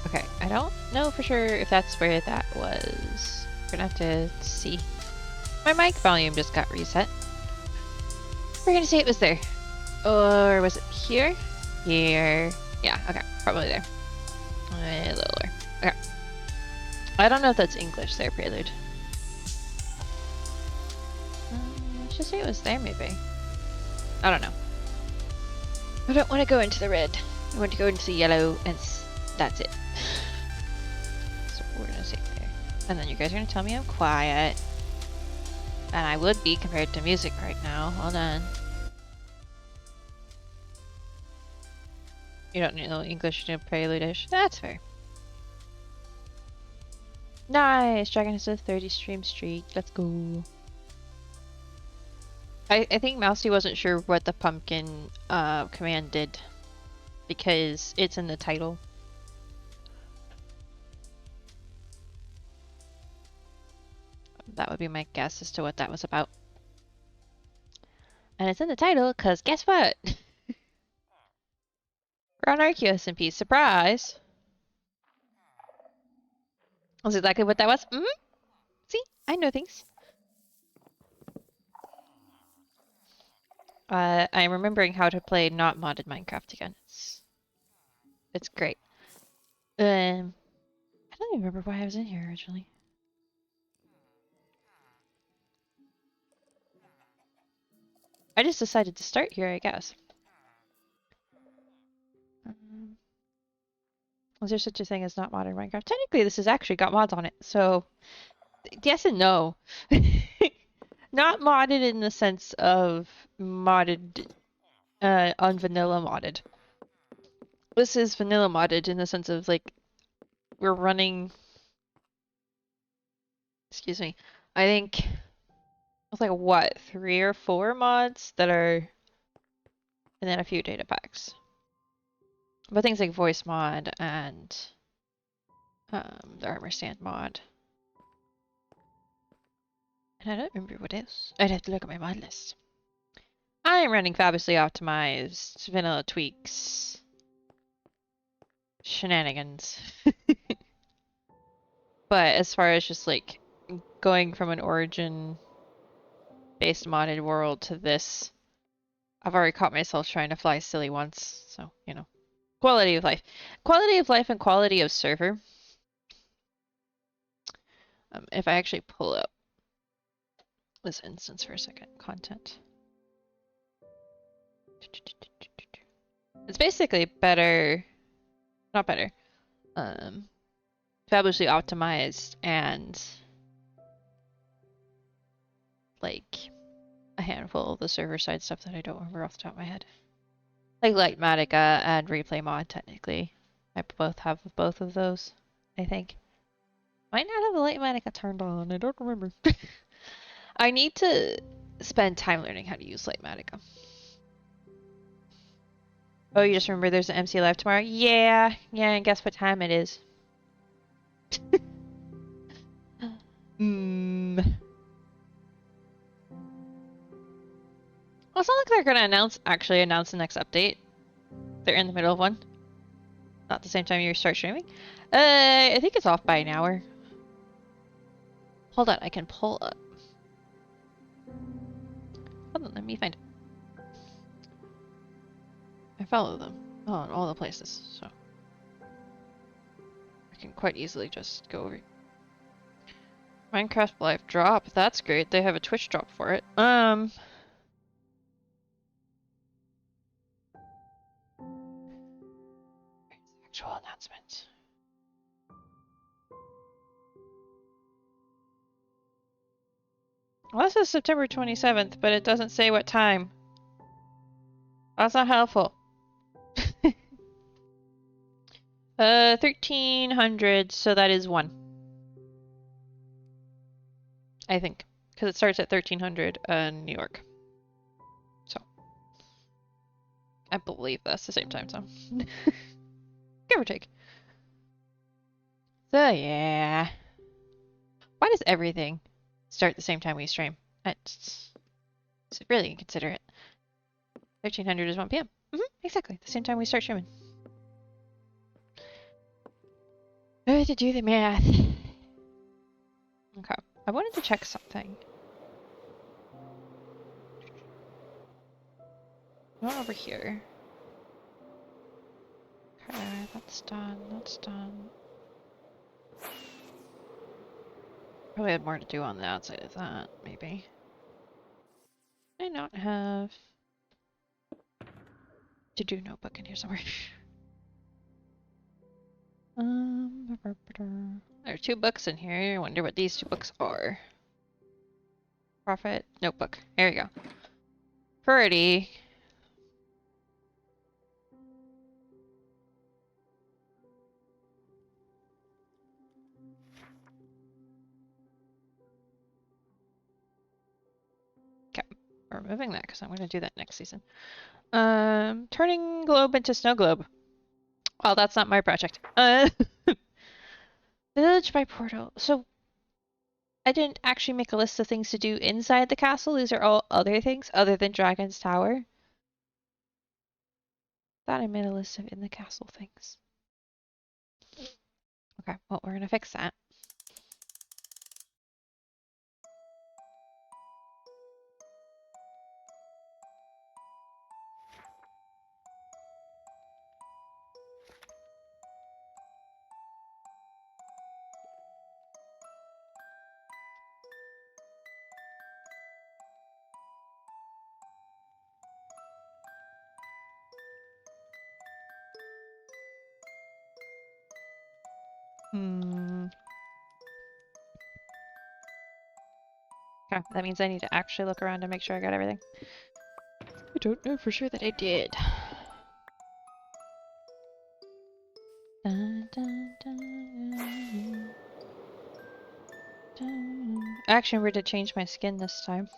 Okay. I don't know for sure if that's where that was. We're gonna have to see. My mic volume just got reset. We're gonna say it was there. Or was it here? Here. Yeah, okay. Probably there. A little lower. Okay. I don't know if that's English there, Prelude. I should say it was there, maybe. I don't know. I don't want to go into the red. I want to go into the yellow, and that's it. So we're gonna say there. And then you guys are gonna tell me I'm quiet. And I would be compared to music right now. Hold on. You don't know English to Prelude-ish. That's fair. Nice! Dragon has a 30 stream streak. Let's go. I think Mousy wasn't sure what the pumpkin command did. Because it's in the title. That would be my guess as to what that was about. And it's in the title, because guess what? We're on ArchaeoSMP. Surprise! That's exactly what that was. See? I know things. I'm remembering how to play not modded Minecraft again. It's great. I don't even remember why I was in here originally. I just decided to start here, I guess. Is there such a thing as not modded Minecraft? Technically, this has actually got mods on it, so yes and no. Not modded in the sense of modded, on vanilla modded. This is vanilla modded in the sense of, like, we're running... Excuse me. I think... It's like, what, 3 or 4 mods that are... And then a few data packs. But things like voice mod and... the armor stand mod. And I don't remember what else. I'd have to look at my mod list. I am running fabulously optimized vanilla tweaks. Shenanigans. But as far as just like going from an origin based modded world to this, I've already caught myself trying to fly silly once, so you know. Quality of life. Quality of life and quality of server. If I actually pull up this instance for a second, content. It's basically better, not better, fabulously optimized and like a handful of the server side stuff that I don't remember off the top of my head. Like Lightmatica and Replay Mod, technically. I both have both of those, I think. Might not have the Lightmatica turned on, I don't remember. I need to spend time learning how to use Lightmatica. Oh, you just remember there's an MC Live tomorrow? Yeah, and guess what time it is? Well, it's not like they're gonna actually announce the next update. They're in the middle of one. Not the same time you start streaming. I think it's off by an hour. Hold on, I can pull up. Hold on, let me find it. I follow them in all the places, so I can quite easily just go over. Minecraft Live drop. That's great. They have a Twitch drop for it. Actual announcement. Well, this is September 27th, but it doesn't say what time. That's not helpful. 1300, so that is 1. I think. Because it starts at 1300 in New York. So. I believe that's the same time zone. Give or take. So, yeah. Why does everything start the same time we stream? It's really inconsiderate. 1300 is 1 p.m. Exactly. The same time we start streaming. To do the math. Okay. I wanted to check something. Not over here. Okay, that's done. That's done. Probably had more to do on the outside of that, maybe. I not have to do notebook in here somewhere. There are 2 books in here. I wonder what these 2 books are. Profit notebook. There you go. Pretty. Okay, we're removing that because I'm going to do that next season. Turning globe into snow globe. Well, that's not my project. Village by portal. So I didn't actually make a list of things to do inside the castle. These are all other things other than Dragon's Tower. Thought I made a list of in the castle things. Okay, well, we're gonna fix that. Okay, that means I need to actually look around to make sure I got everything. I don't know for sure that I did. Dun, dun, dun, dun. Actually, we're to change my skin this time.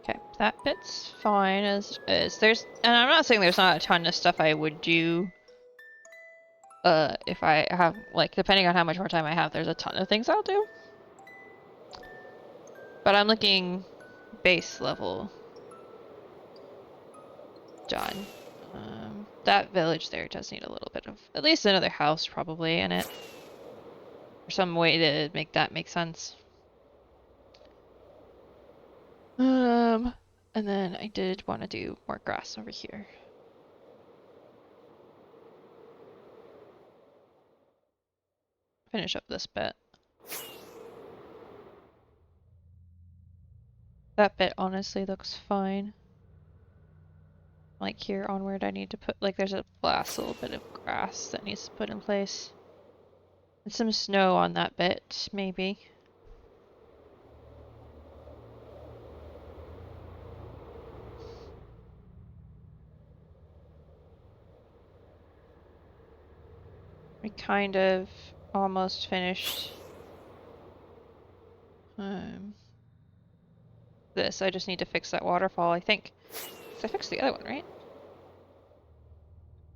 Okay, that bit's fine as is. There's, and I'm not saying there's not a ton of stuff I would do. If I have, like, depending on how much more time I have, there's a ton of things I'll do. But I'm looking base level done. That village there does need a little bit of, at least another house probably in it. Or some way to make that make sense. And then I did want to do more grass over here. Finish up this bit. That bit honestly looks fine. Like here onward I need to put, like there's a last little bit of grass that needs to put in place. And some snow on that bit, maybe. We kind of almost finished this. I just need to fix that waterfall, I think. 'Cause I fixed the other one, right?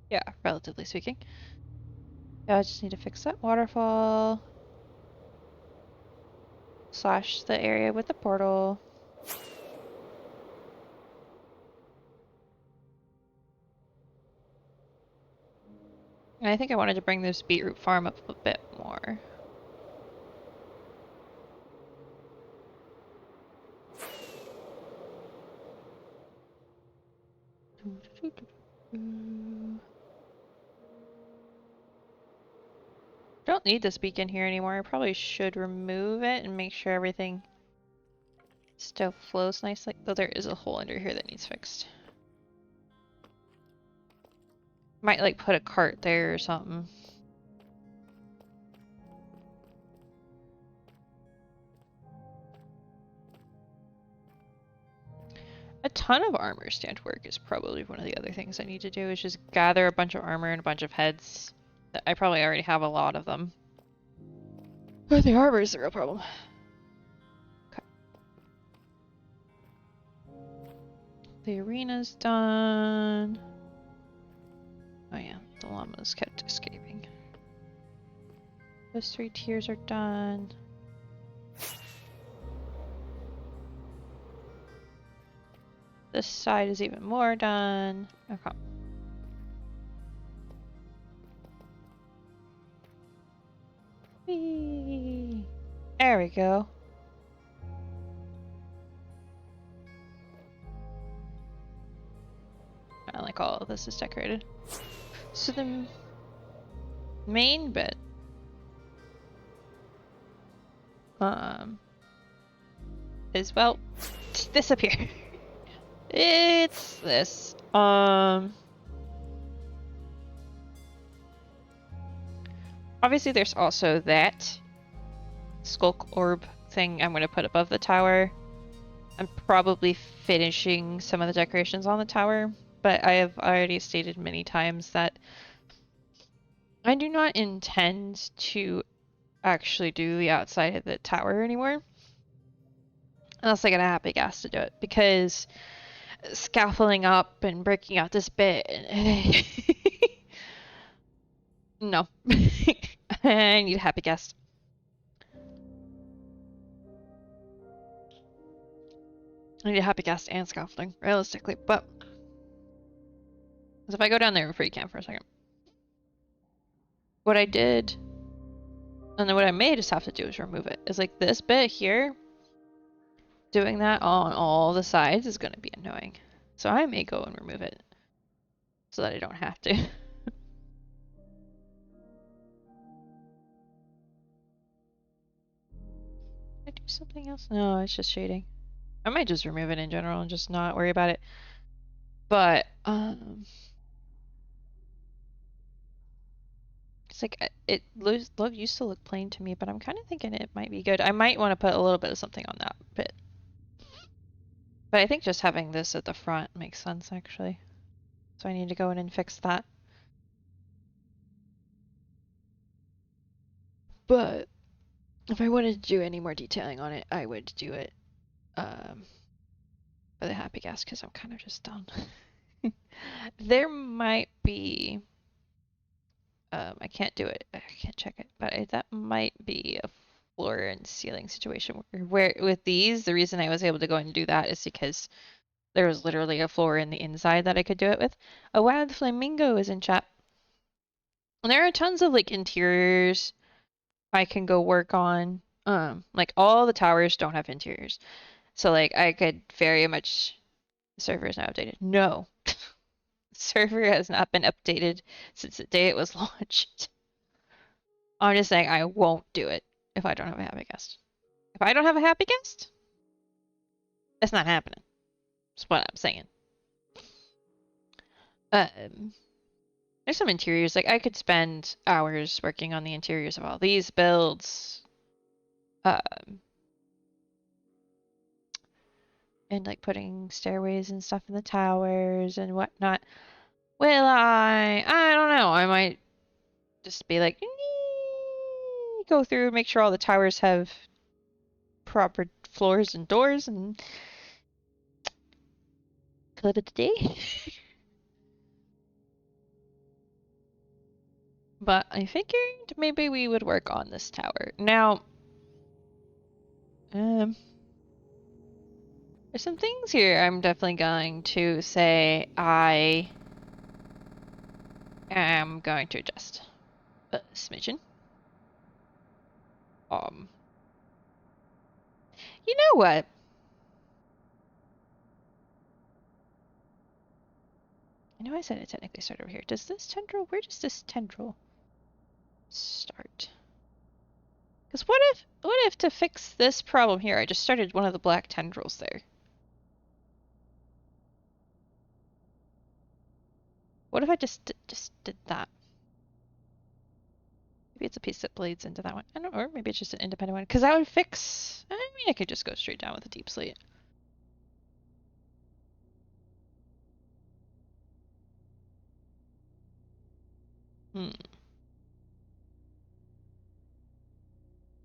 Yeah, relatively speaking. Yeah, I just need to fix that waterfall. Slash the area with the portal. And I think I wanted to bring this beetroot farm up a bit more. Don't need this beacon here anymore. I probably should remove it and make sure everything still flows nicely. Though there is a hole under here that needs fixed. Might like put a cart there or something. A ton of armor stand work is probably one of the other things I need to do, is just gather a bunch of armor and a bunch of heads. I probably already have a lot of them. But the armor is the real problem. Okay. The arena's done. Oh yeah, the llamas kept escaping. Those 3 tiers are done. This side is even more done. Okay. Whee! There we go. I like all of this is decorated. So the main bit, is, well, this up here. It's this. Obviously there's also that skulk orb thing I'm gonna put above the tower. I'm probably finishing some of the decorations on the tower, but I have already stated many times that I do not intend to actually do the outside of the tower anymore. Unless I get a happy gas to do it, because scaffolding up and breaking out this bit and no. I need a happy gas. I need a happy gas and scaffolding, realistically, but if I go down there before you can for a second. What I did, and then what I may just have to do is remove it. Is like this bit here, doing that on all the sides is going to be annoying. So I may go and remove it so that I don't have to. I do something else? No, it's just shading. I might just remove it in general and just not worry about it. But, it's like, it used to look plain to me, but I'm kind of thinking it might be good. I might want to put a little bit of something on that bit. But I think just having this at the front makes sense, actually. So I need to go in and fix that. But if I wanted to do any more detailing on it, I would do it for the happy gas, because I'm kind of just done. There might be, I can't do it, I can't check it, but that might be a floor and ceiling situation where with these, the reason I was able to go and do that is because there was literally a floor in the inside that I could do it with. Oh wow, the flamingo is in chat. And there are tons of like interiors I can go work on. Like all the towers don't have interiors. So like I could very much, the server is not updated. No. The server has not been updated since the day it was launched. I'm just saying I won't do it if I don't have a happy guest. If I don't have a happy guest, it's not happening. That's what I'm saying. There's some interiors, like I could spend hours working on the interiors of all these builds. And like putting stairways and stuff in the towers and whatnot. Will I? I don't know. I might just be like, go through, make sure all the towers have proper floors and doors, and call it a day. But I figured maybe we would work on this tower. Now, there's some things here I'm definitely going to say I am going to adjust a smidgen. You know what? I know I said it technically started over here. Does this tendril, where does this tendril start? Because what if to fix this problem here, I just started one of the black tendrils there? What if I just did that? Maybe it's a piece that bleeds into that one. I don't know, or maybe it's just an independent one. Because that would fix, I mean, I could just go straight down with a deep slate. I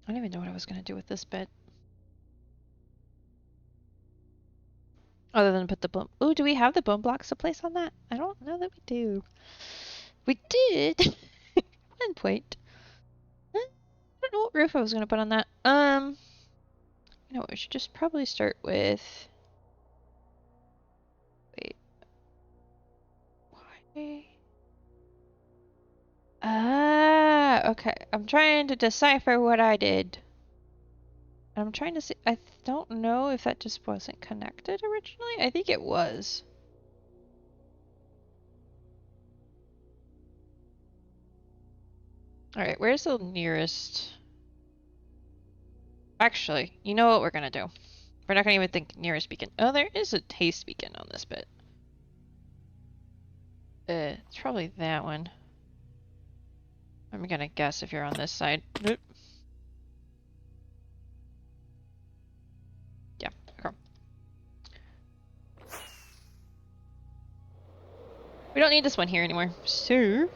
don't even know what I was going to do with this bit. Other than put the bone. Ooh, do we have the bone blocks to place on that? I don't know that we do. We did! At one point. I don't know what roof I was going to put on that. You know what, we should just probably start with... Wait. Why? Ah, Okay, I'm trying to decipher what I did. I'm trying to see. I don't know if that just wasn't connected originally. I think it was. Alright, where's the nearest? Actually, you know what we're gonna do? We're not gonna even think nearest beacon. Oh, there is a haste beacon on this bit. It's probably that one. I'm gonna guess if you're on this side. Oop. Yeah, okay. We don't need this one here anymore. So...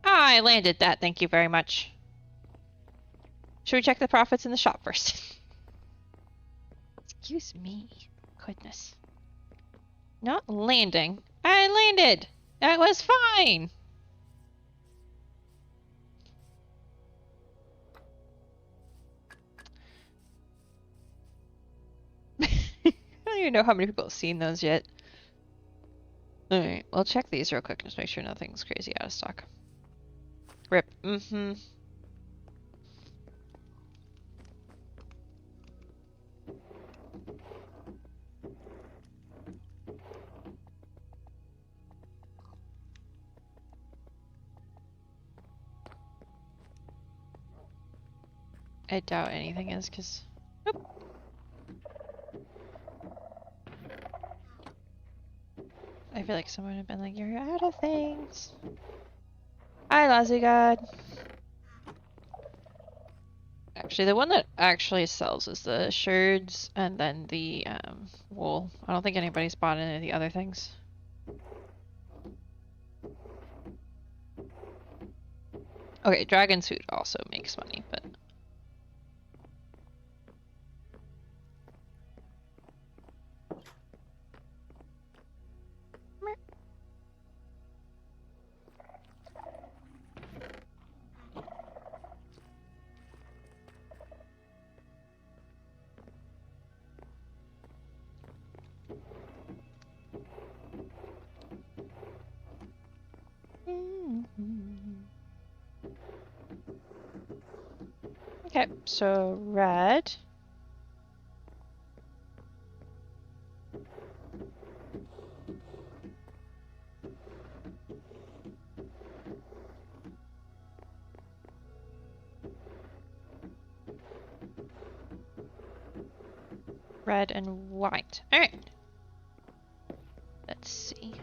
Ah, I landed that, thank you very much. Should we check the profits in the shop first? Excuse me. Goodness. Not landing. I landed! That was fine! I don't even know how many people have seen those yet. Alright, we'll check these real quick. Just make sure nothing's crazy out of stock. Rip. Mm-hmm. I doubt anything is, because... Nope. I feel like someone would have been like, you're out of things. Hi, Lassie God. Actually, the one that actually sells is the sherds and then the wool. I don't think anybody's bought any of the other things. Okay, dragon suit also makes money, but... Okay, so red. Red and white. Alright. Let's see.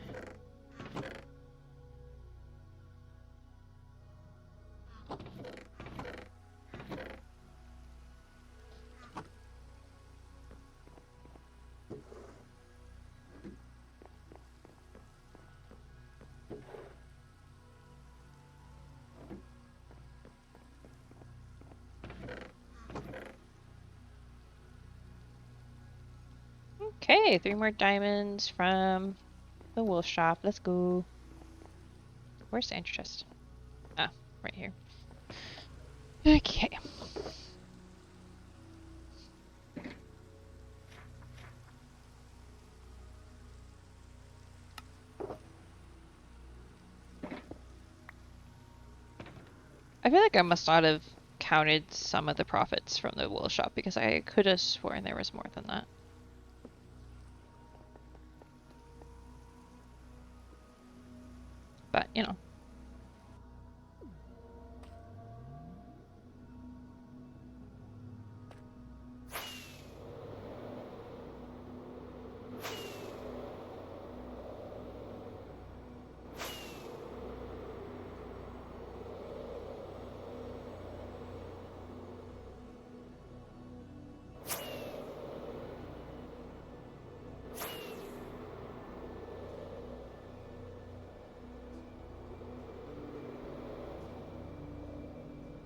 Okay, 3 more diamonds from the wool shop. Let's go. Where's the entry chest? Ah, right here. Okay. I feel like I must not have counted some of the profits from the wool shop because I could have sworn there was more than that. But, you know.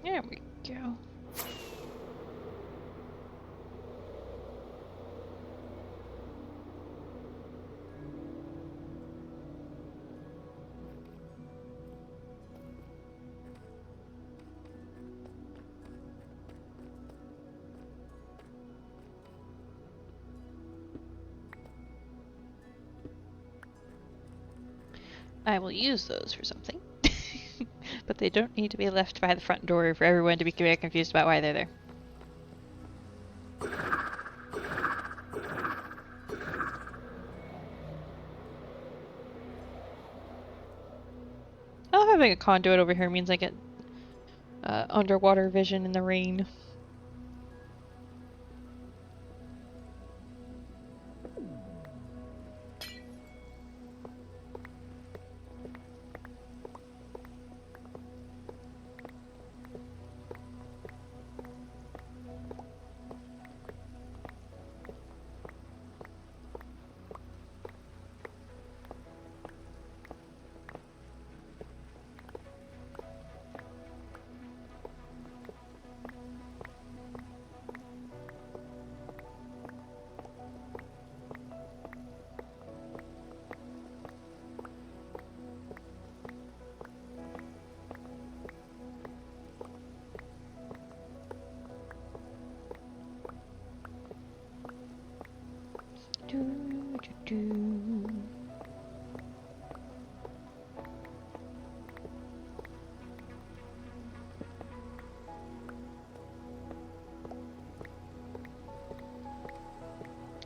There we go. I will use those for something. But they don't need to be left by the front door for everyone to be very confused about why they're there. Oh, having a conduit over here means I get underwater vision in the rain.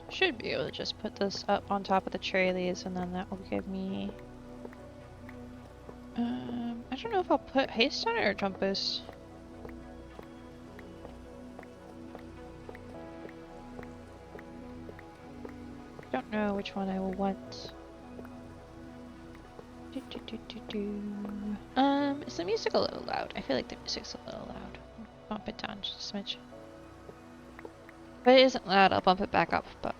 Should be able to just put this up on top of the traileys and then that will give me... I don't know if I'll put haste on it or jump boost. Don't know which one I will want. Is the music a little loud? I feel like the music's a little loud. Bump it down just a smidge. If it isn't loud, I'll bump it back up, but...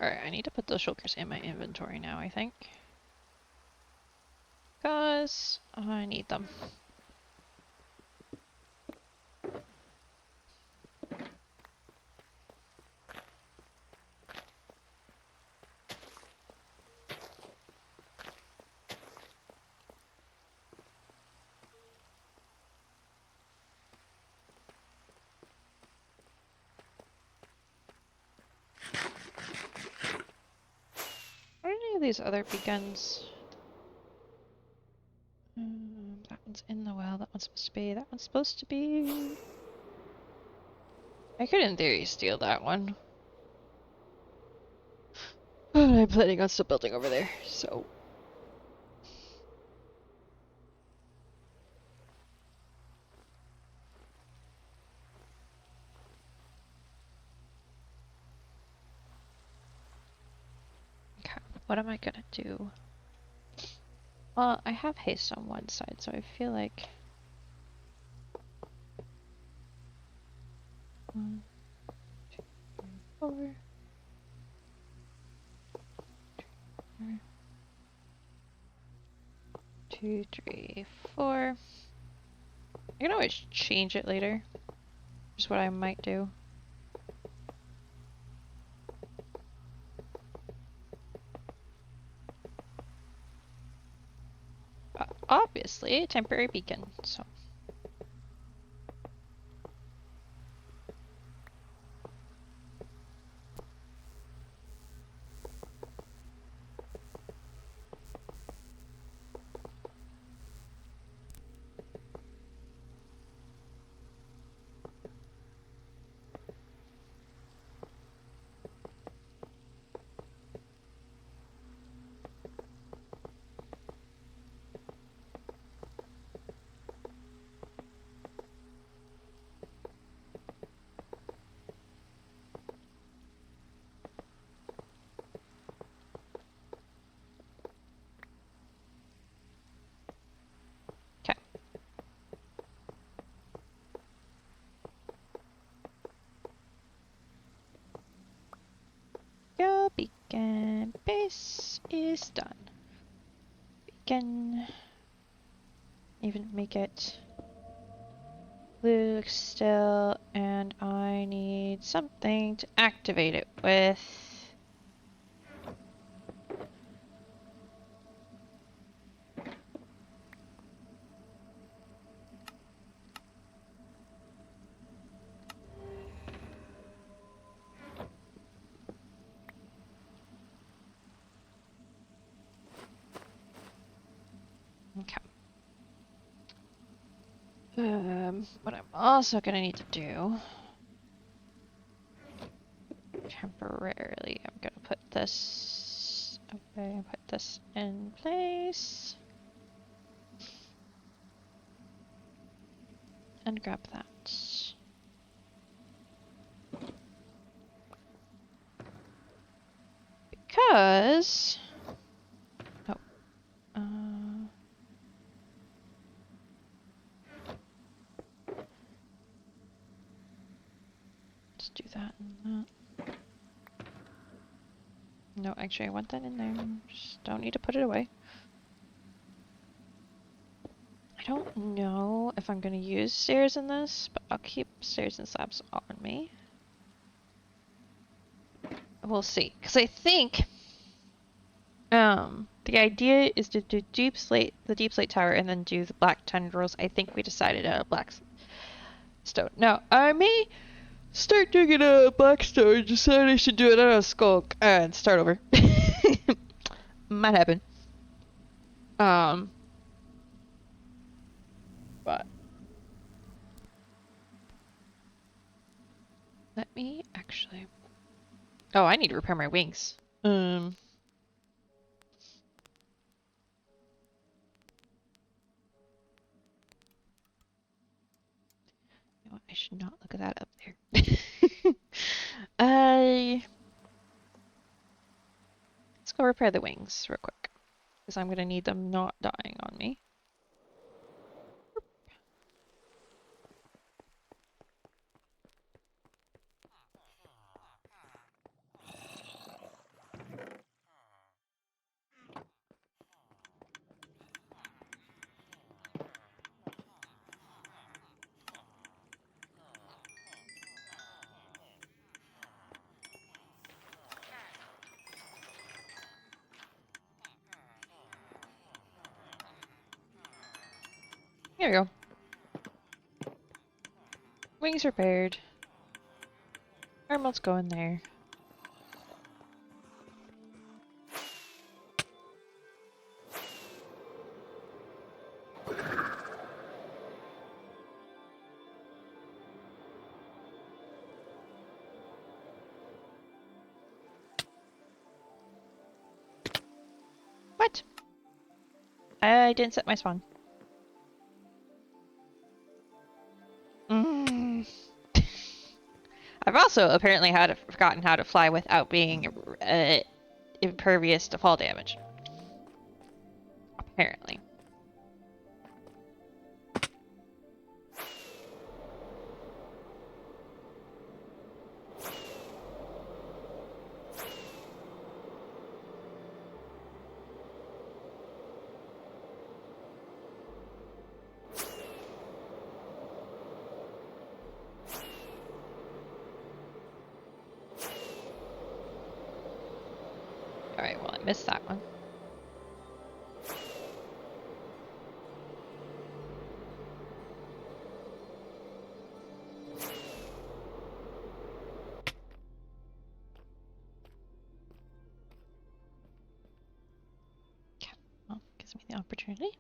Alright, I need to put those shulkers in my inventory now, I think. Because I need them. Are any of these other beacons? That one's in the well, that one's supposed to be, that one's supposed to be... I could in theory steal that one. But I'm planning on still building over there, so... Okay, what am I gonna do? Well, I have haste on one side, so I feel like... 1, 2, 3, 4... 2, 3, 4... I can always change it later. Just what I might do. Obviously, a temporary beacon, so... beacon base is done. We can even make it blue still, and I need something to activate it with. Okay. What I'm also gonna need to do temporarily, I'm gonna put this away, put this in place, and grab that. Because, oh, let's do that and that. No, actually, I want that in there. Just don't need to put it away. I don't know if I'm going to use stairs in this, but I'll keep stairs and slabs on me. We'll see. Because I think the idea is to do the deep slate tower and then do the black tendrils. I think we decided black stone. Now, I may start doing it black stone, decide I should do it on a skulk and start over. Might happen. But let me actually. Oh, I need to repair my wings. You know what? I should not look at that up there. Let's go repair the wings real quick, because I'm gonna need them not dying on me. Here we go. Wings repaired. Armlet's going there. What? I didn't set my spawn. I've also apparently forgotten how to fly without being impervious to fall damage. Apparently. Alright, well I missed that one. Okay, well, gives me the opportunity.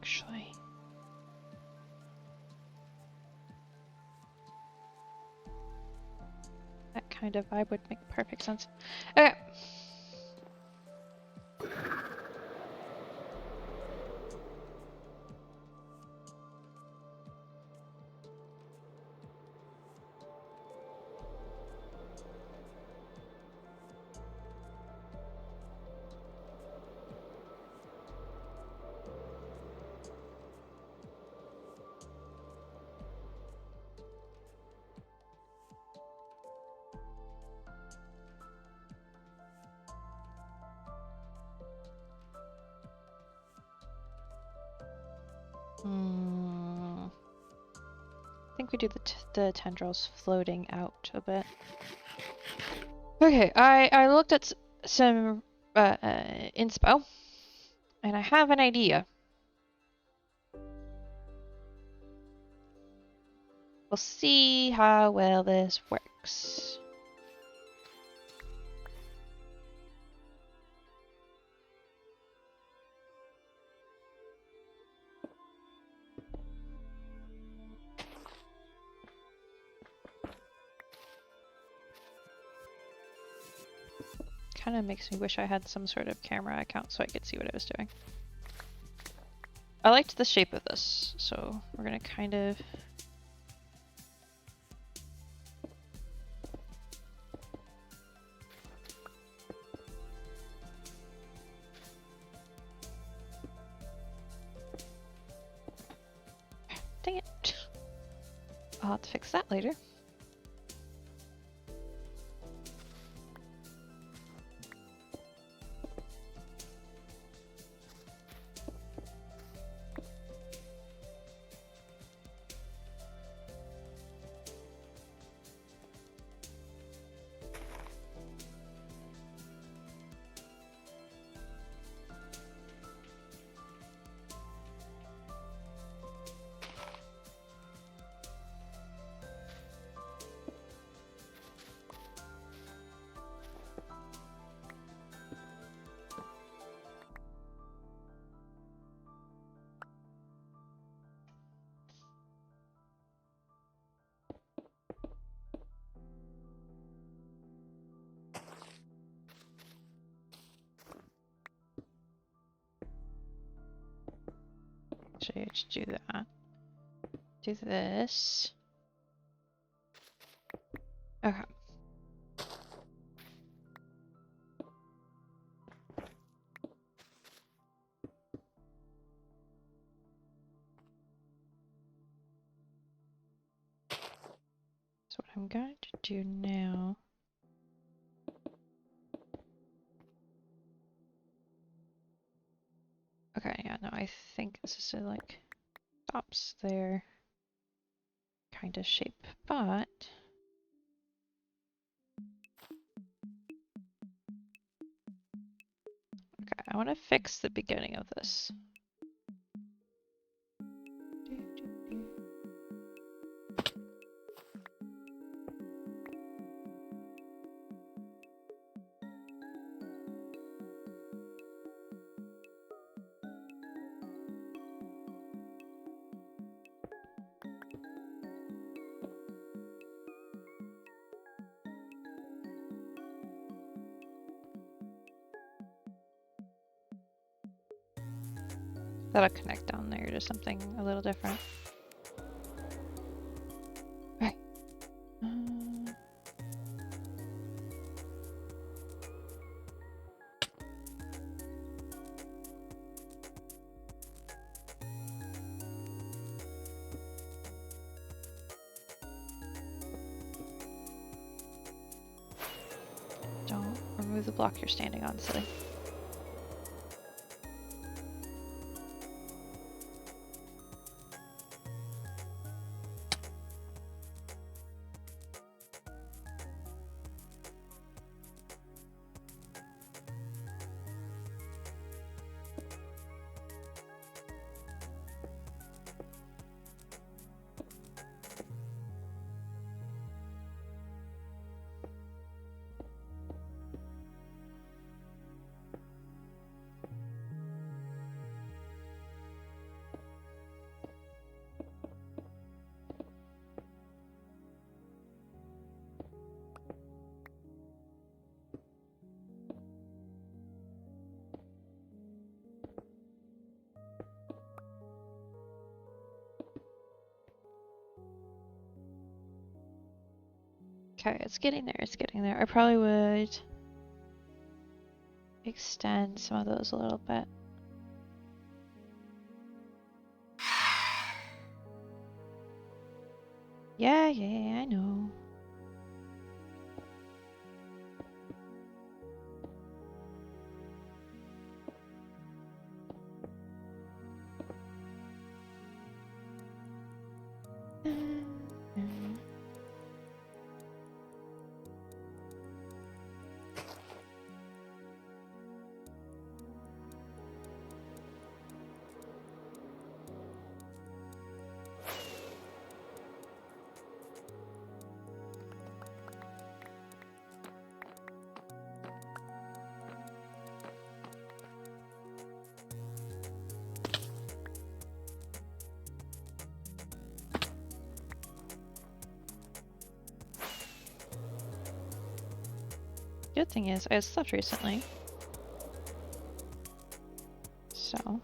actually. That kind of vibe would make perfect sense. Okay. I think we do the tendrils floating out a bit. Okay, I looked at some inspo, and I have an idea. We'll see how well this works. Kind of makes me wish I had some sort of camera account so I could see what I was doing. I liked the shape of this, so we're gonna kind of... Dang it. I'll have to fix that later. Actually, I should do that. Do this. Okay. So what I'm going to do now... Okay, yeah, no, I think this is like stops there kind of shape, but okay, I want to fix the beginning of this. That'll connect down there to something a little different. Right. Don't remove the block you're standing on, silly. Okay, it's getting there, it's getting there. I probably would extend some of those a little bit. Yeah, I know. Good thing is, I slept recently. So.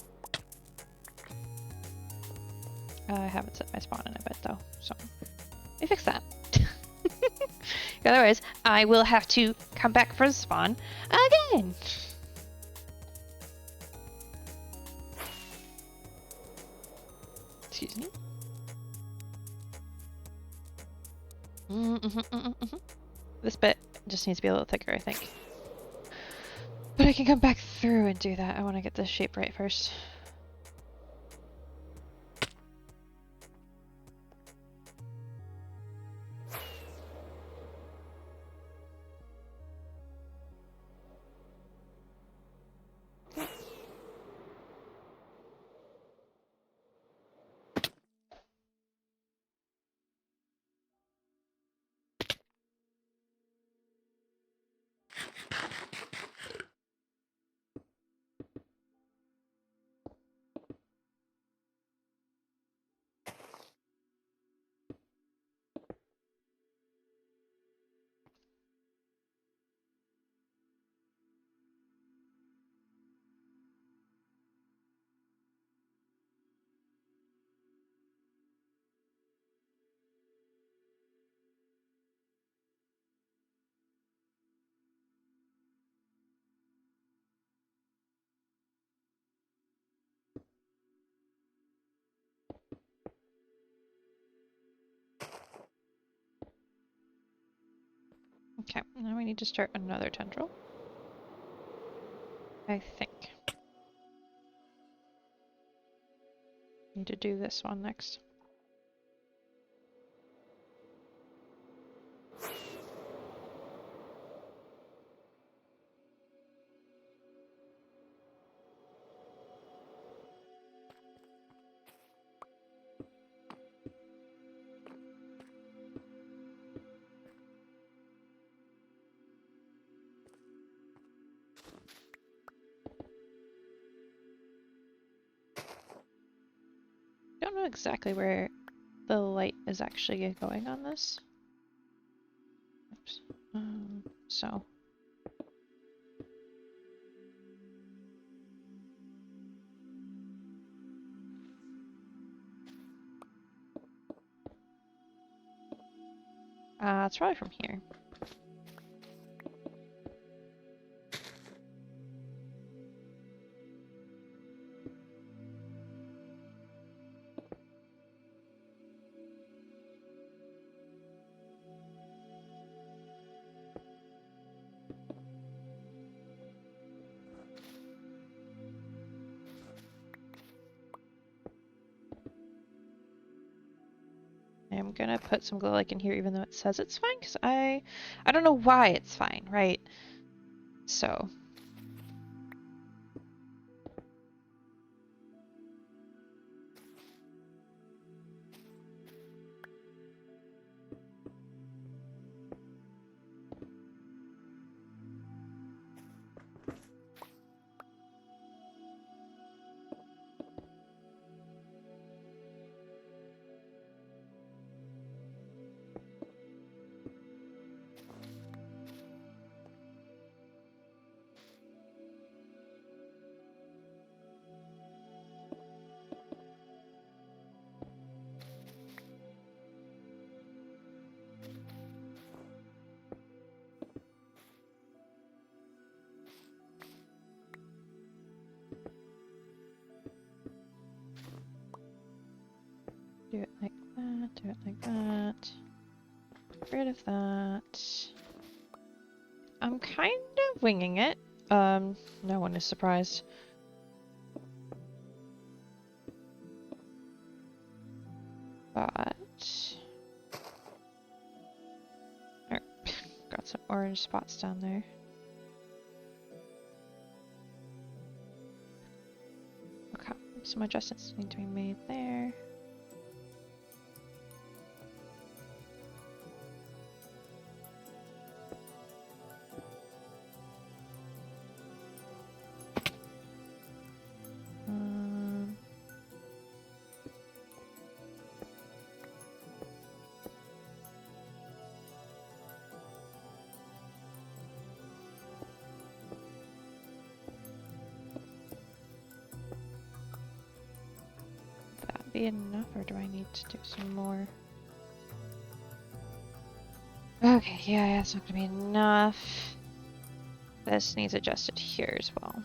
I haven't set my spawn in a bit though, so. We fix that. Otherwise, I will have to come back for the spawn again! Excuse me. This bit just needs to be a little thicker, I think. But I can come back through and do that. I want to get this shape right first. Okay, now we need to start another tendril. I think. Need to do this one next. Don't know exactly where the light is actually going on this. Oops. So. It's probably from here. I'm gonna put some glow like in here even though it says it's fine, because I don't know why it's fine, right? So. Do it like that, do it like that. Get rid of that. I'm kind of winging it. No one is surprised. But... got some orange spots down there. Okay, some adjustments need to be made there. Be enough, or do I need to do some more? Okay, yeah, that's not gonna be enough. This needs adjusted here as well.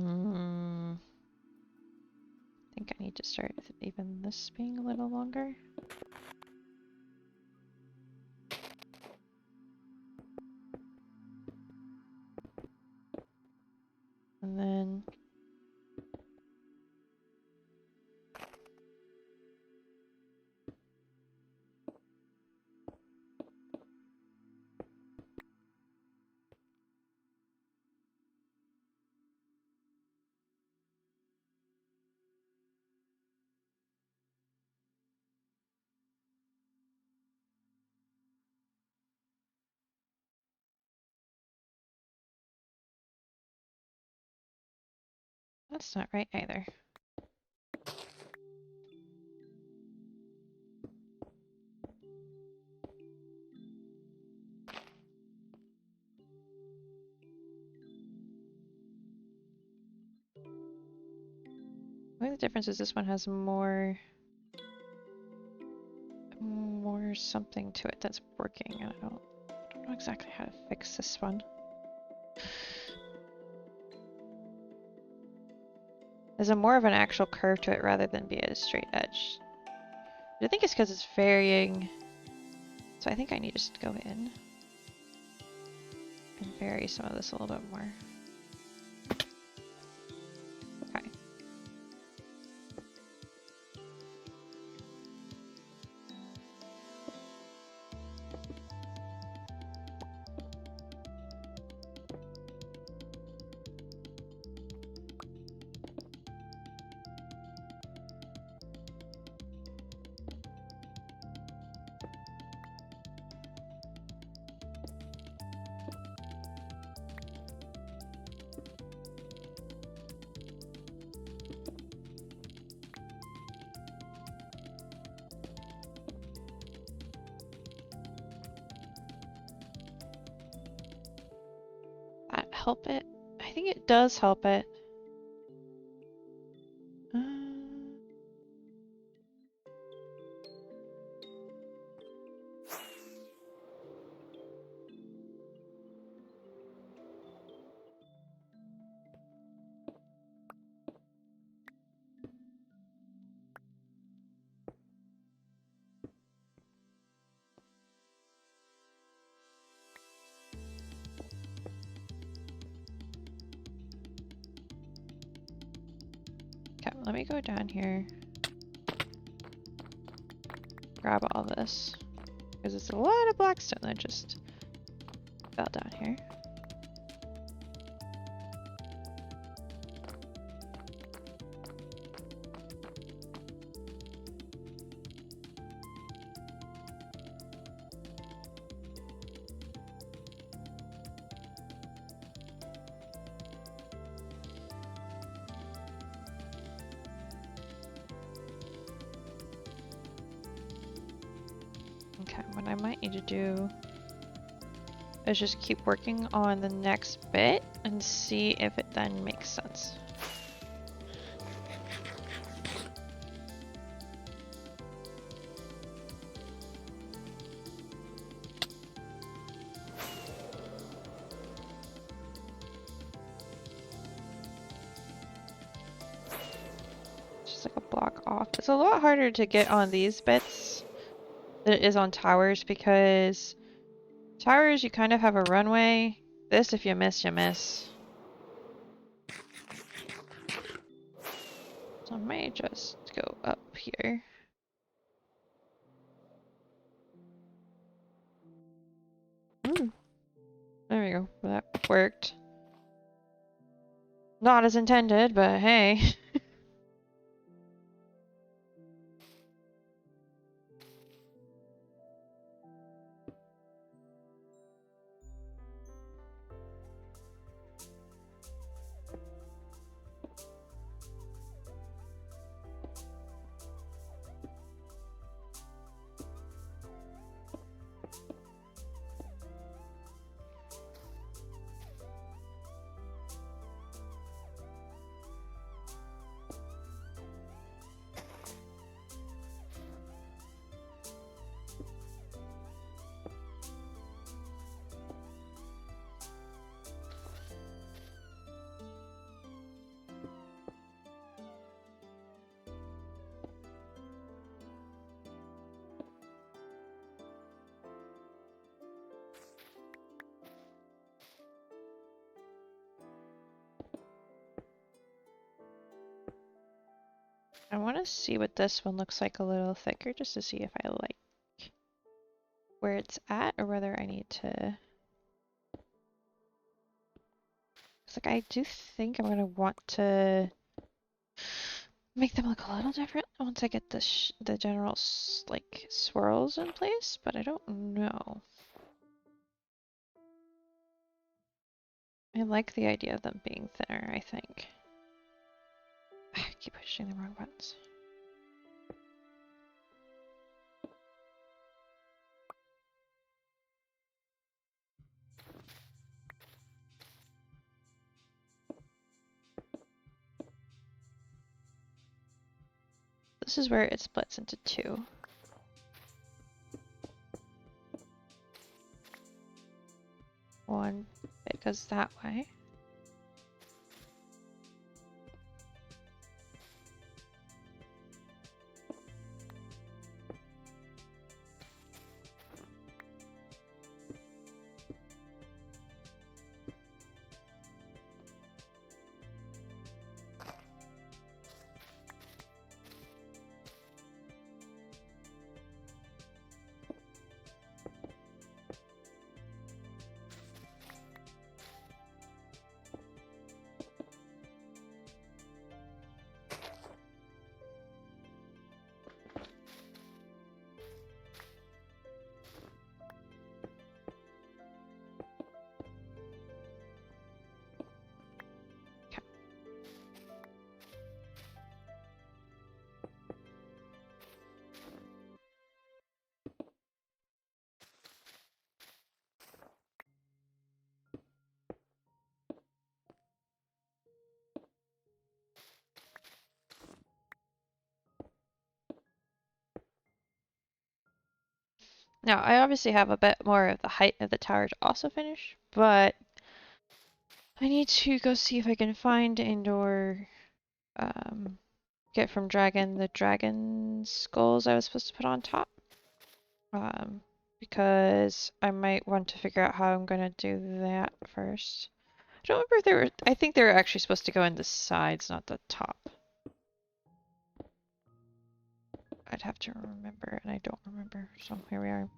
I think I need to start with even this being a little longer. And then that's not right either. I think the difference is this one has more something to it that's working, and I don't know exactly how to fix this one. There's a more of an actual curve to it rather than be a straight edge. I think it's because it's varying. So I think I need to just go in and vary some of this a little bit more. Okay. That help it? I think it does help it. let me go down here. Grab all this. Because it's a lot of blackstone that just fell down here. Okay, what I might need to do is just keep working on the next bit and see if it then makes sense. Just like a block off. It's a lot harder to get on these bits than it is on towers because towers you kind of have a runway. This, if you miss, you miss. So I may just go up here. There we go. That worked. Not as intended, but hey. I want to see what this one looks like a little thicker just to see if I like where it's at or whether I need to. It's like I do think I'm going to want to make them look a little different once I get the general like swirls in place, but I don't know. I like the idea of them being thinner, I think. I keep pushing the wrong buttons. This is where it splits into two. One bit goes that way. Now, I obviously have a bit more of the height of the tower to also finish, but I need to go see if I can find and/or get from Dragon the dragon skulls I was supposed to put on top. Because I might want to figure out how I'm going to do that first. I don't remember if they were, I think they were actually supposed to go in the sides, not the top. I'd have to remember, and I don't remember, so here we are.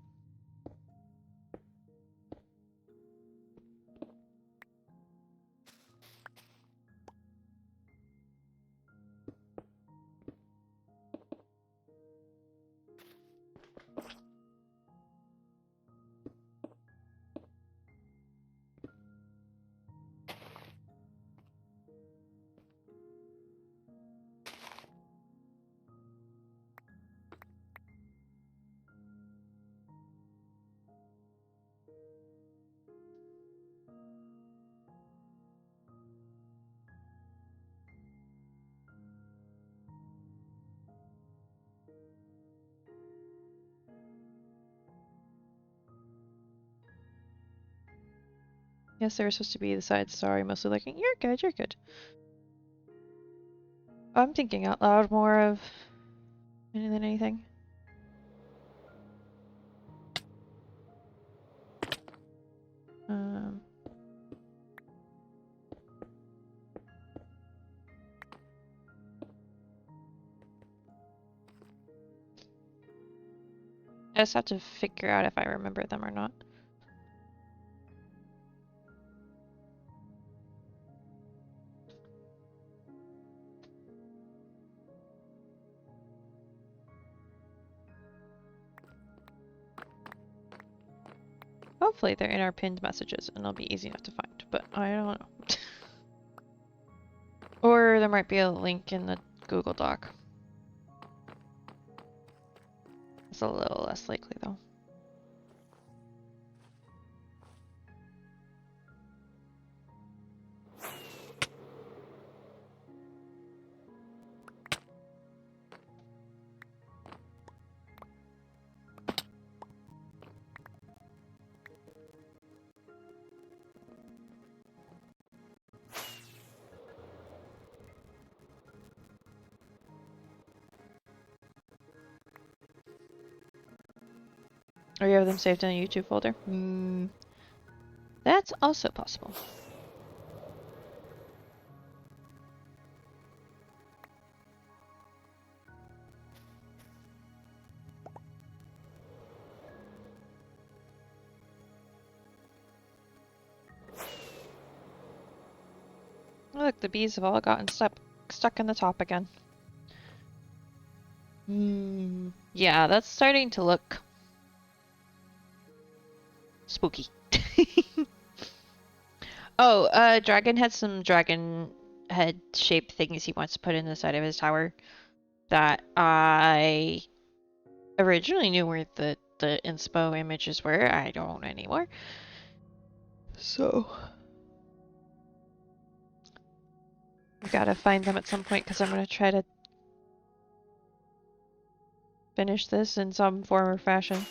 Yes, they were supposed to be the side story, mostly like, you're good, you're good. I'm thinking out loud more of than anything. I just have to figure out if I remember them or not. Hopefully they're in our pinned messages and they'll be easy enough to find, but I don't know. Or there might be a link in the Google Doc. It's a little less likely though. Or you have them saved in a YouTube folder? That's also possible. Look, the bees have all gotten stuck in the top again. Yeah, that's starting to look spooky. Oh, Dragon had some dragon head shaped things he wants to put in the side of his tower that I originally knew where the inspo images were. I don't anymore. So we gotta find them at some point because I'm gonna try to finish this in some form or fashion.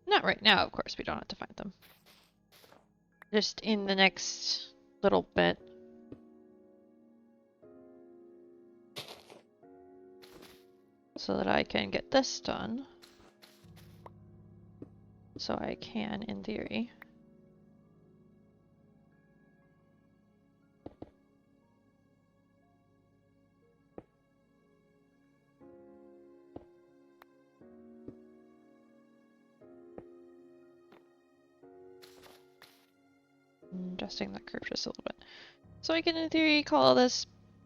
Not right now, of course, we don't have to find them. Just in the next little bit. So that I can get this done. So I can, in theory. Adjusting the curve just a little bit. So I can, in theory, call this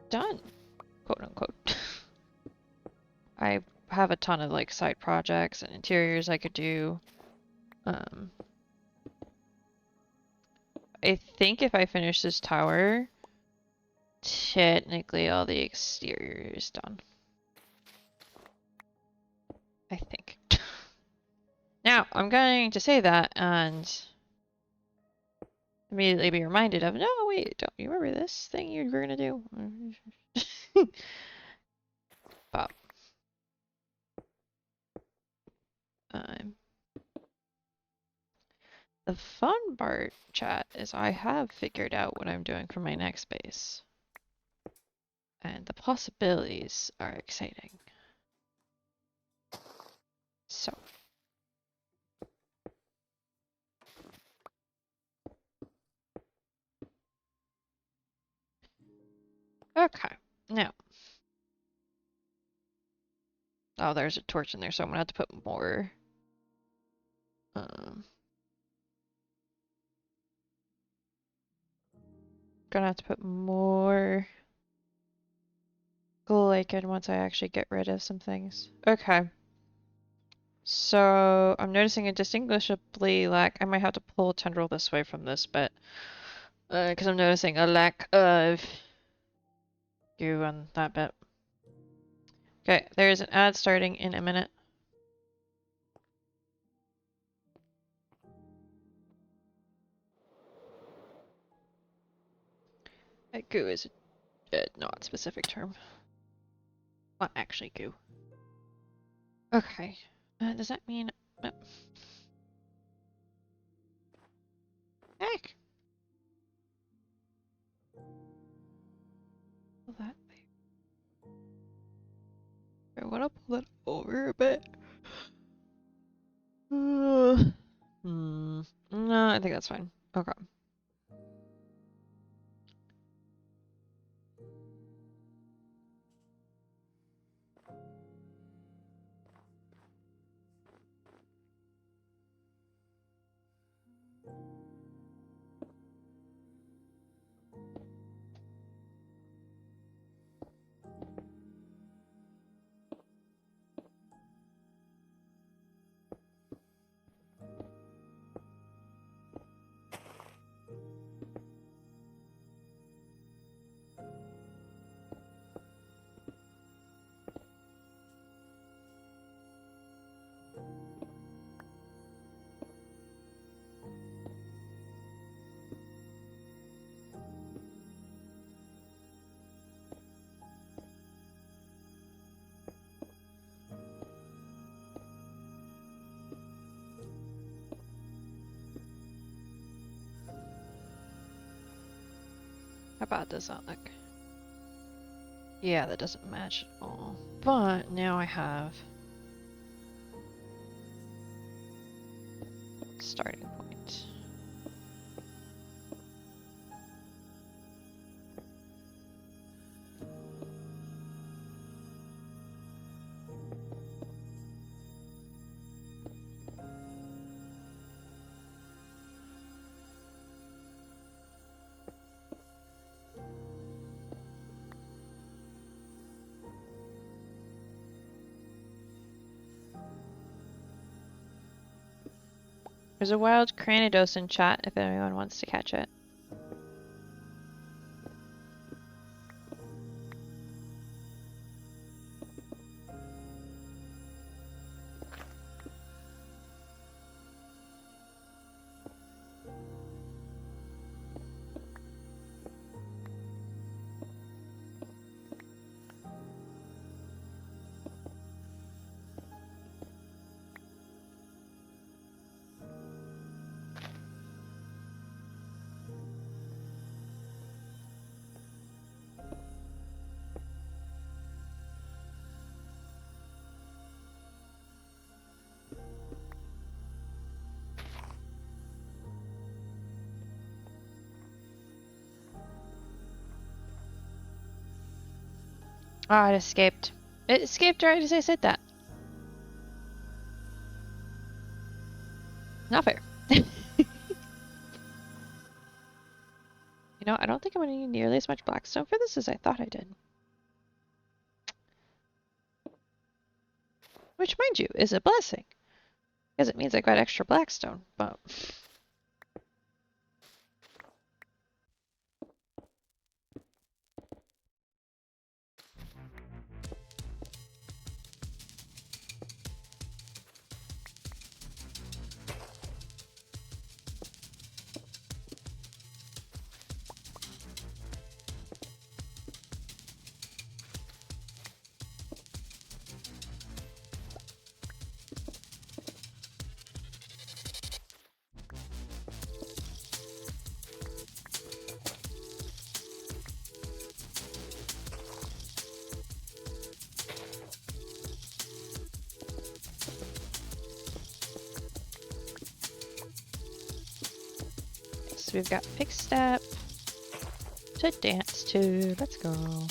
done, quote unquote. I have a ton of like side projects and interiors I could do. I think if I finish this tower, technically all the exterior is done. I think. Now, I'm going to say that and immediately be reminded of, no, wait, don't you remember this thing you were gonna do? But the fun part, chat, is I have figured out what I'm doing for my next base. And the possibilities are exciting. So. Okay, now. Oh, there's a torch in there, so I'm gonna have to put more. Gonna have to put more glycan once I actually get rid of some things. Okay. So I'm noticing a distinguishably lack. I might have to pull a tendril this way from this bit, because I'm noticing a lack of goo on that bit. Okay, there's an ad starting in a minute. Goo is a not specific term. Not actually goo. Okay. Does that mean... Heck! Pull that way. I want to pull that over a bit. No, I think that's fine. Okay. How bad does that look? Yeah, that doesn't match at all. But now I have starting point. There's a wild cranidos in chat if anyone wants to catch it. Oh, it escaped. It escaped right as I said that. Not fair. You know, I don't think I'm going to need nearly as much blackstone for this as I thought I did. Which, mind you, is a blessing. Because it means I got extra blackstone, but... So we've got Pick Step to dance to. Let's go.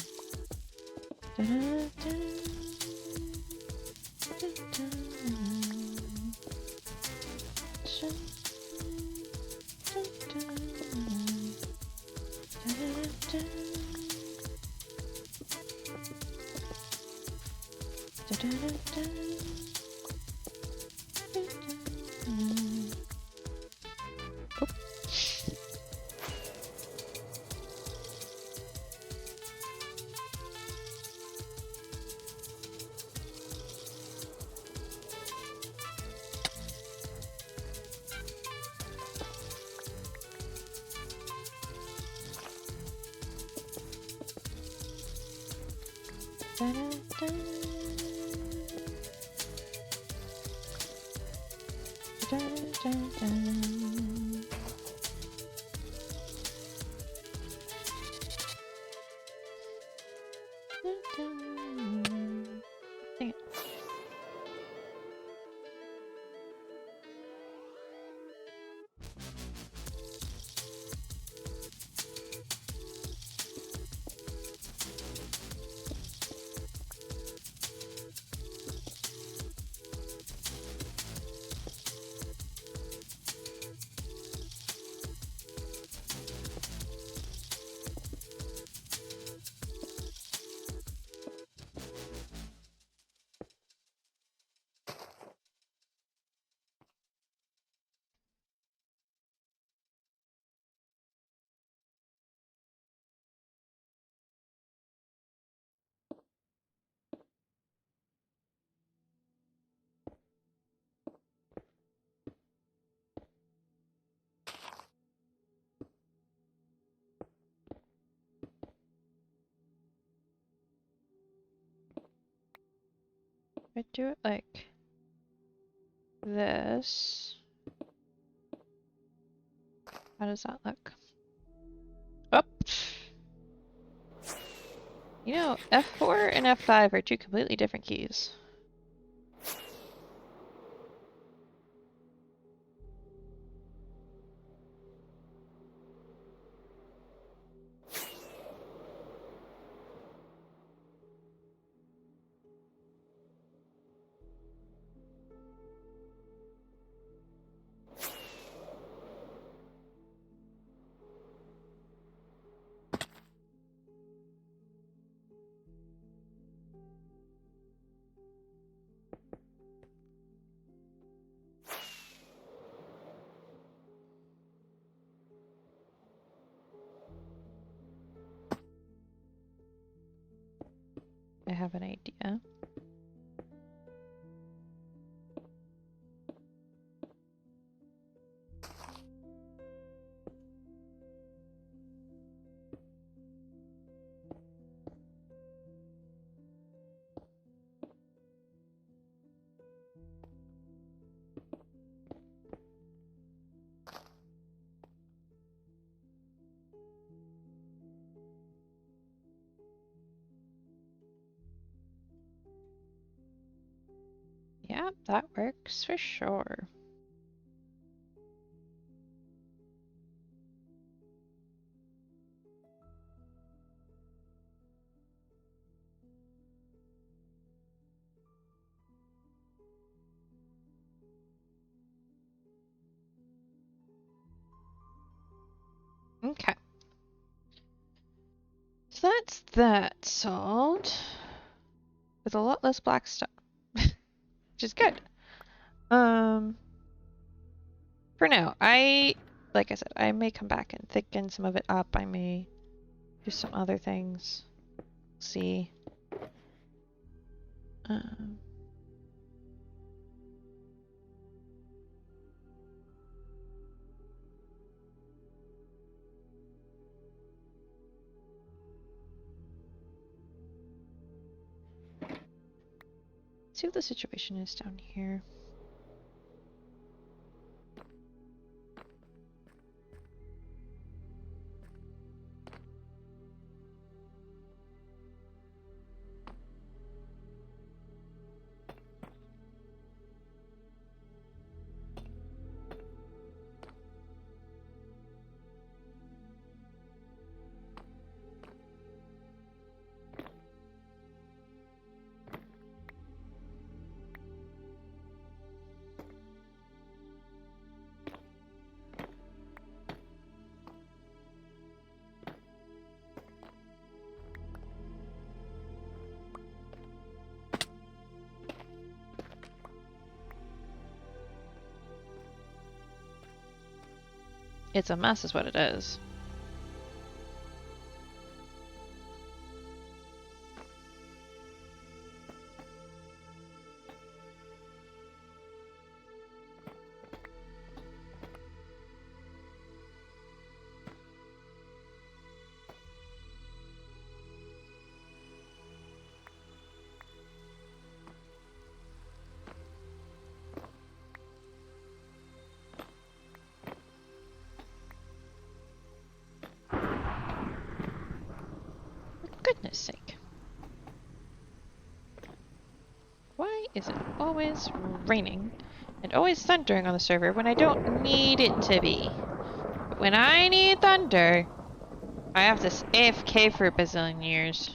Dang it. I do it like this. How does that look? Oh! You know, F4 and F5 are two completely different keys. I have an idea. Yeah, that works for sure. Okay. So that's that solved. With a lot less black stuff. Which is good. For now, like I said, I may come back and thicken some of it up. I may do some other things. See. Um, see what the situation is down here. It's a mess is what it is. Goodness sake. Why is it always raining and always thundering on the server when I don't need it to be? But when I need thunder, I have to AFK for a bazillion years.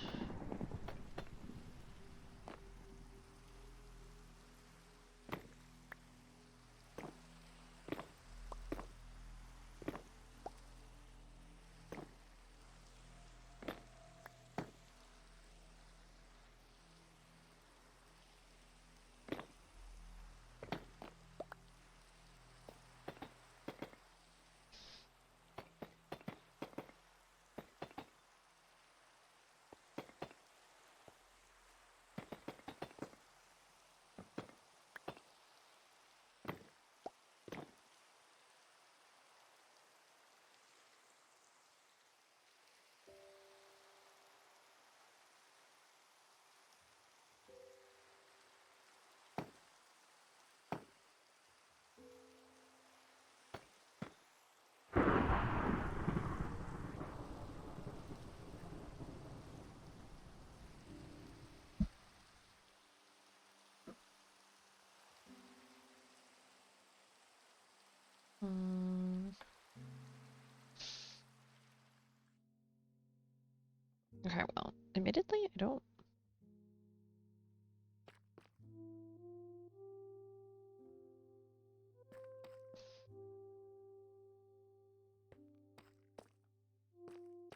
Okay, well, admittedly, I don't.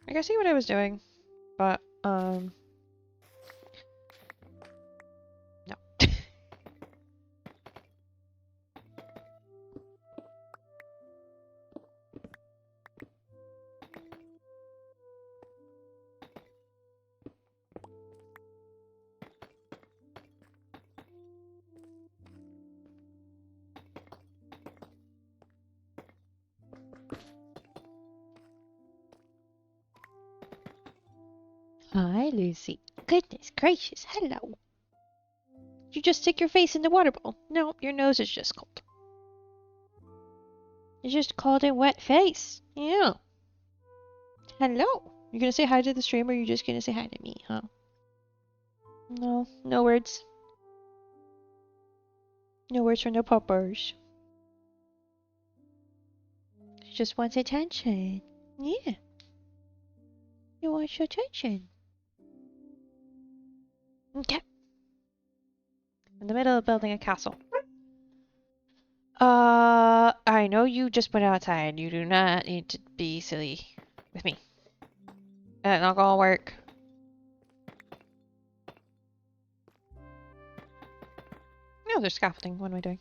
I can see what I was doing, but, no. Hi, Lucy. Goodness gracious, hello. You just stick your face in the water bowl. No, your nose is just cold. It's just cold and wet face. Yeah. Hello. You gonna say hi to the stream or you just gonna say hi to me, huh? No, no words. No words for no poppers. She just wants attention. Yeah. You want your attention. Okay. In the middle of building a castle. I know you just went outside. You do not need to be silly with me. That's not gonna work. No, there's scaffolding. What am I doing?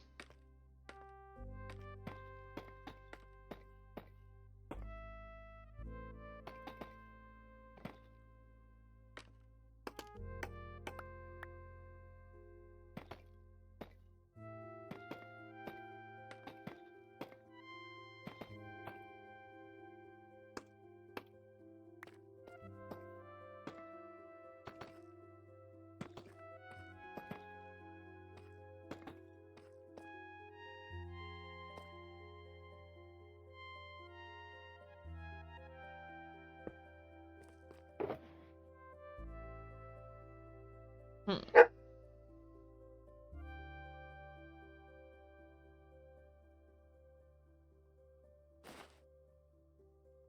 Hmm.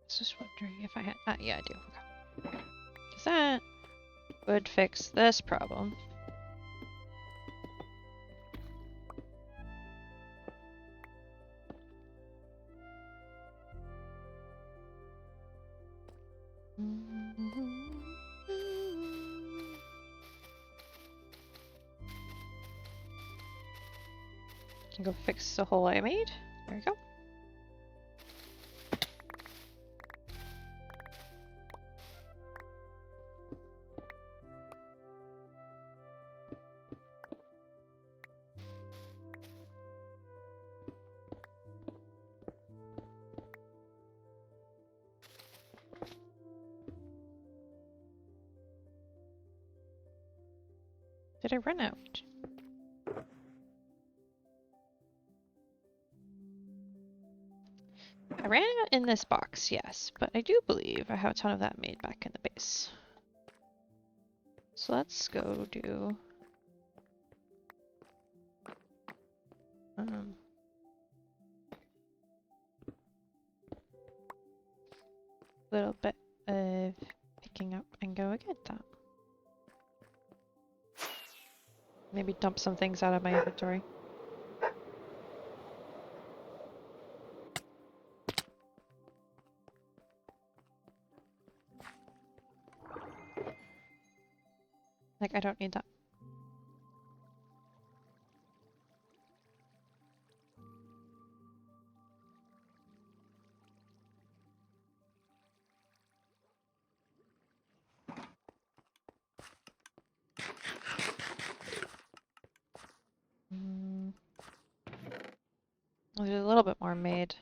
Just wondering if I had. Yeah, I do. Okay. Because that would fix this problem. Can go fix the hole I made. There we go. Did I run out? I ran out in this box, yes, but I do believe I have a ton of that made back in the base. So let's go do a little bit of picking up and go again that. Maybe dump some things out of my inventory. Like, I don't need that. There's a little bit more made.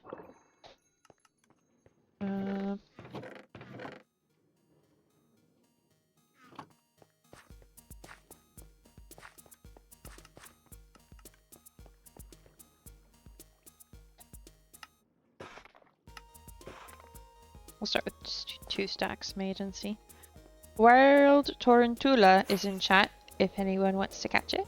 We'll start with just 2 stacks made and see. Wild Tarantula is in chat if anyone wants to catch it.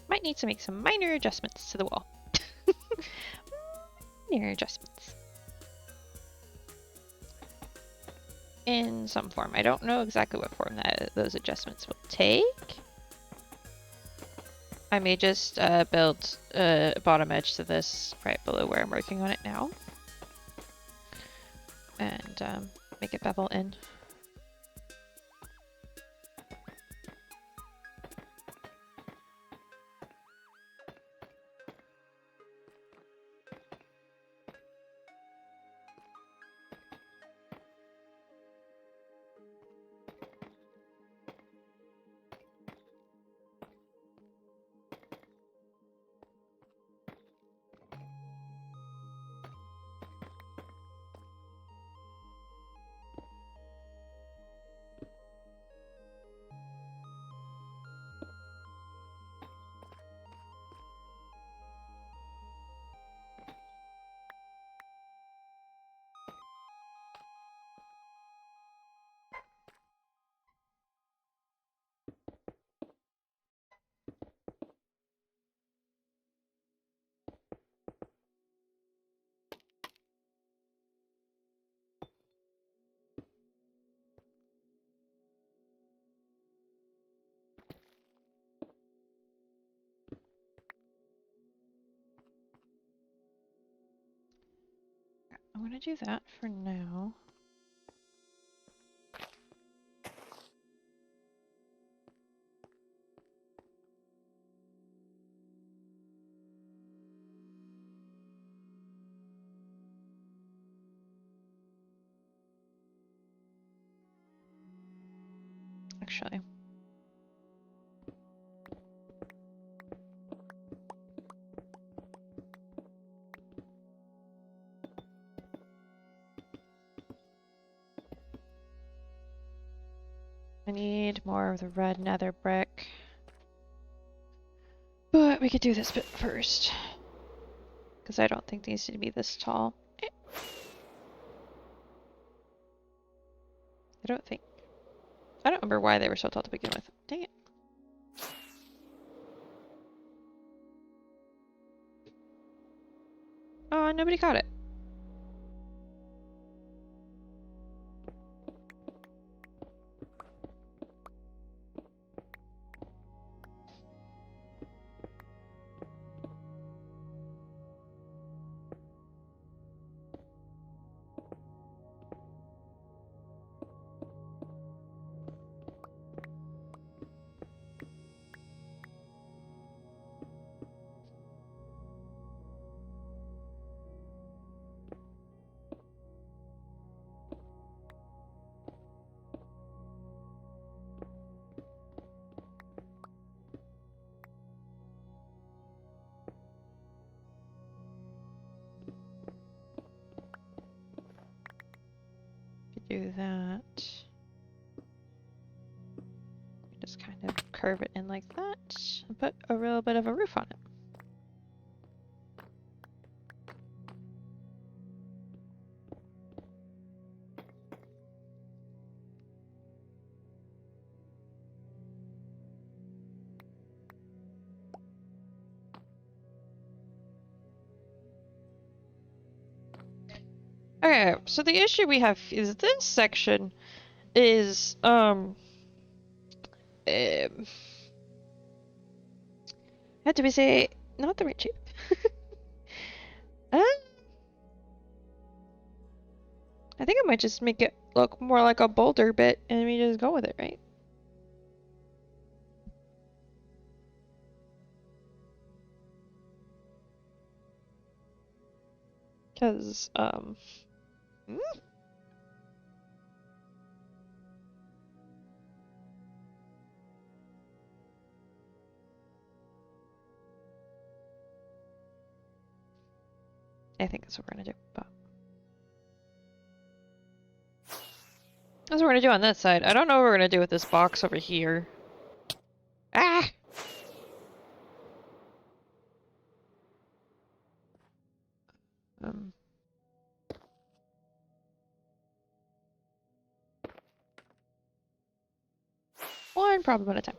Might need to make some minor adjustments to the wall. Minor adjustments. In some form. I don't know exactly what form those adjustments will take. I may just build a bottom edge to this right below where I'm working on it now. And make it bevel in. I'm gonna do that for now. Actually. I need more of the red nether brick. But we could do this bit first. Because I don't think these need to be this tall. I don't think. I don't remember why they were so tall to begin with. Dang it. Oh, nobody caught it. do that. Just kind of curve it in like that and put a little bit of a roof on it. Okay, so the issue we have is this section is how do we say not the right shape? I think I might just make it look more like a boulder bit and we just go with it, right? Because I think that's what we're gonna do, but that's what we're gonna do on that side. I don't know what we're gonna do with this box over here. Ah! Um, One problem at a time.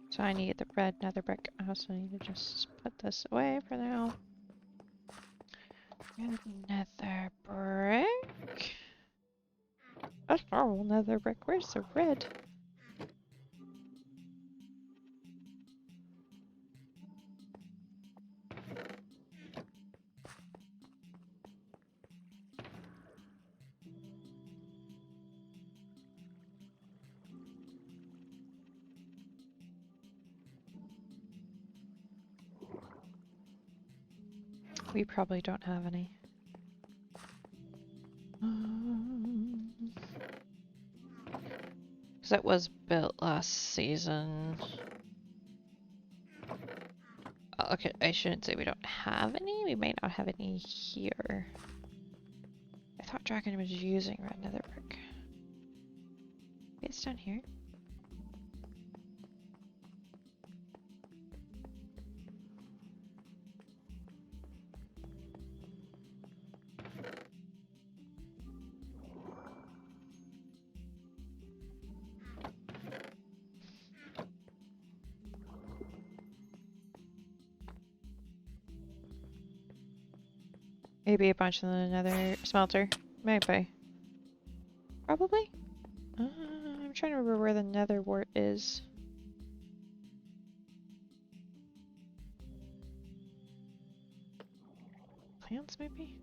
So I need the red nether brick. I also need to just put this away for now. Red nether brick. That's normal nether brick. Where's the red? We probably don't have any. Because it was built last season. Oh, okay, I shouldn't say we don't have any. We may not have any here. I thought Dragon was using red nether brick. It's down here. Maybe a bunch in the nether smelter. Maybe. Probably. I'm trying to remember where the nether wart is. Plants, maybe?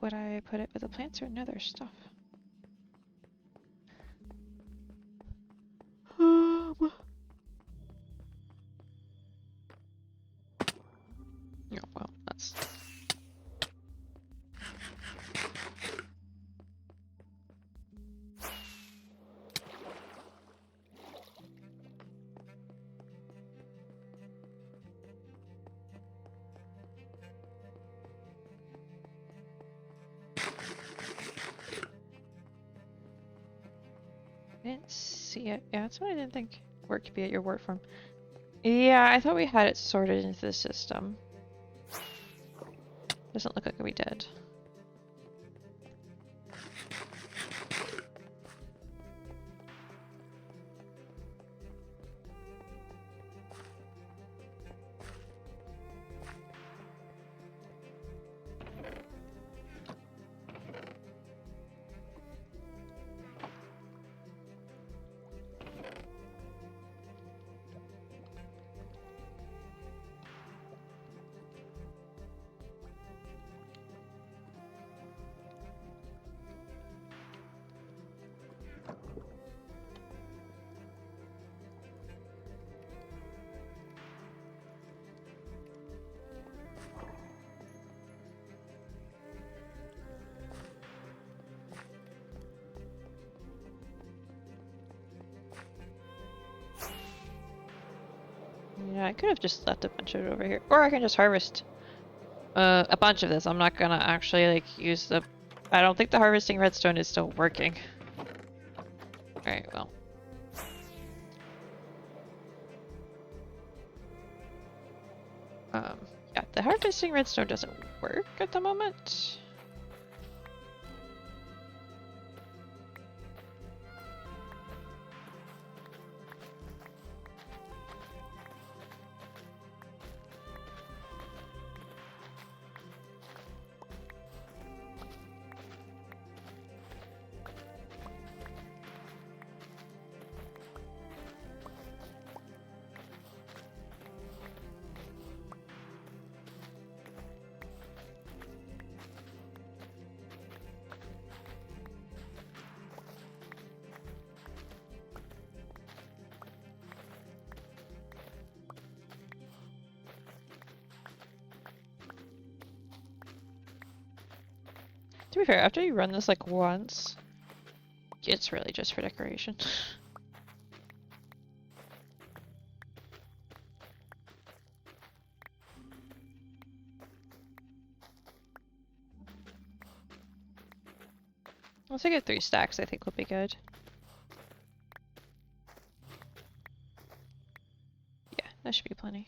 Would I put it with the plants or nether stuff? Yeah, well, that's... I didn't see it. Yeah, that's what I didn't think where it could be at your wart farm. Yeah, I thought we had it sorted into the system. Doesn't look like we did. Yeah, I could have just left a bunch of it over here. Or I can just harvest a bunch of this. I'm not gonna actually like use the... I don't think the harvesting redstone is still working. Alright, well. Yeah, the harvesting redstone doesn't work at the moment. To be fair, after you run this like once, it's really just for decoration. Once I get 3 stacks, I think we'll be good. Yeah, that should be plenty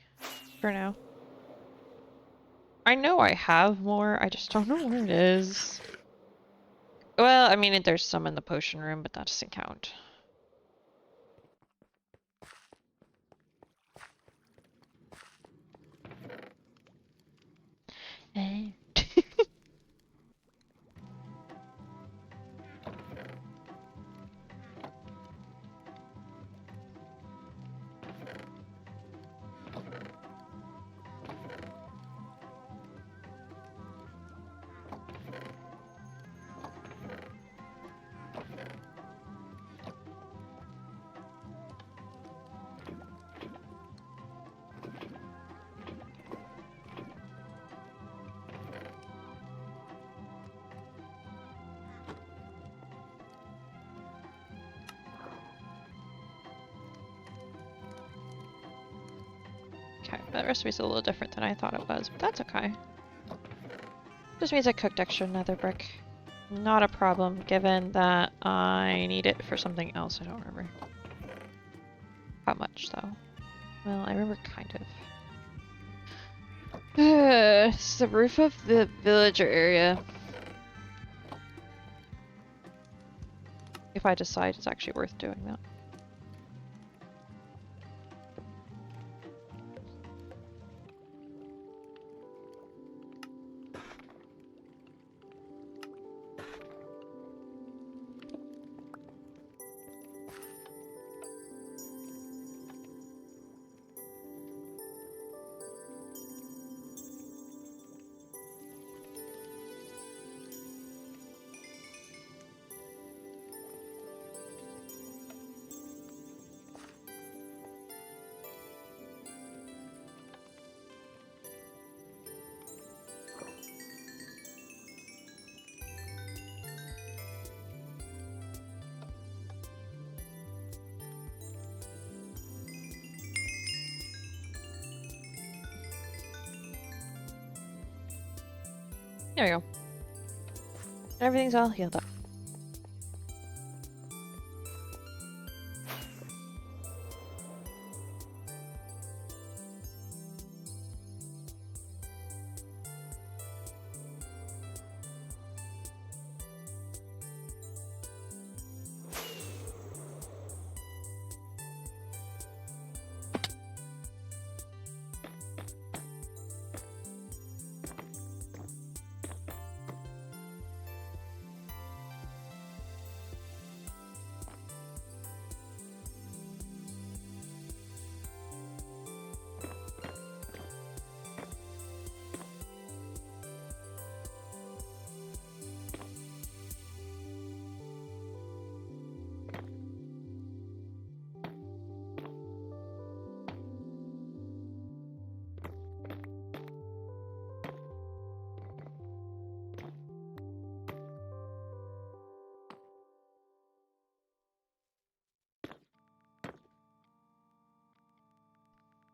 for now. I know I have more, I just don't know where it is. Well, I mean, there's some in the potion room, but that doesn't count. Eh. Okay, that recipe's a little different than I thought it was, but that's okay. Just means I cooked extra nether brick. Not a problem, given that I need it for something else. I don't remember how much, though. Well, I remember kind of. It's the roof of the villager area. If I decide it's actually worth doing that. There we go. Everything's all healed up.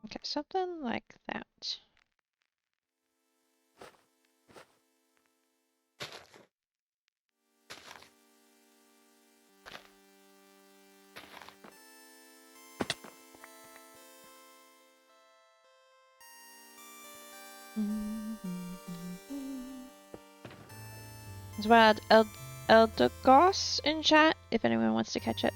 Okay, something like that. There's wild Eldogos in chat, if anyone wants to catch it.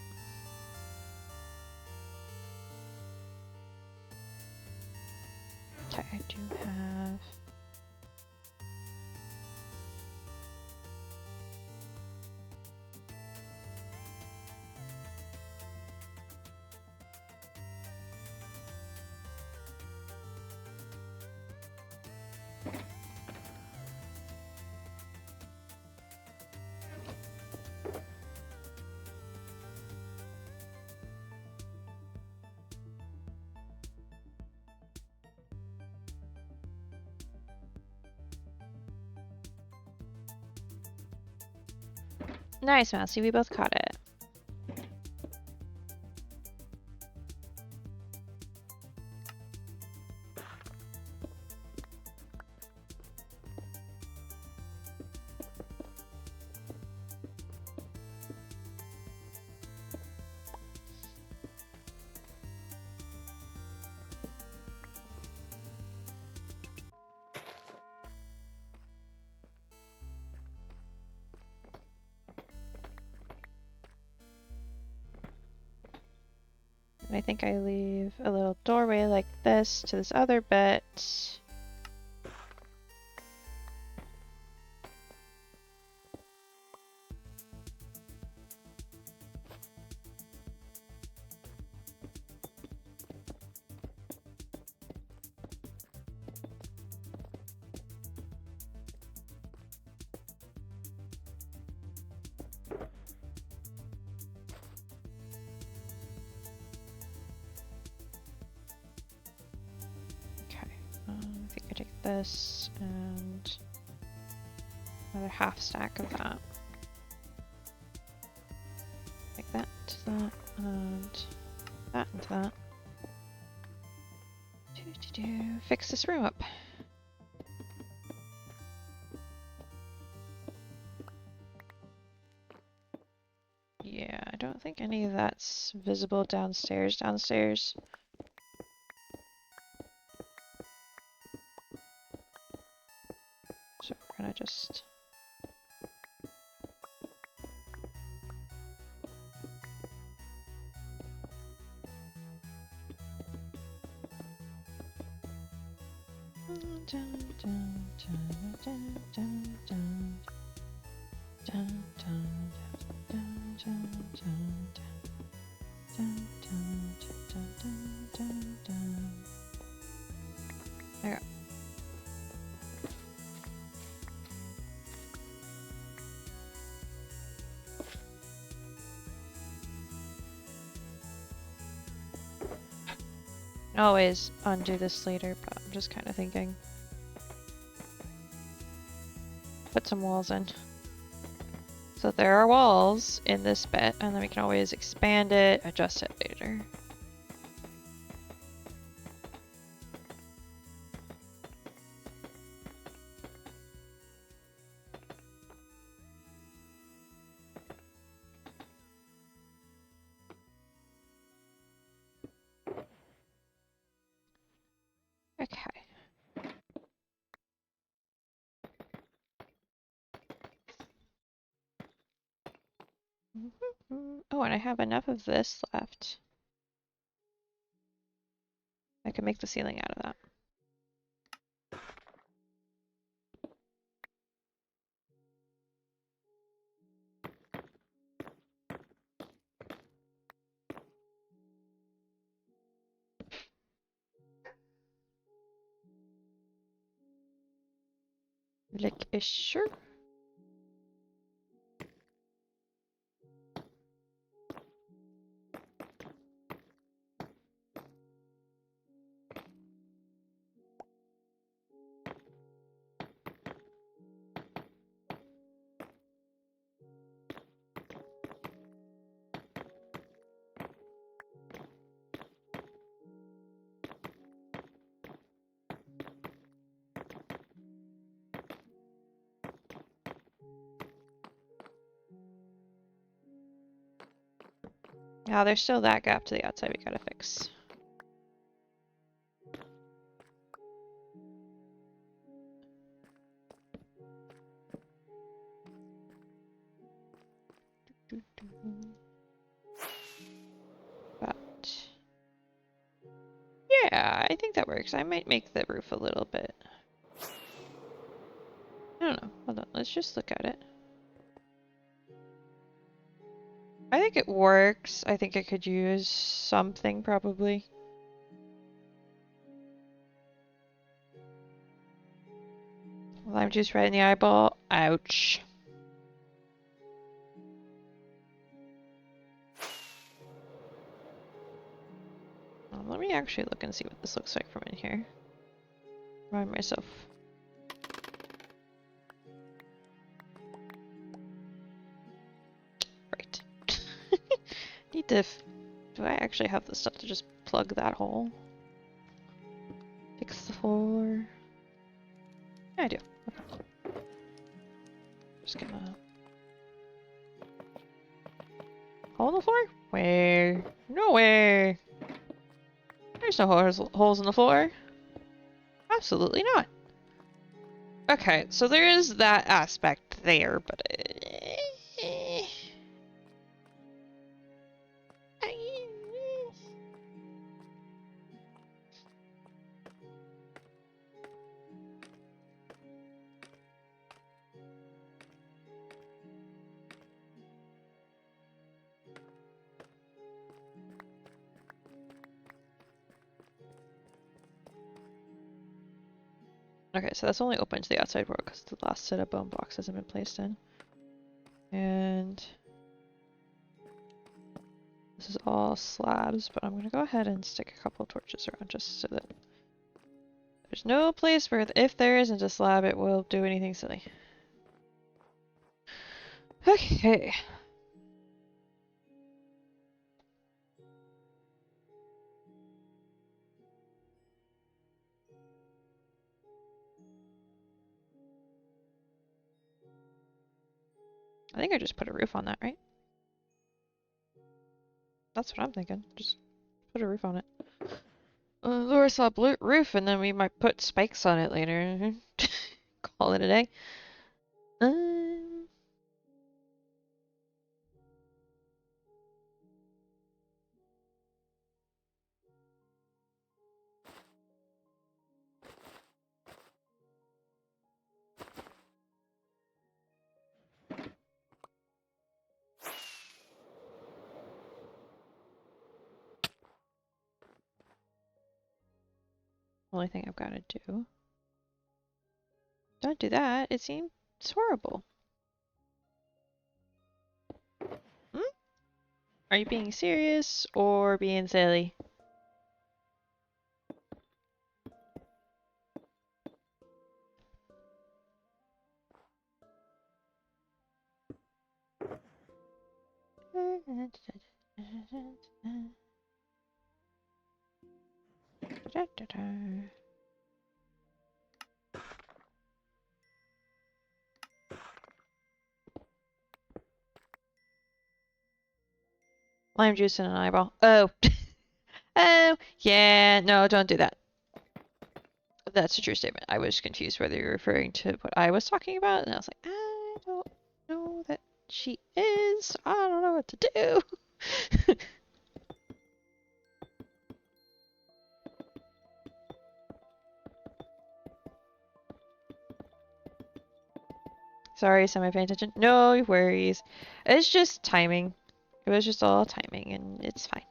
Okay, I do have... Nice, Mousy, we both caught it. And I think I leave a little doorway like this to this other bit. I think I take this and another half stack of that. Like that to that, and that into that. Fix this room up. Yeah, I don't think any of that's visible downstairs. So we're gonna just... There we go. Always undo this later, but I'm just kind of thinking. Put some walls in. So there are walls in this bit, and then we can always expand it, adjust it later. Okay. Oh, and I have enough of this left. I can make the ceiling out of that. Lick-isher. Now there's still that gap to the outside we gotta fix. But yeah, I think that works. I might make the roof a little bit. I don't know. Hold on, let's just look at it. I think it works. I think I could use something probably. Lime juice right in the eyeball. Ouch. Let me actually look and see what this looks like from in here. Remind myself. Right. Need to. Do I actually have the stuff to just plug that hole? Fix the floor. Yeah, I do. Okay. Just gonna. Hole in the floor? Where? Nowhere. There's no holes in the floor. Absolutely not. Okay, so there is that aspect there, but okay, so that's only open to the outside world because the last set of bone blocks hasn't been placed in. And this is all slabs, but I'm going to go ahead and stick a couple of torches around just so that there's no place where if there isn't a slab, it will do anything silly. Okay. I think I just put a roof on that, right? That's what I'm thinking. Just put a roof on it. Laura saw blue roof, and then we might put spikes on it later. Call it a day. Only thing I've got to do. Don't do that. It seems horrible. Hmm? Are you being serious or being silly? Lime juice in an eyeball. Oh. Oh, yeah, no, don't do that. That's a true statement. I was confused whether you're referring to what I was talking about, and I was like, I don't know that she is. I don't know what to do. Sorry, semi-paying attention. No worries. It's just timing. It was just all timing, and it's fine.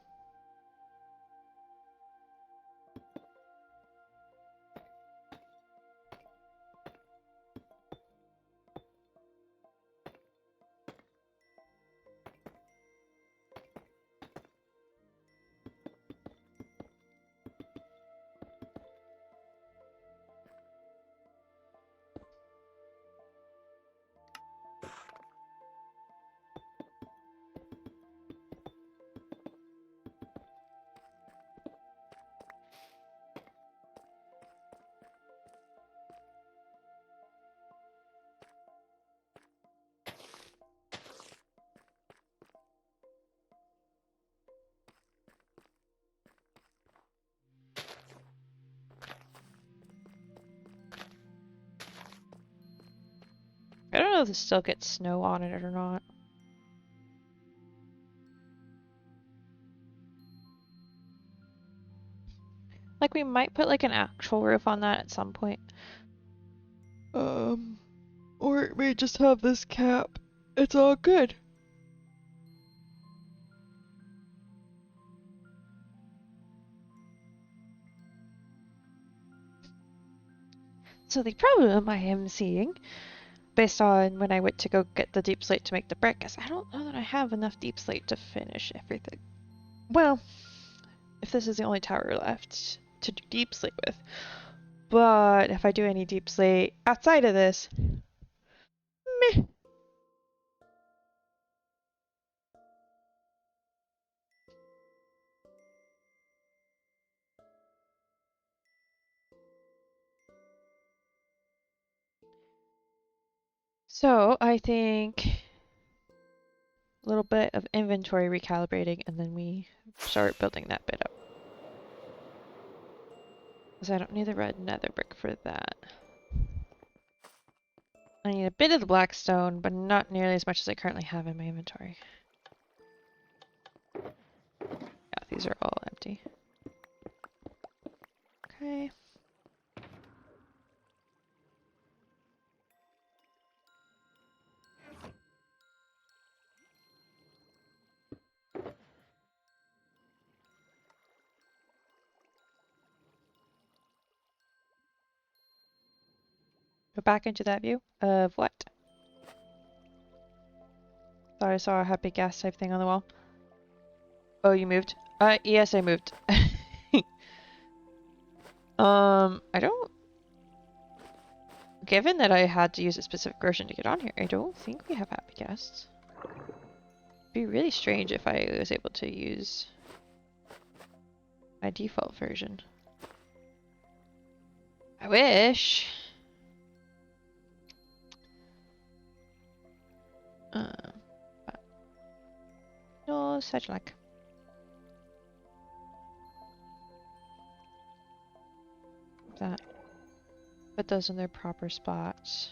know if this still gets snow on it or not. Like, we might put like an actual roof on that at some point. Or it may just have this cap. It's all good. So the problem I am seeing, based on when I went to go get the deep slate to make the brick, is I don't know that I have enough deep slate to finish everything. Well, if this is the only tower left to do deep slate with. But if I do any deep slate outside of this, meh. So I think a little bit of inventory recalibrating, and then we start building that bit up. Because I don't need the red nether brick for that. I need a bit of the black stone, but not nearly as much as I currently have in my inventory. Yeah, these are all empty. Okay. Go back into that view of what? Thought I saw a happy gas type thing on the wall. Oh, you moved? Yes, I moved. I don't... Given that I had to use a specific version to get on here, I don't think we have happy guests. It'd be really strange if I was able to use my default version. I wish. But no such luck. That. Put those in their proper spots.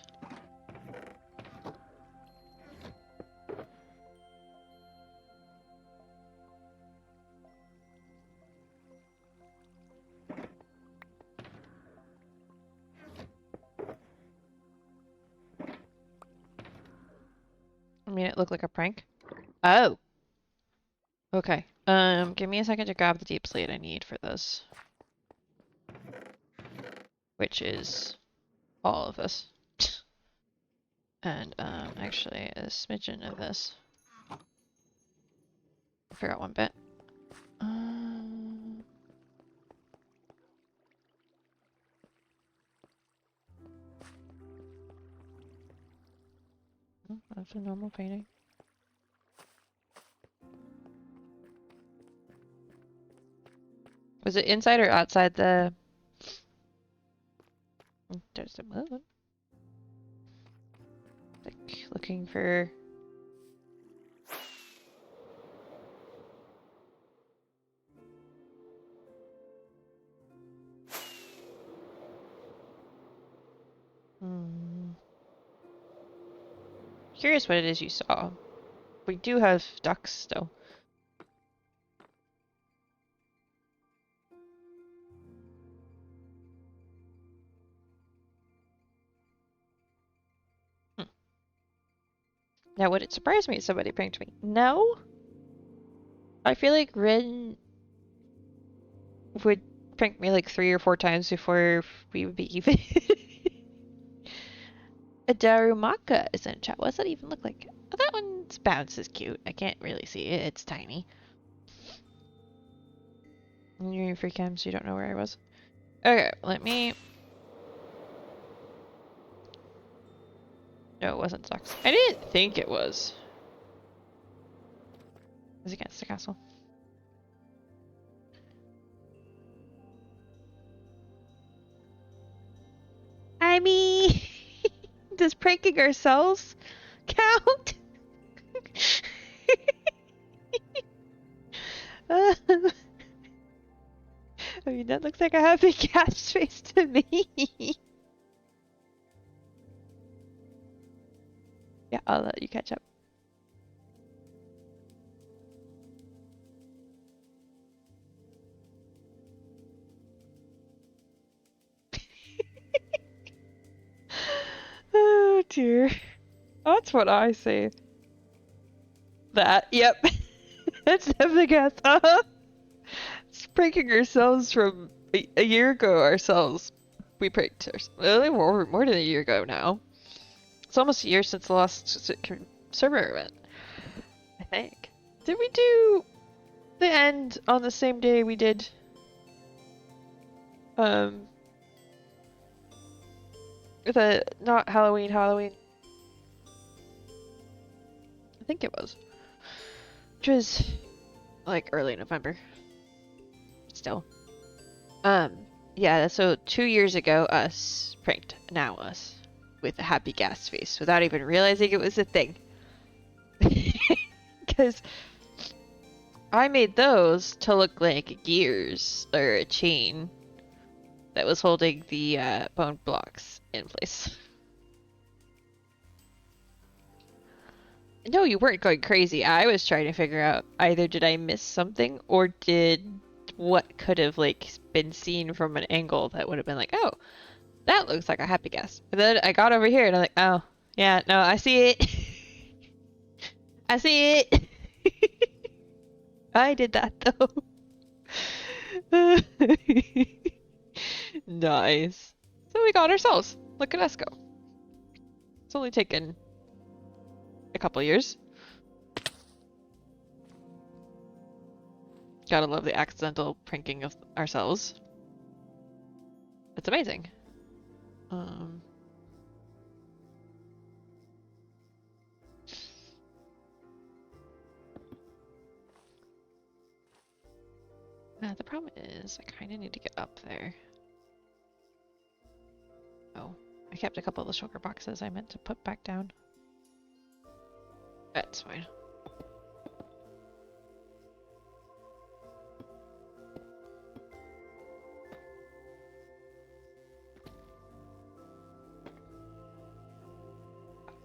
I mean, it looked like a prank. Oh! Okay. Give me a second to grab the deep slate I need for this. Which is all of this. And, actually a smidgen of this. I forgot one bit. Oh, that's a normal painting. Was it inside or outside the... There's the moon. Like, looking for... Curious what it is you saw. We do have ducks still. Now, would it surprise me if somebody pranked me? No? I feel like Rin would prank me like 3 or 4 times before we would be even. A Darumaka is in chat. What does that even look like? Oh, that one's bounce is cute. I can't really see it. It's tiny. And you're in free cam, so you don't know where I was. Okay, let me... No, it wasn't ducks. I didn't think it was. It was against the castle. I mean, does pranking ourselves count? I mean, that looks like a happy cat's face to me. Yeah, I'll let you catch up. Oh dear. That's what I say. That, yep. That's definitely gas. It's pranking ourselves from a year ago ourselves. We pranked ourselves. More than a year ago now. It's almost a year since the last server event, I think. Did we do the end on the same day we did the not Halloween Halloween? I think it was. Which was like early November. Still. Yeah, so 2 years ago us pranked, now us. With a happy gas face without even realizing it was a thing. Because I made those to look like gears or a chain that was holding the bone blocks in place. No, you weren't going crazy. I was trying to figure out either did I miss something or did what could have like been seen from an angle that would have been like, oh, that looks like a happy gas. But then I got over here and I'm like, oh, yeah, no, I see it. I see it. I did that though. Nice. So we got ourselves. Look at us go. It's only taken a couple years. Gotta love the accidental pranking of ourselves. It's amazing. The problem is I kind of need to get up there. Oh, I kept a couple of the sugar boxes I meant to put back down. That's fine.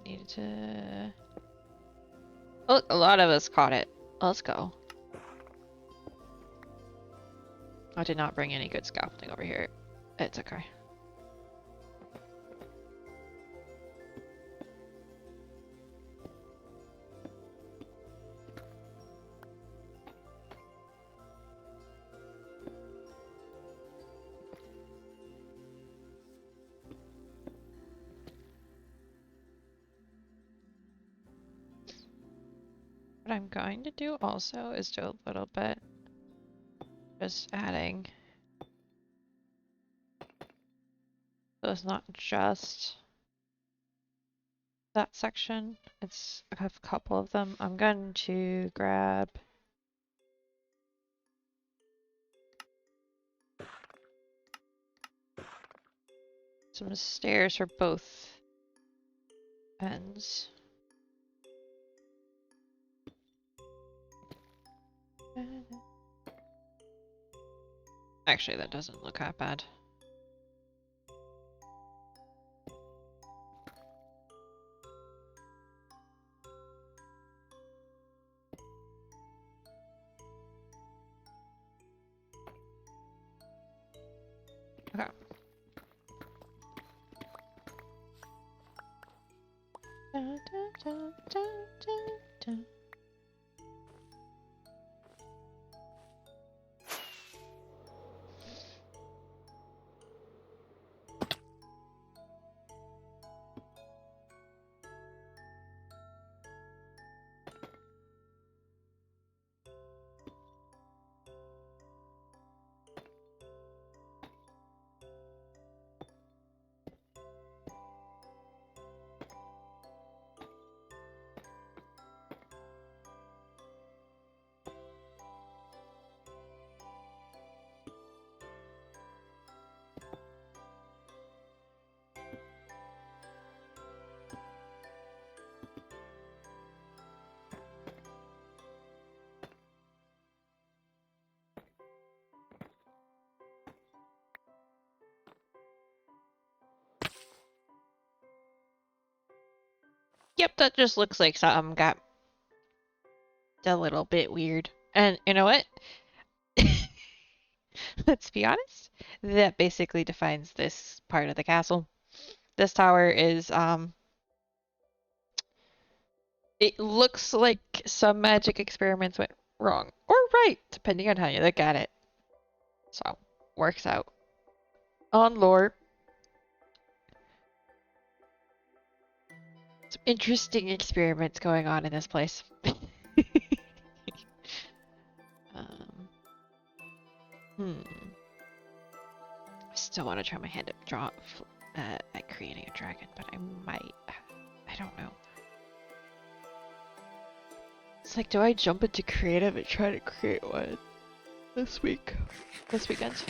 Needed to... Oh, look, a lot of us caught it. Let's go. I did not bring any good scaffolding over here. It's okay. What I'm going to do also is do a little bit, just adding. So it's not just that section, it's I have a couple of them. I'm going to grab some stairs for both ends. Actually, that doesn't look that bad. Okay. Da, da, da, da. Yep, that just looks like something got a little bit weird. And you know what? Let's be honest. That basically defines this part of the castle. This tower is, it looks like some magic experiments went wrong. Or right, depending on how you look at it. So, works out. On lore. Some interesting experiments going on in this place. um, I still want to try my hand at creating a dragon, but I might. I don't know. It's like, do I jump into creative and try to create one this week? This weekend?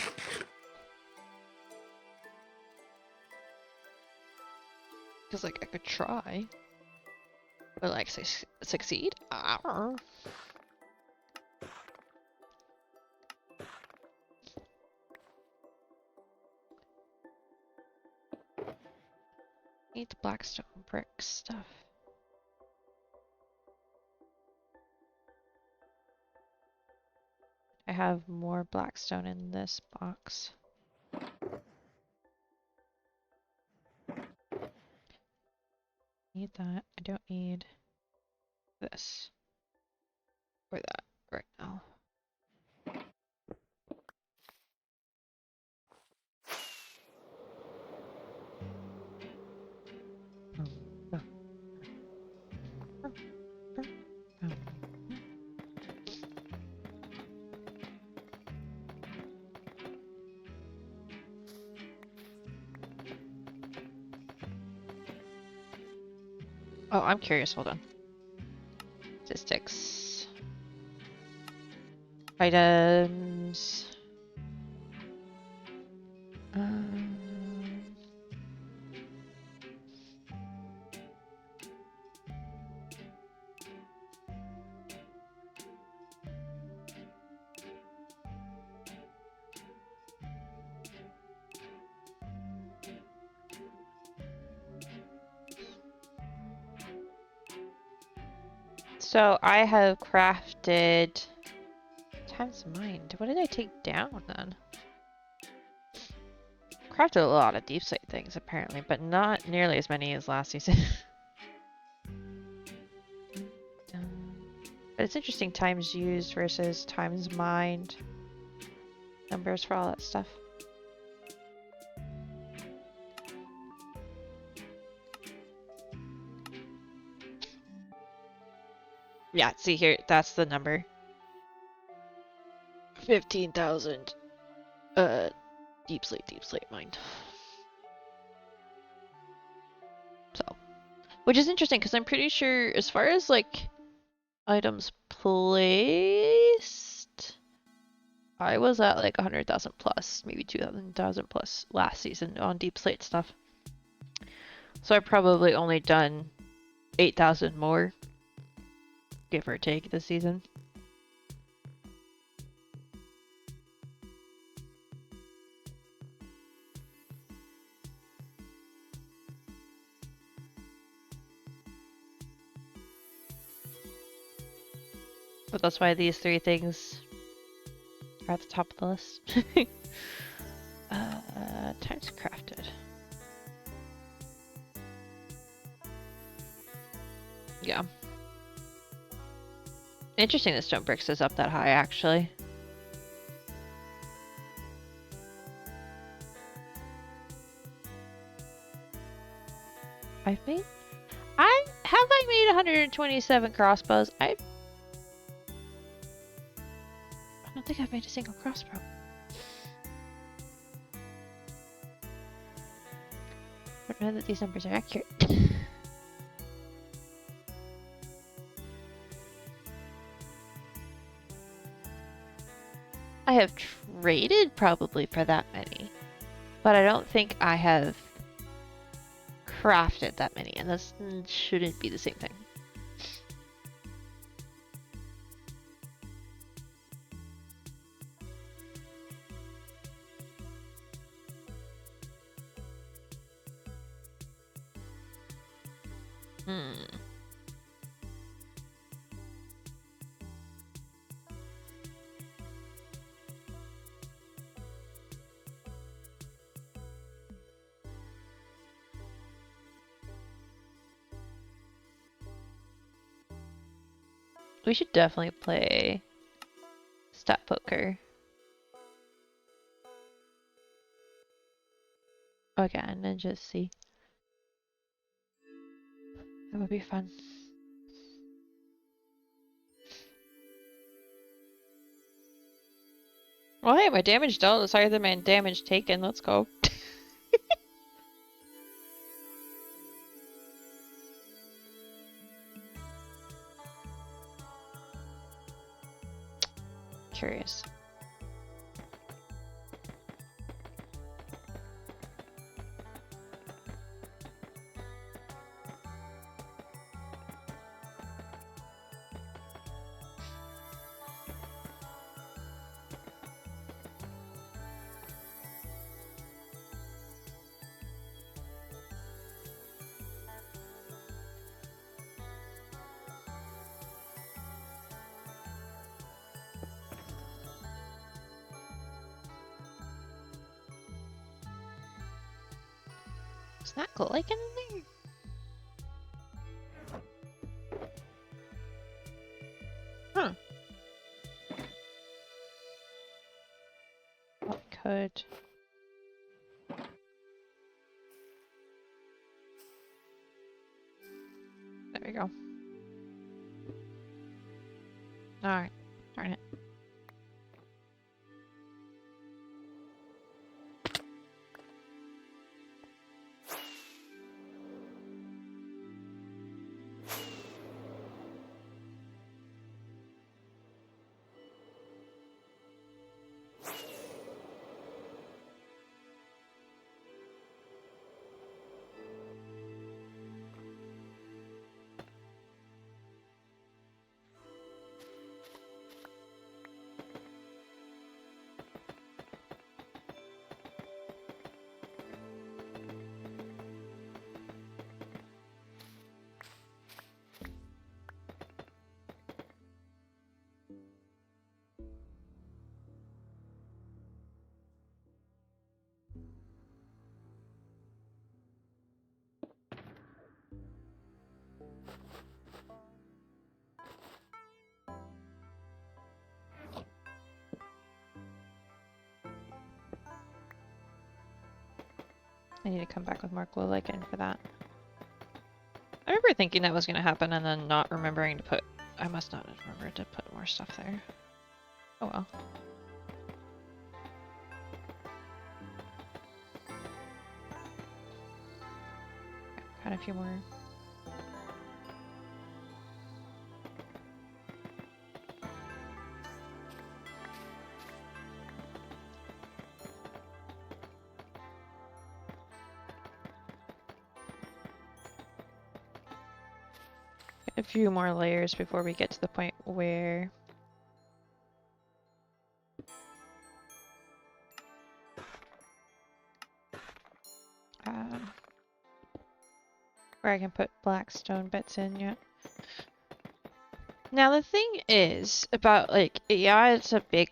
Because, like, I could try. But, like, succeed? I don't know. Need the blackstone brick stuff. I have more blackstone in this box. Need that. I don't need this or that right now. Oh, I'm curious. Hold on. Statistics. Items. So I have crafted times mind. What did I take down then? Crafted a lot of deep slate things apparently, but not nearly as many as last season. But it's interesting, times used versus times mined. Numbers for all that stuff. Yeah, see here, that's the number. 15,000 deep slate mined. So, which is interesting because I'm pretty sure as far as like items placed, I was at like 100,000 plus, maybe 2,000 plus last season on deep slate stuff. So I've probably only done 8,000 more, give or take, this season. But that's why these three things are at the top of the list. Times crafted. Yeah. Interesting that stone bricks is up that high, actually. I made 127 crossbows? I don't think I've made a single crossbow. I don't know that these numbers are accurate. I have traded probably for that many, but I don't think I have crafted that many, and this shouldn't be the same thing. Hmm. We should definitely play stat poker again and just see. That would be fun. Well, hey, my damage dealt is higher than my damage taken. Let's go. Curious. Is that glycan in there? Huh. What could... There we go. Alright. Darn it. I need to come back with more glycan for that. I remember thinking that was going to happen and then not remembering to put... I must not have remembered to put more stuff there. Oh well. Got a few more. A few more layers before we get to the point where where I can put black stone bits in yet. Now the thing is about like, yeah, it's a big,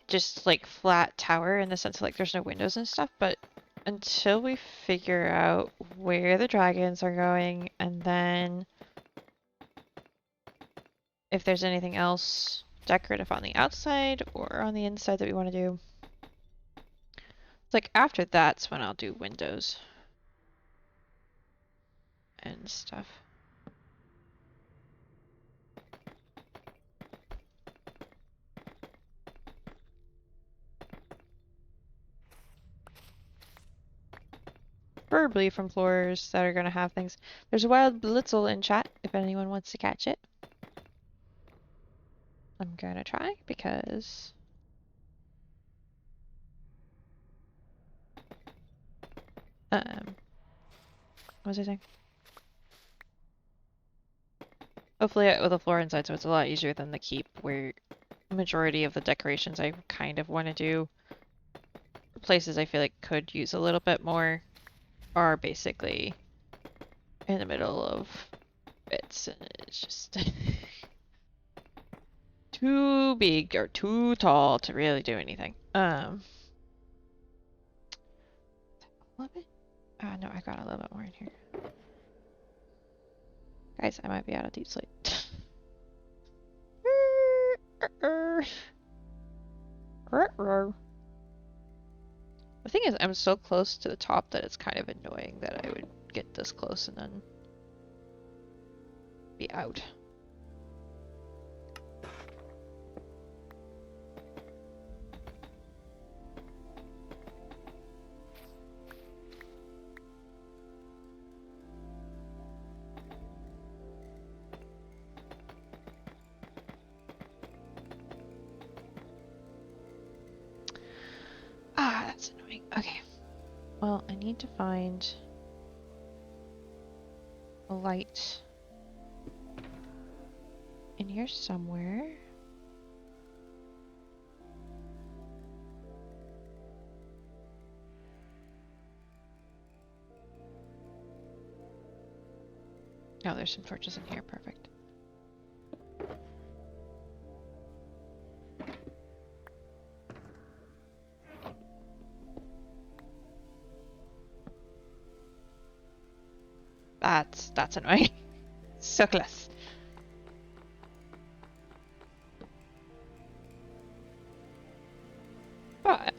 just like flat tower in the sense of like there's no windows and stuff, but until we figure out where the dragons are going and then if there's anything else decorative on the outside or on the inside that we want to do. It's like after that's when I'll do windows and stuff. Preferably from floors that are going to have things. There's a wild blitzel in chat if anyone wants to catch it. I'm going to try because... what was I saying? Hopefully with a floor inside so it's a lot easier than the keep where the majority of the decorations I kind of want to do. Places I feel like could use a little bit more are basically in the middle of It's just too big or too tall to really do anything. A little bit? No, I got a little bit more in here. Guys, I might be out of deep sleep. The thing is, I'm so close to the top that it's kind of annoying that I would get this close and then be out. Ah, that's annoying. Okay. Well, I need to find a light in here somewhere. Oh, there's some torches in here. Perfect. That's annoying. So close. But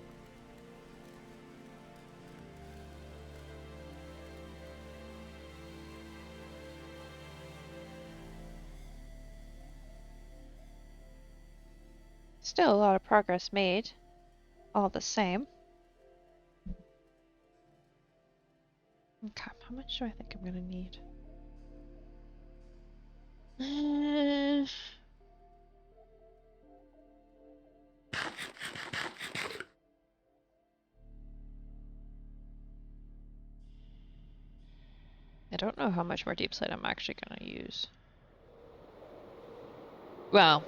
still a lot of progress made, all the same. Okay, how much do I think I'm gonna need? I don't know how much more deep slate I'm actually gonna use. Well,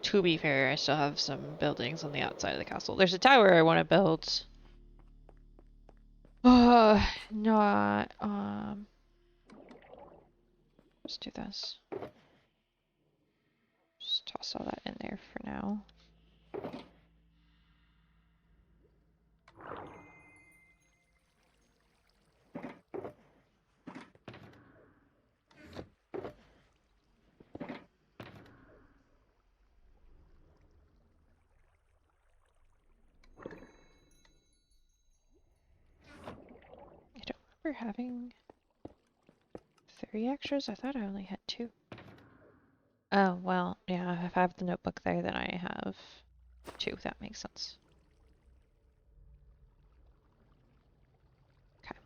to be fair, I still have some buildings on the outside of the castle. There's a tower I want to build. Not, let's do this. Just toss all that in there for now. I don't remember having 3 extras. I thought I only had 2. Oh, well, yeah, if I have the notebook there, then I have 2. That makes sense. Okay.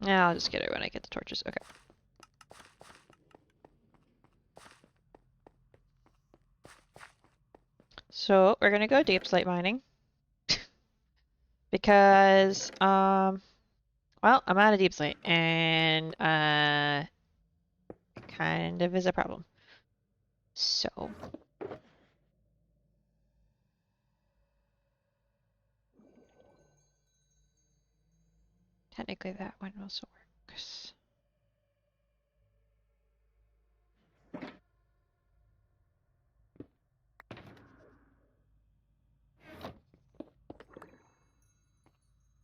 Yeah, I'll just get it when I get the torches. Okay. So, we're gonna go deep slate mining. Because, well, I'm out of deep slate, and, kind of is a problem. So, technically that one also works.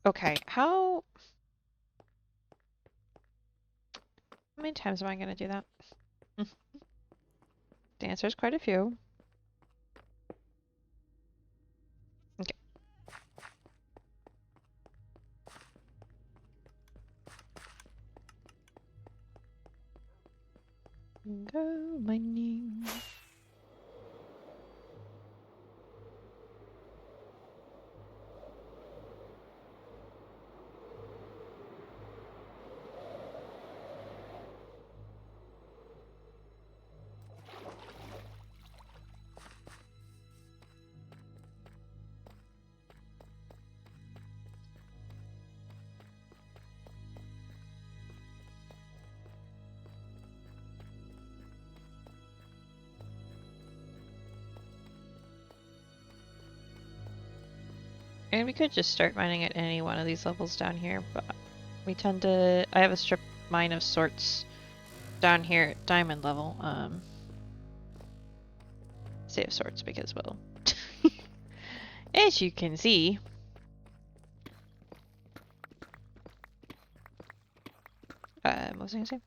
Okay, how many times am I gonna do that? The answer is quite a few. Okay. Go mining. And we could just start mining at any one of these levels down here, but We tend to... I have a strip mine of sorts down here at diamond level. Say of sorts because, well... as you can see... what was I gonna say?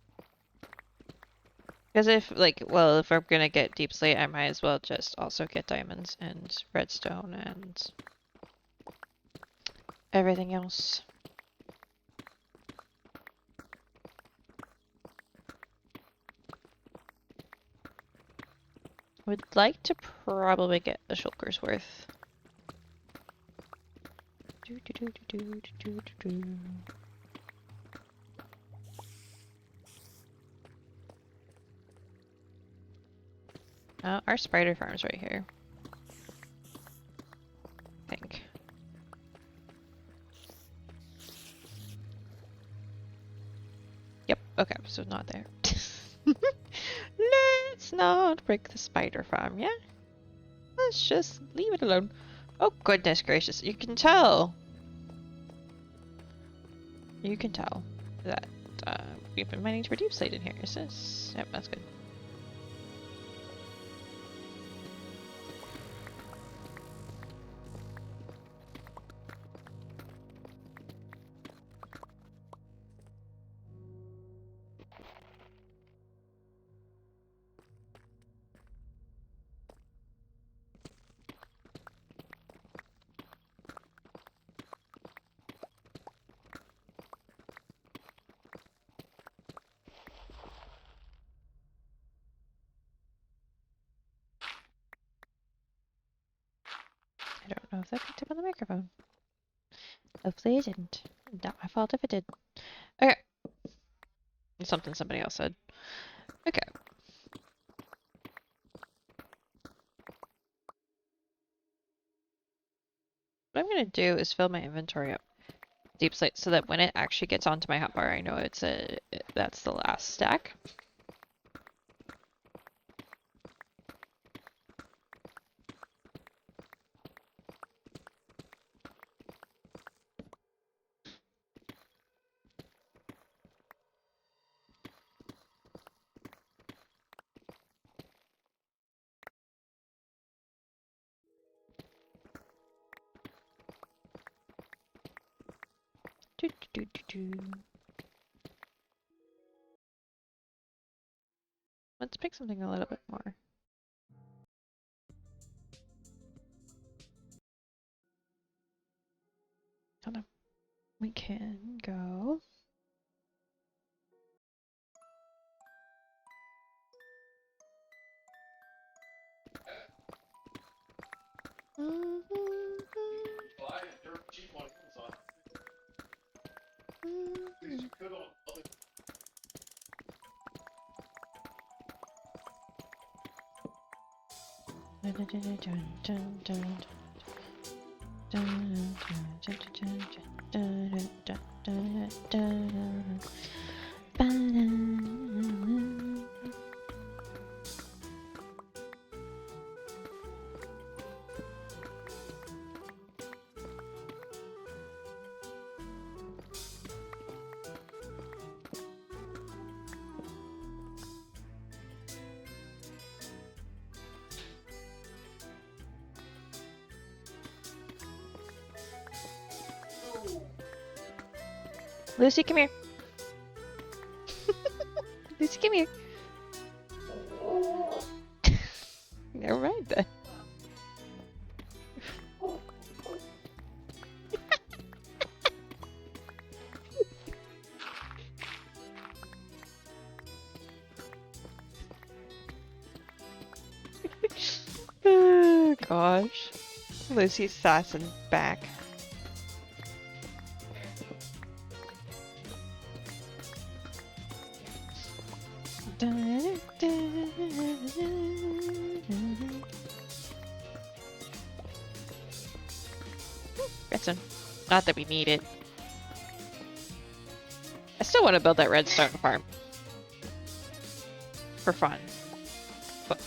Because if, like, well, if I'm gonna get deep slate, I might as well just also get diamonds and redstone and everything else. Would like to probably get a shulker's worth. Our spider farm's right here. I think. Yep, okay, so not there. Let's not break the spider farm, yeah? Let's just leave it alone. Oh, goodness gracious. You can tell. You can tell that we've been mining for deep slate in here. Is this? Yep, that's good. I don't know if that picked up on the microphone. Hopefully it didn't. Not my fault if it did. Okay. Something somebody else said. Okay. What I'm gonna do is fill my inventory up deep slate so that when it actually gets onto my hotbar, I know that's the last stack. Let's pick something a little bit more. Hold on. We can go. Lucy, come here. Lucy, come here. Never mind then. Oh gosh. Lucy's sassing back. Redstone. Not that we need it. I still want to build that redstone farm. For fun. But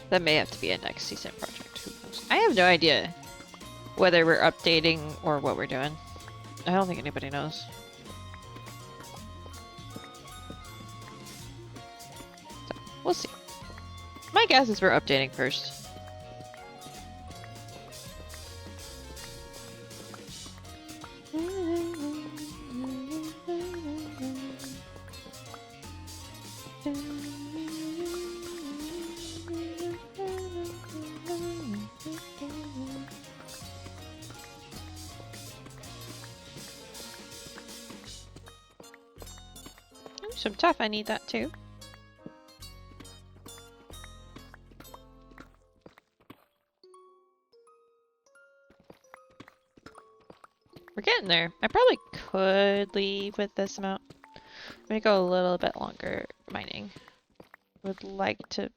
that may have to be a next season project. Who knows? I have no idea whether we're updating or what we're doing. I don't think anybody knows. So, we'll see. My guess is we're updating first. Some tough, I need that too. We're getting there. I probably could leave with this amount. I'm gonna go a little bit longer mining. Would like to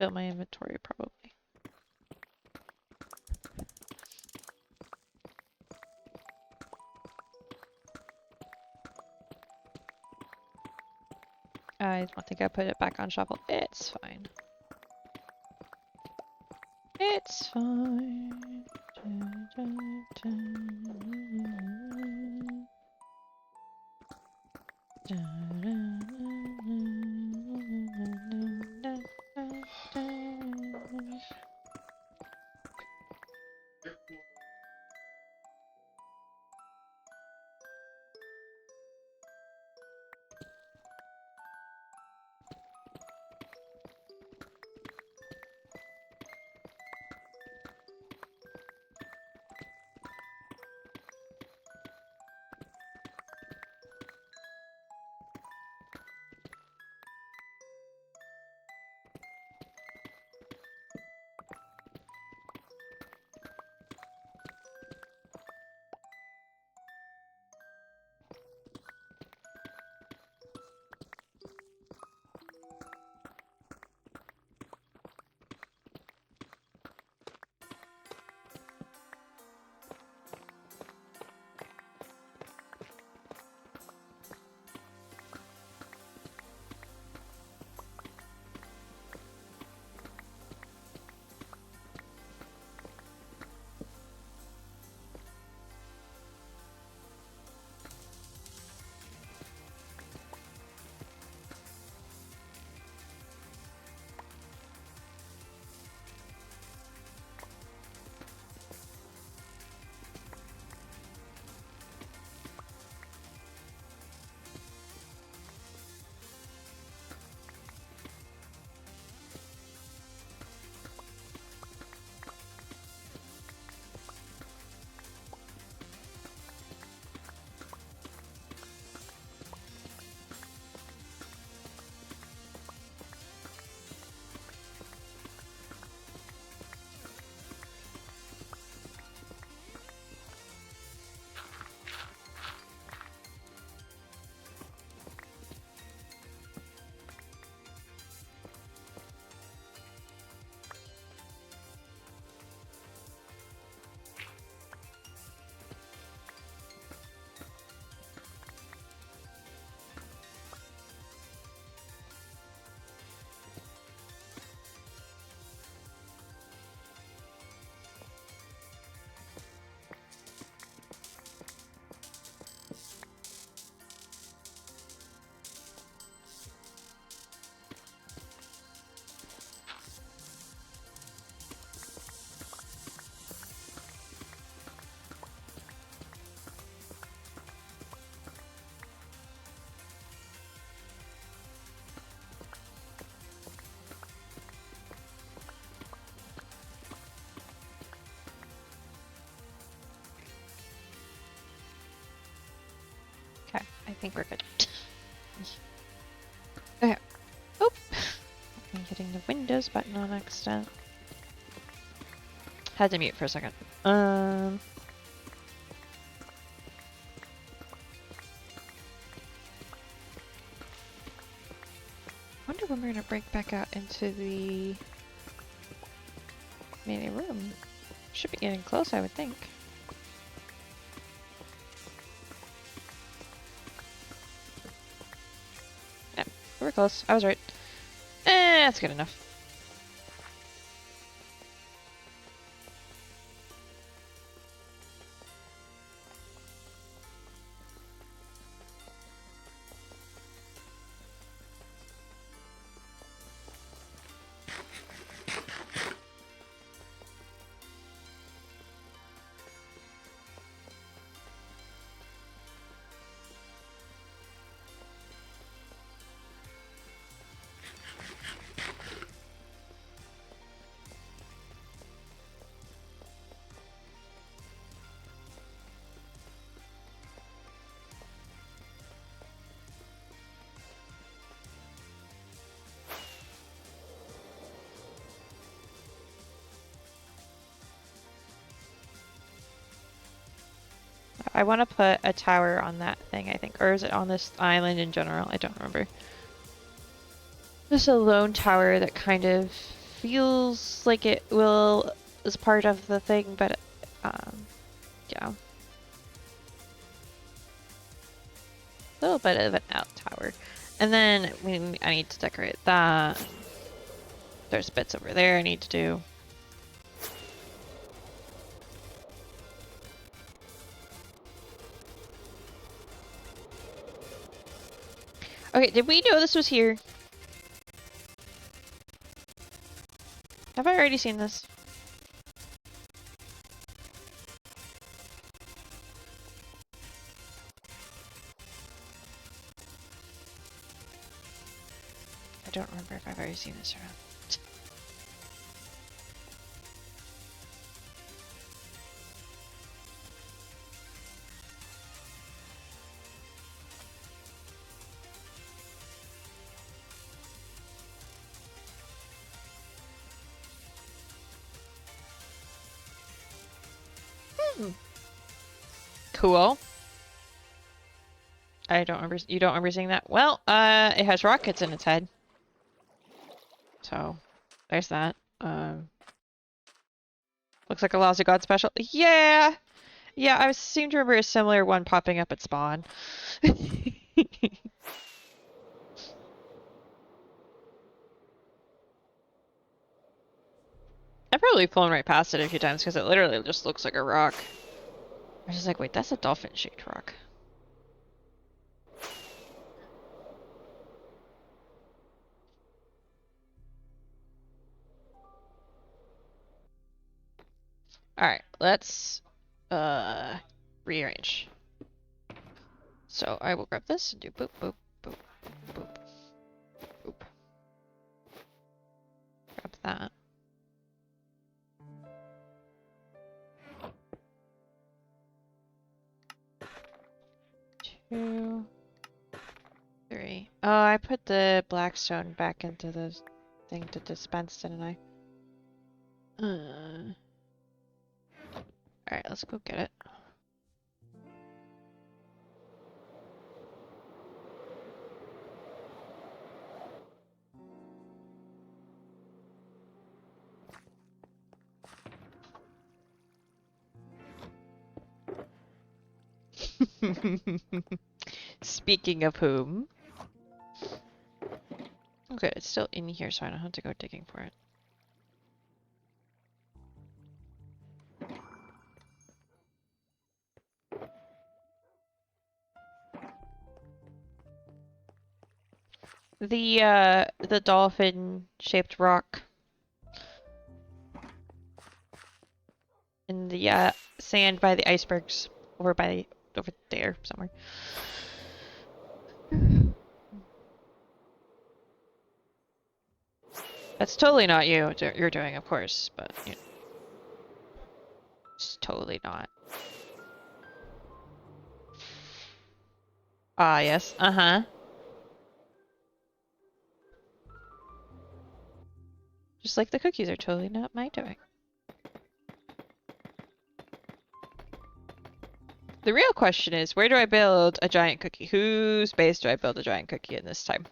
fill my inventory probably. I don't think I put it back on shuffle. It's fine. It's fine. I think we're good. Okay. Oop! I'm hitting the Windows button on accident. Had to mute for a second. Wonder when we're gonna break back out into the mini room. Should be getting close, I would think. We're close. I was right. That's good enough. I want to put a tower on that thing, I think. Or is it on this island in general? I don't remember. Just a lone tower that kind of feels like it will is part of the thing, but yeah. A little bit of an out tower. And then I need to decorate that. There's bits over there I need to do. Okay, did we know this was here? Have I already seen this? I don't remember if I've already seen this or not. Cool. I don't remember. You don't remember seeing that? Well, it has rockets in its head. So, there's that. Looks like a Lousy God special. Yeah! Yeah, I seem to remember a similar one popping up at spawn. I've probably flown right past it a few times because it literally just looks like a rock. I was just like, wait, that's a dolphin-shaped rock. Alright, let's rearrange. So I will grab this and do boop, boop, boop, boop, boop. Grab that. Two, three. Oh, I put the blackstone back into the thing to dispense, didn't I? Alright, let's go get it. Speaking of whom. Okay, it's still in here, so I don't have to go digging for it. The dolphin-shaped rock in the sand by the icebergs over there somewhere. That's totally not you're doing, of course, but you know, it's totally not. Ah, yes. Uh-huh. Just like the cookies are totally not my doing. The real question is, where do I build a giant cookie? Whose base do I build a giant cookie in this time?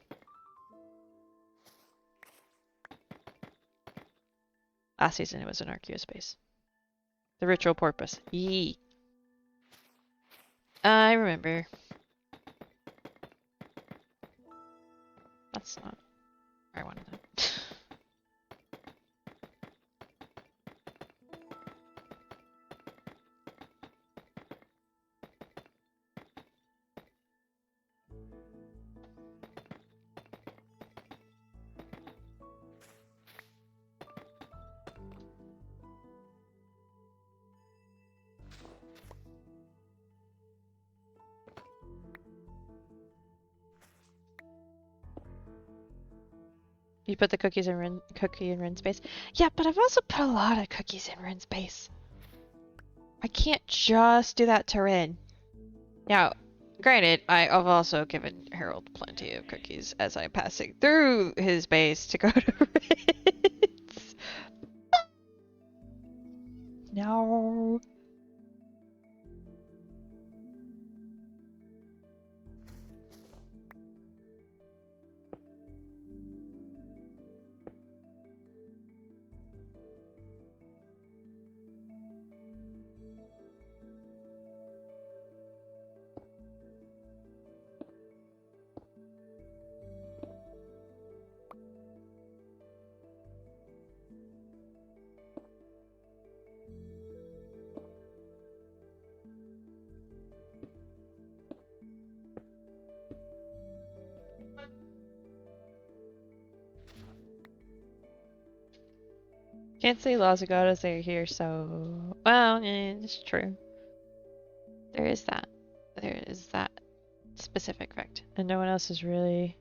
Last season it was an Archaeos base. The ritual porpoise. Yee. I remember. That's not where I wanted it. You put the cookies in cookie in Rin space. Yeah, but I've also put a lot of cookies in Rin space. I can't just do that to Rin. Now, granted, I've also given Harold plenty of cookies as I'm passing through his base to go to Rin's. No. Can't say laws of God as they're here, so... Well, yeah, it's true. There is that. There is that specific fact. And no one else is really...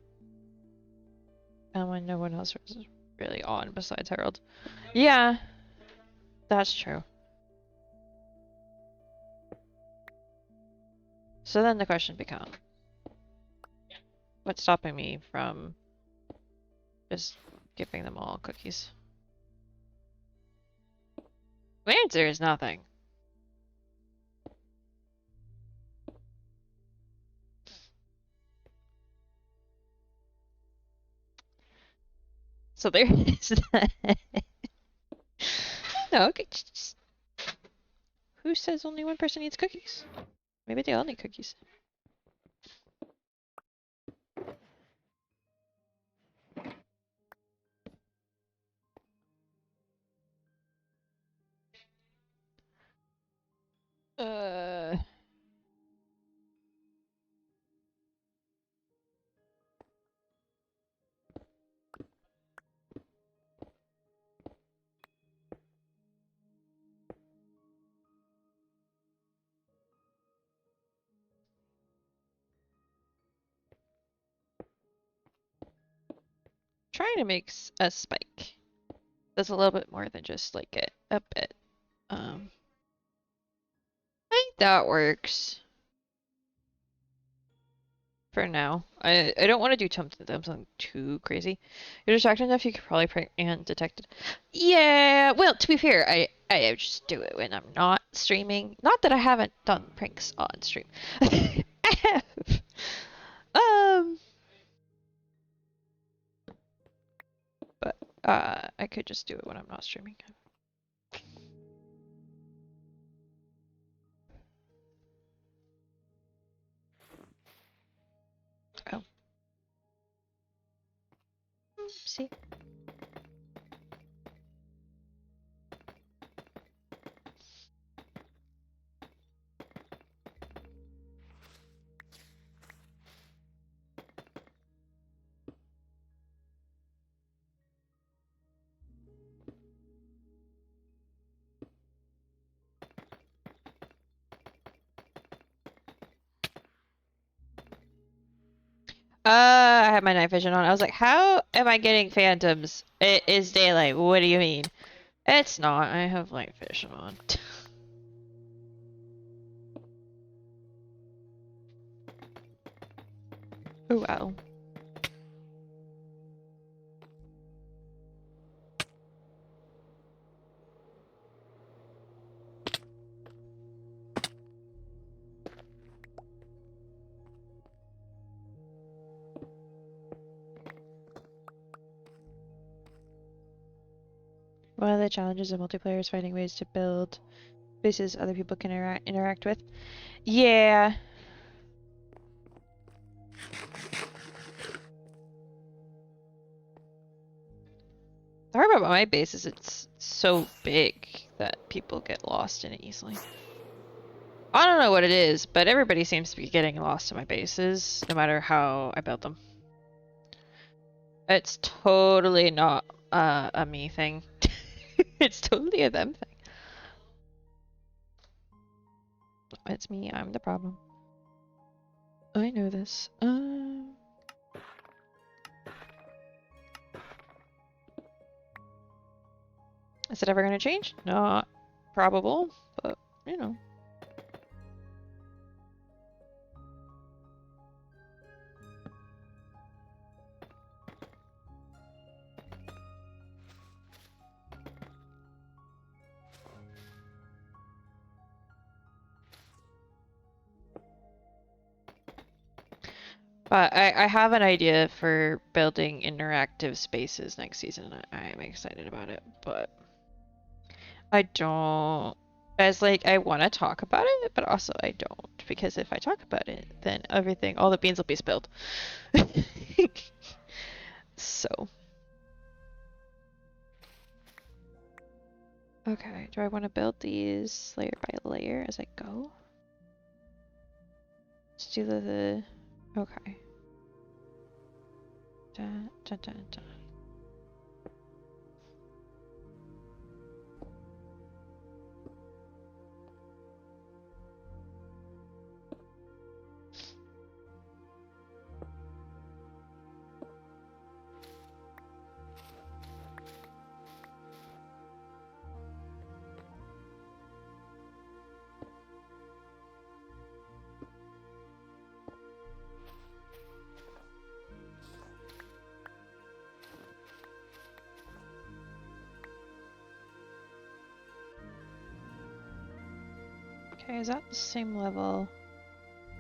And no one else is really on besides Harold. Yeah, that's true. So then the question becomes, what's stopping me from just giving them all cookies? The answer is nothing. So there is that. No, okay, who says only one person eats cookies? Maybe they all need cookies. Uh... Trying to make a spike. That's a little bit more than just like a bit. I think that works. For now. I don't want to do something too crazy. You're distracted enough, you could probably prank and detect it. Yeah, well, to be fair, I just do it when I'm not streaming. Not that I haven't done pranks on stream. I have. But I could just do it when I'm not streaming. Oh. See. I had my night vision on. I was like, how am I getting phantoms? It is daylight. What do you mean? It's not. I have light vision on. Oh, wow. One of the challenges of multiplayer is finding ways to build spaces other people can interact with. Yeah. The hard part about my base is it's so big that people get lost in it easily. I don't know what it is, but everybody seems to be getting lost in my bases, no matter how I build them. It's totally not a me thing. It's totally a them thing. It's me, I'm the problem. I know this. Is it ever gonna change? Not probable, but you know. But I have an idea for building interactive spaces next season. I'm excited about it, but I don't. As like, I want to talk about it, but also I don't. Because if I talk about it, then everything, all the beans will be spilled. So. Okay, do I want to build these layer by layer as I go? Let's do the okay. Da, da, da, da. Okay, is that the same level?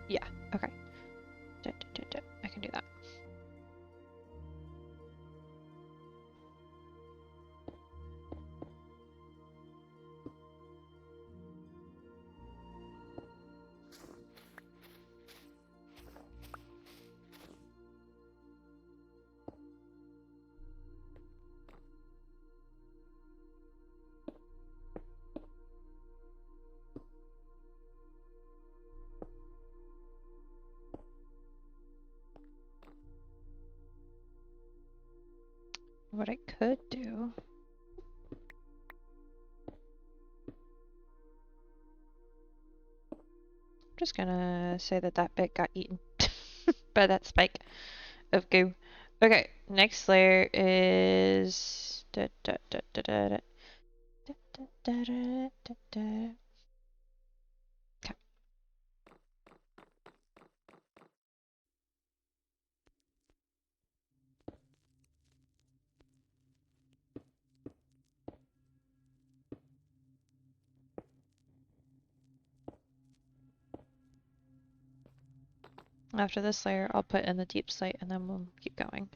Yeah, okay. I can do that. What I could do... I'm just gonna say that that bit got eaten by that spike of goo. Okay, next layer is... Okay. After this layer, I'll put in the deep slate and then we'll keep going.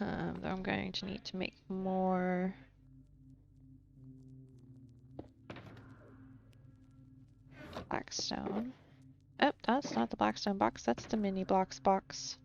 I'm going to need to make more blackstone. Oh, that's not the blackstone box, that's the mini blocks box.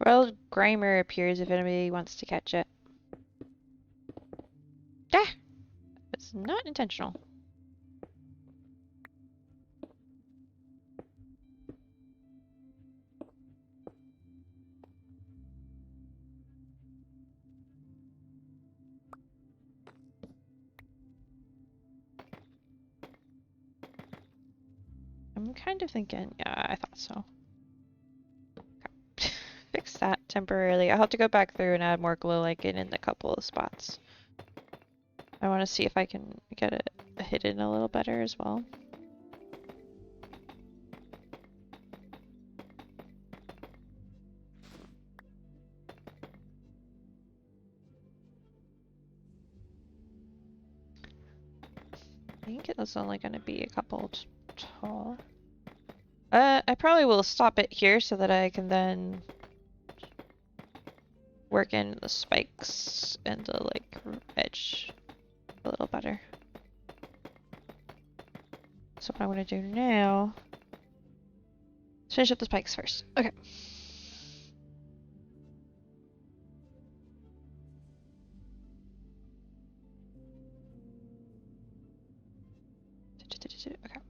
World Grimer appears if anybody wants to catch it. Ah! It's not intentional. I'm kind of thinking, yeah, I thought so. Okay. Fix that temporarily. I'll have to go back through and add more glow lichen in a couple of spots. I want to see if I can get it hidden a little better as well. I think it was only going to be a couple tall. I probably will stop it here so that I can then work in the spikes and the like edge a little better. So what I want to do now is finish up the spikes first. Okay. Okay.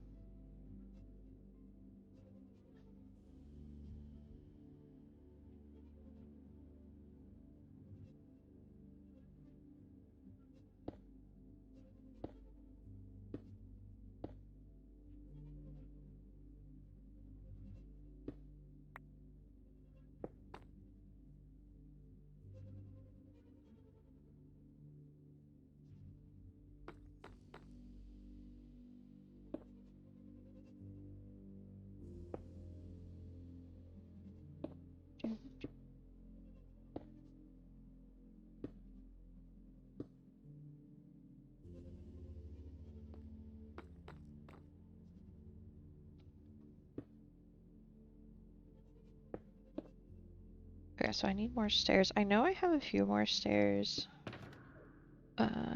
Okay, so I need more stairs. I know I have a few more stairs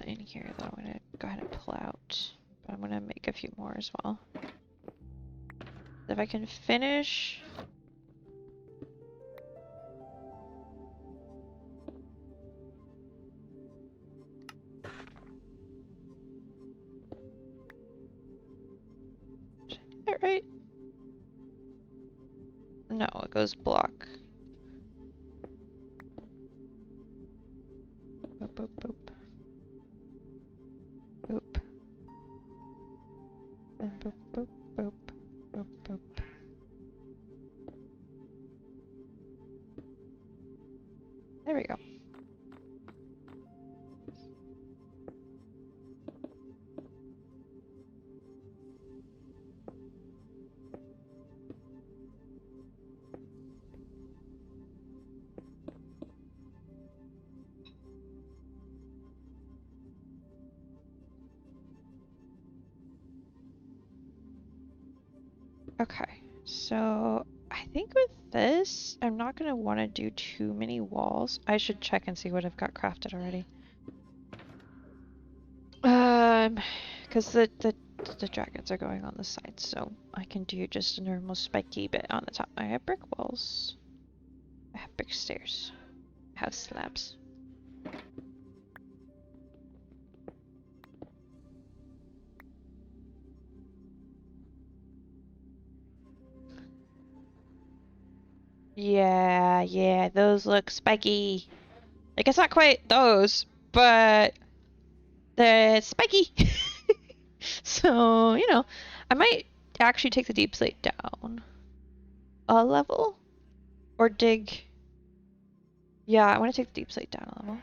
in here that I'm gonna go ahead and pull out. But I'm gonna make a few more as well. If I can finish... Is that right? No, it goes block. Boop, boop, boop. There we go. Okay, so I think with this, I'm not going to want to do too many walls. I should check and see what I've got crafted already. Because the dragons are going on the side, so I can do just a normal spiky bit on the top. I have brick walls. I have brick stairs. I have slabs. Yeah, those look spiky. Like, it's not quite those, but they're spiky. So, you know, I might actually take the deep slate down a level or dig. Yeah, I want to take the deep slate down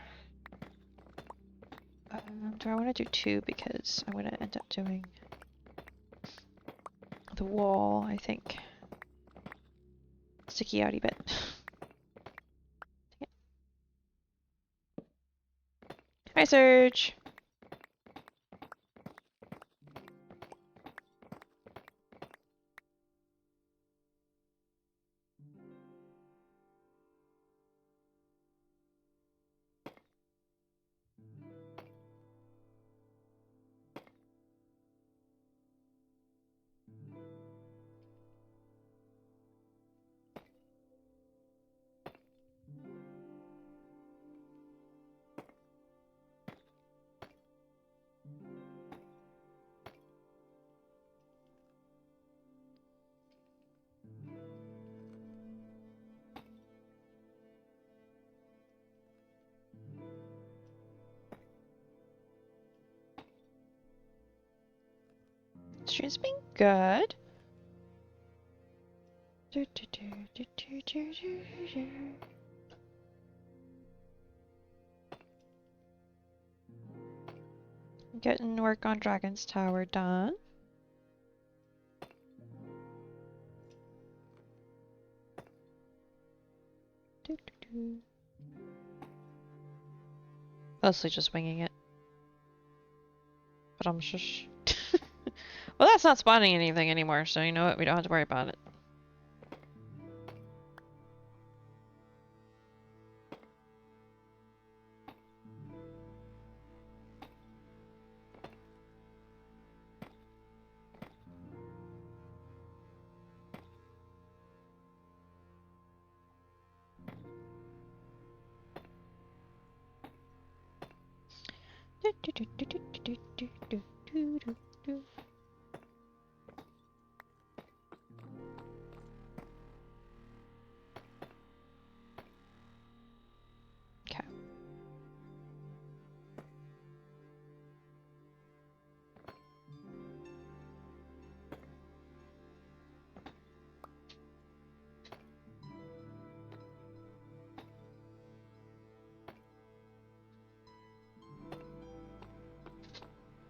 a level. Do I want to do 2 because I'm going to end up doing the wall, I think. Sticky outy bit. Hi, Serge. Stream's been good. Getting work on Dragon's Tower done. Mostly just winging it. But I'm shush. Well, that's not spawning anything anymore, so you know what? We don't have to worry about it. Okay.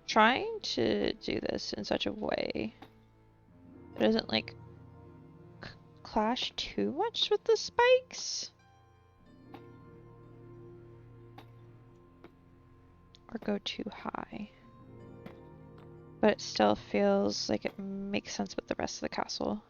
Trying to do this in such a way that it doesn't like clash too much with the spikes or go too high, but it still feels like it makes sense with the rest of the castle.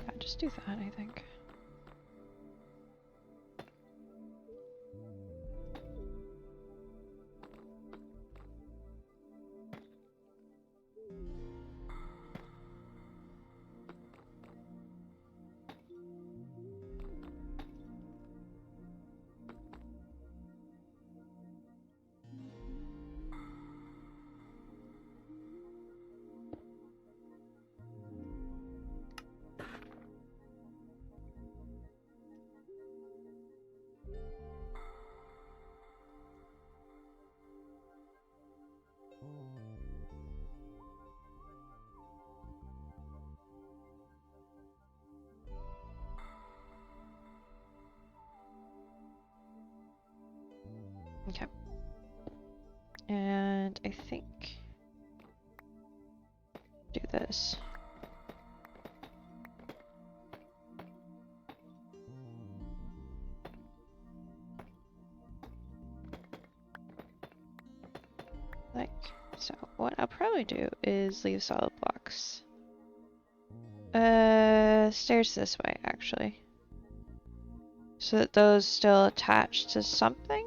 Yeah, just do that, I think. Okay. And I think do this. Like so. What I'll probably do is leave solid blocks. Stairs this way, actually. So that those still attach to something?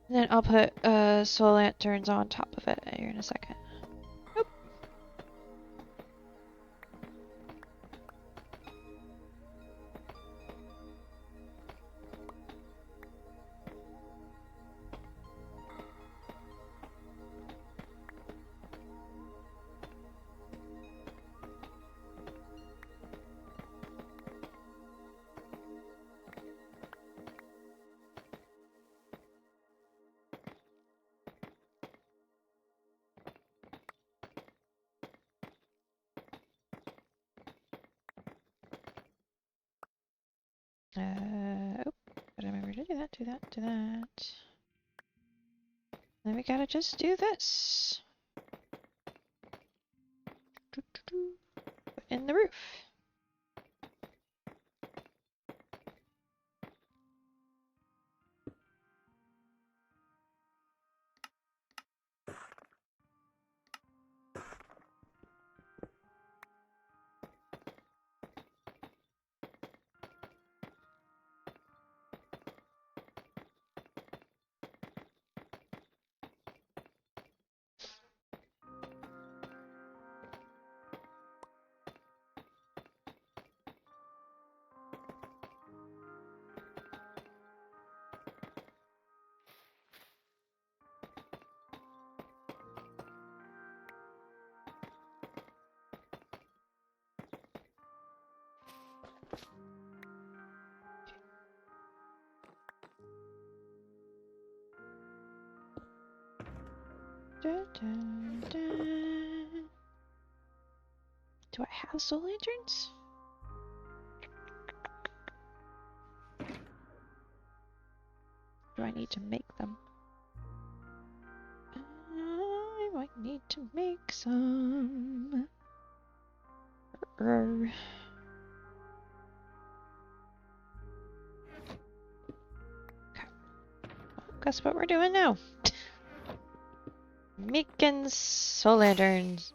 Then I'll put soul lanterns on top of it here in a second. Nope. Oh, but I remember to do that, do that, do that. Then we gotta just do this. Put in the roof. Dun, dun, dun. Do I have soul lanterns? Do I need to make them? I might need to make some. Okay. Well, guess what we're doing now? Making soul lanterns.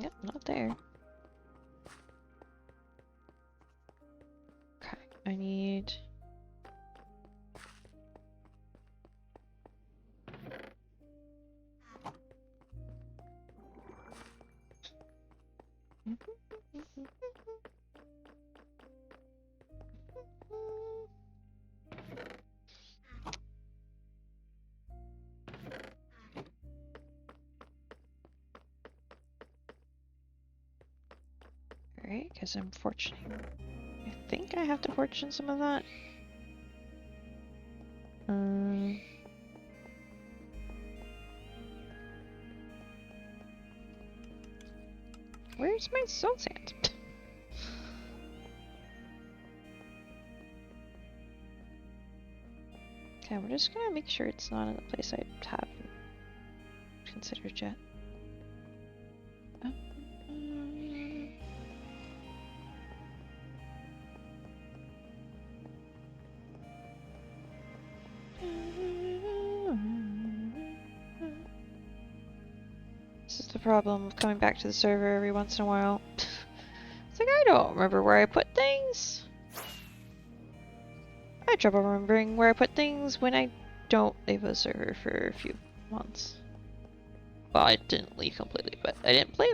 Yep, not there. Okay, I need... Alright, because I'm fortuning. I think I have to fortune some of that. Where's my soul sand? Okay, we're just gonna make sure it's not in the place I haven't considered yet. This is the problem of coming back to the server every once in a while. It's like, I don't remember where I put things. I have trouble remembering where I put things when I don't leave a server for a few months. Well, I didn't leave completely, but I didn't play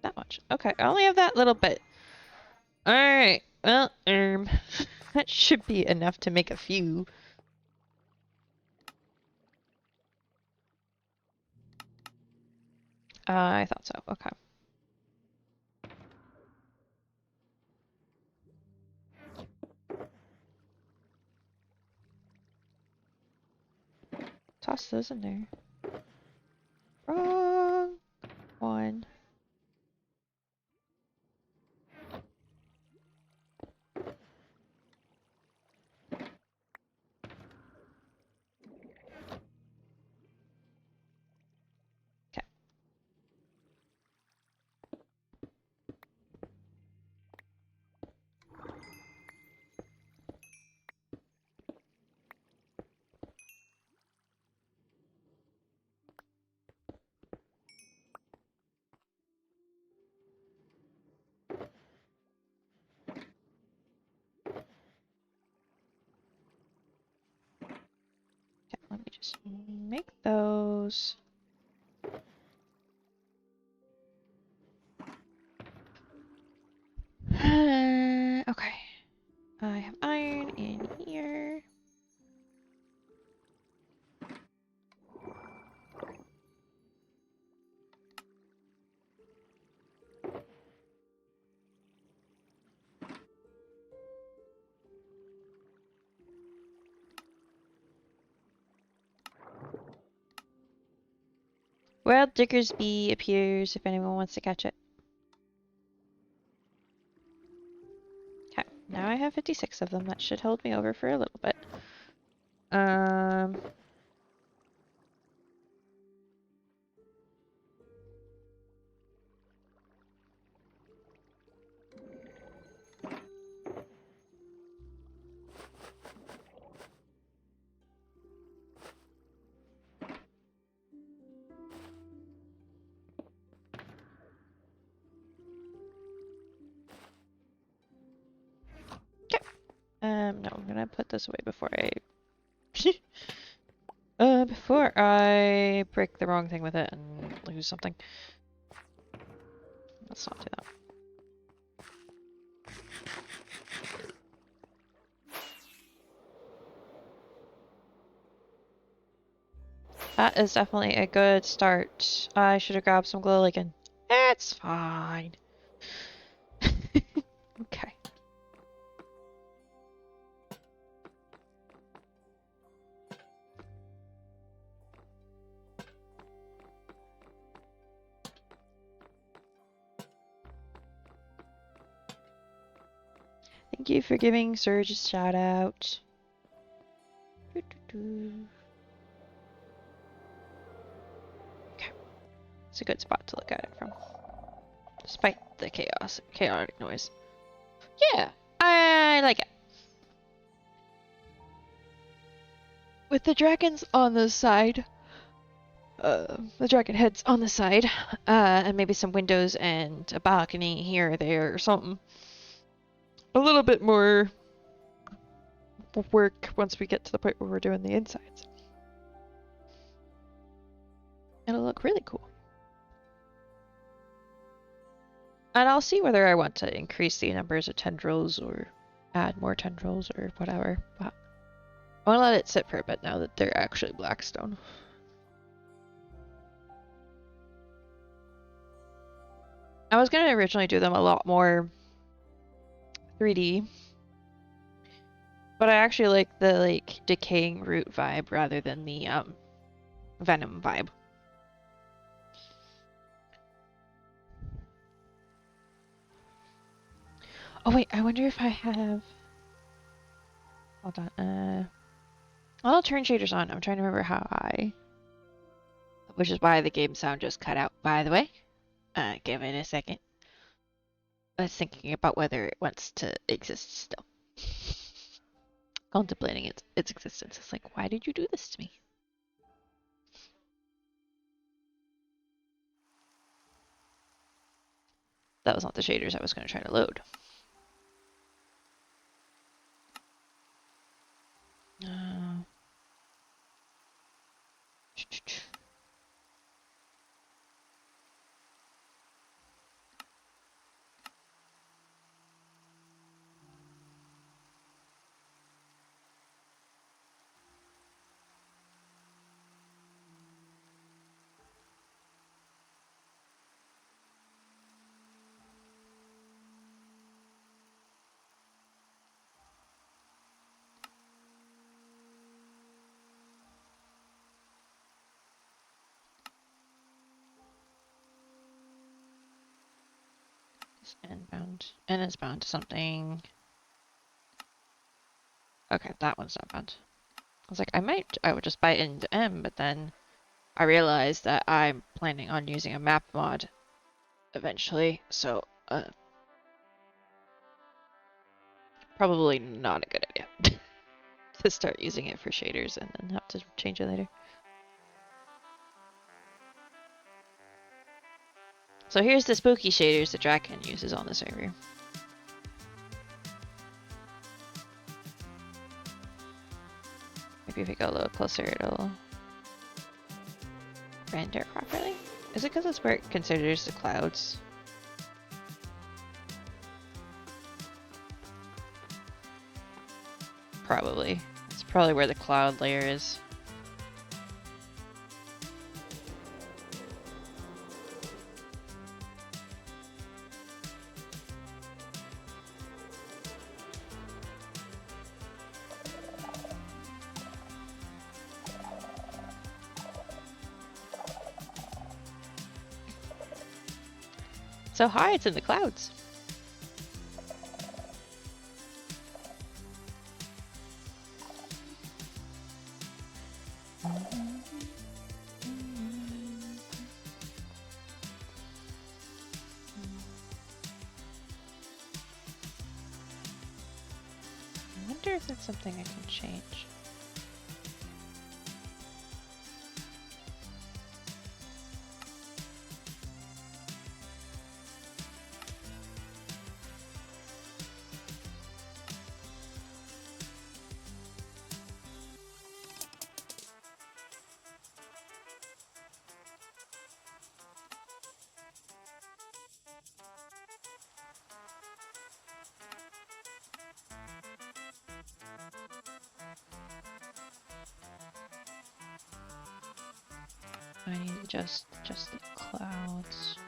that much. Okay, I only have that little bit. Alright, well, that should be enough to make a few. I thought so, okay. Toss those in there. Wrong one. Okay. Okay, let me just make those. Okay. I have iron in here. Well, Diggersby appears if anyone wants to catch it. Okay, now I have 56 of them. That should hold me over for a little bit. Um, no, I'm gonna put this away before I before I break the wrong thing with it and lose something. Let's not do that. That is definitely a good start. I should have grabbed some glow again. It's fine. Okay. Thank you for giving Surge a shout out. Okay. It's a good spot to look at it from. Despite the chaotic noise. Yeah, I like it. With the dragons on the side, the dragon heads on the side, and maybe some windows and a balcony here or there or something. A little bit more work once we get to the point where we're doing the insides. It'll look really cool. And I'll see whether I want to increase the numbers of tendrils or add more tendrils or whatever. But I want to let it sit for a bit now that they're actually blackstone. I was going to originally do them a lot more 3D, but I actually like the decaying root vibe rather than the venom vibe. Oh wait, I wonder if I have. Hold on. I'll turn shaders on. I'm trying to remember how I. Which is why the game sound just cut out, by the way. Give it a second. I was thinking about whether it wants to exist still. Contemplating its existence. It's like, why did you do this to me? That was not the shaders I was going to try to load. And bound. And it's bound to something. Okay, that one's not bound. I was like, I would just buy it into M, but then I realized that I'm planning on using a map mod eventually, so probably not a good idea to start using it for shaders and then have to change it later. So here's the spooky shaders that Draken uses on the server. Maybe if we go a little closer, it'll render properly. Is it because that's where it considers the clouds? Probably. It's probably where the cloud layer is. So high, it's in the clouds. I wonder if that's something I can change. I need to just the clouds.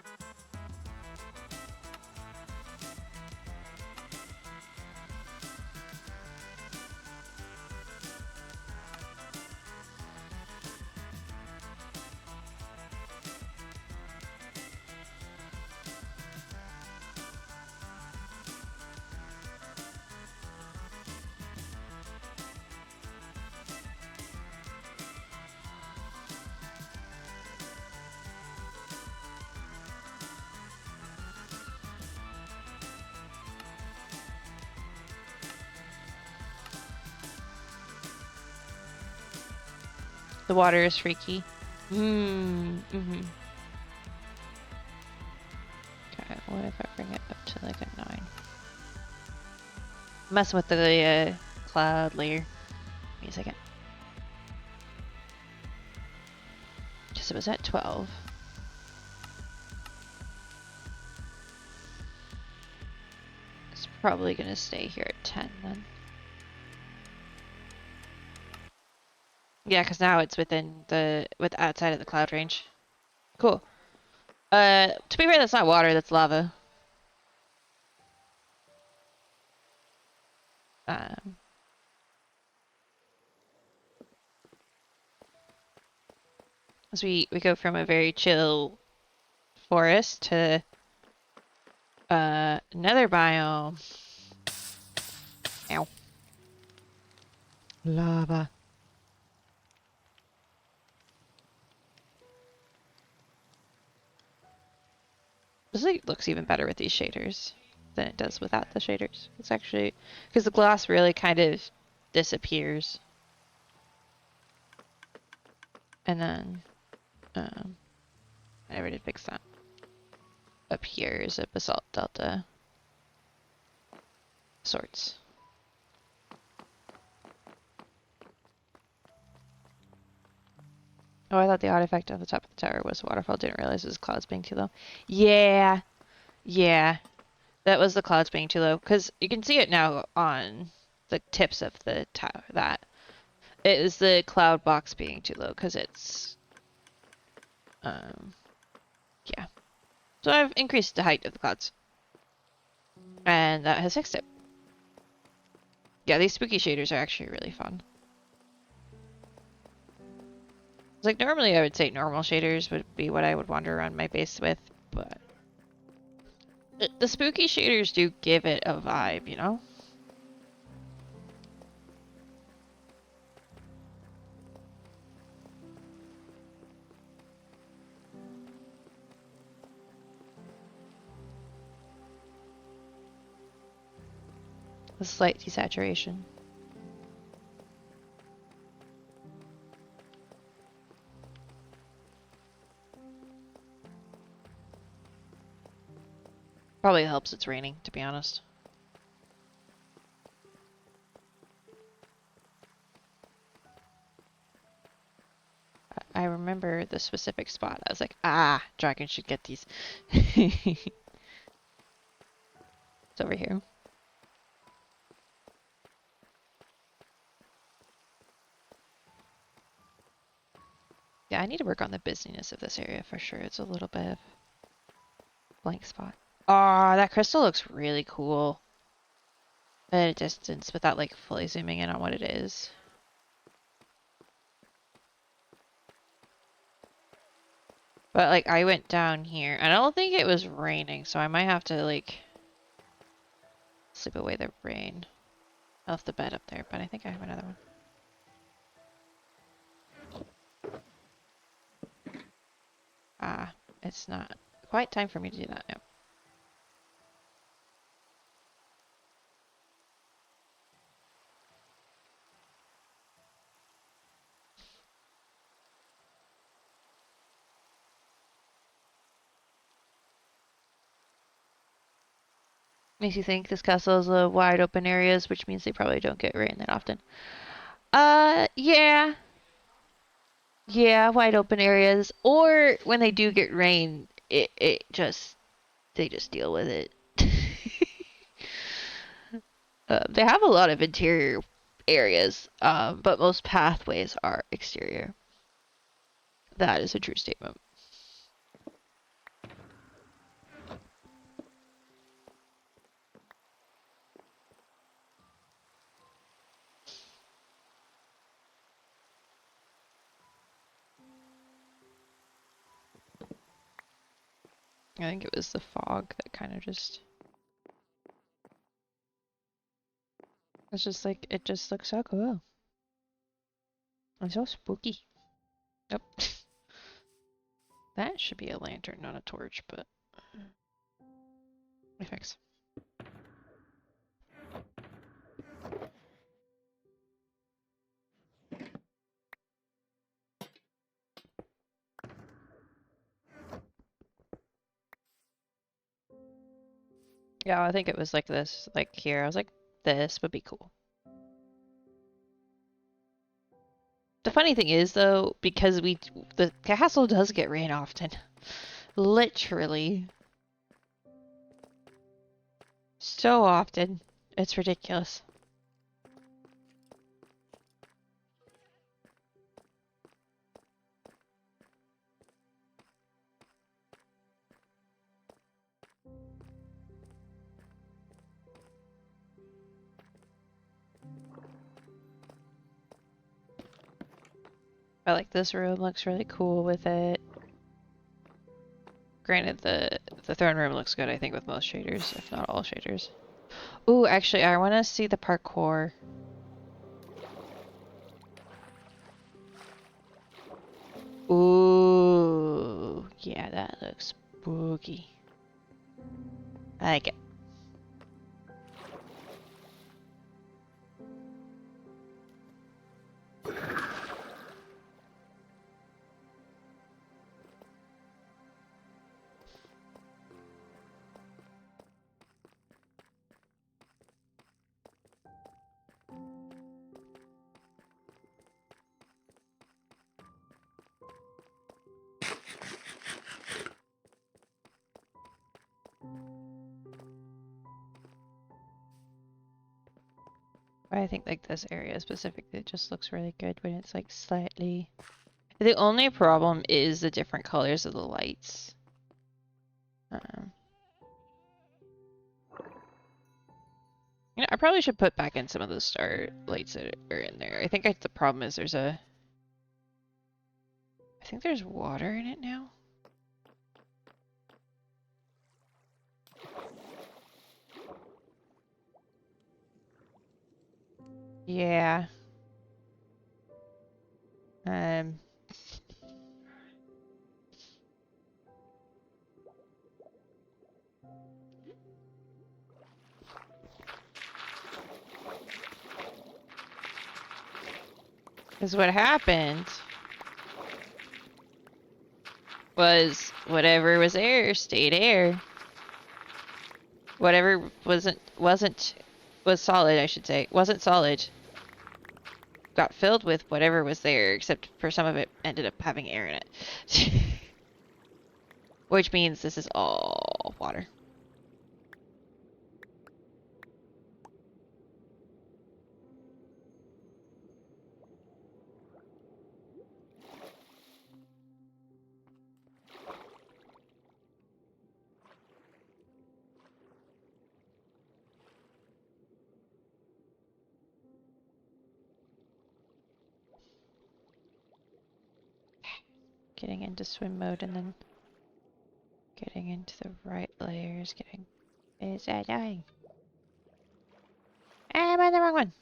The water is freaky. Mm-hmm. Okay, what if I bring it up to like a 9? Messing with the cloud layer. Give me a second. Just it was at 12. It's probably gonna stay here at 10 then. Yeah, because now it's outside of the cloud range. Cool. To be fair, that's not water, that's lava. As we go from a very chill forest to another biome. Ow. Lava. This looks even better with these shaders than it does without the shaders. It's actually because the glass really kind of disappears. And then I already fixed that. Up here is a basalt delta sorts. Oh, I thought the artifact on the top of the tower was waterfall. Didn't realize it was clouds being too low. Yeah. Yeah. That was the clouds being too low. Because you can see it now on the tips of the tower. That. It is the cloud box being too low. Because it's... yeah. So I've increased the height of the clouds. And that has fixed it. Yeah, these spooky shaders are actually really fun. It's like normally I would say normal shaders would be what I would wander around my base with, but The spooky shaders do give it a vibe, you know? A slight desaturation. Probably helps it's raining, to be honest. I remember the specific spot. I was like, ah, dragon should get these. It's over here. Yeah, I need to work on the busyness of this area for sure. It's a little bit of blank spot. Ah, that crystal looks really cool at a distance without like fully zooming in on what it is. But like I went down here and I don't think it was raining, so I might have to like sleep away the rain. I left the bed up there, but I think I have another one. Ah, it's not quite time for me to do that now. Makes you think this castle is a wide open areas, which means they probably don't get rain that often. Yeah. Yeah, wide open areas. Or when they do get rain, they just deal with it. They have a lot of interior areas, but most pathways are exterior. That is a true statement. I think it was the fog that kind of just... It's just like, it just looks so cool. It's so spooky. Yep. That should be a lantern, not a torch, but... Effects. Yeah, I think it was like this, like here. I was like, this would be cool. The funny thing is, though, because the castle does get rain often. Literally. So often. It's ridiculous. I like this room, looks really cool with it. Granted, the throne room looks good, I think, with most shaders, if not all shaders. Ooh, actually, I want to see the parkour. Ooh, yeah, that looks spooky. I like it. I think like this area specifically just looks really good when it's like slightly... The only problem is the different colors of the lights. You know, I probably should put back in some of the star lights that are in there. I think the problem is I think there's water in it now. Yeah. Um. Because what happened was whatever was air stayed air. Whatever was solid, I should say, wasn't solid. Got filled with whatever was there, except for some of it ended up having air in it. Which means this is all water. Getting into swim mode and then getting into the right layers, is that dying? I'm on the wrong one.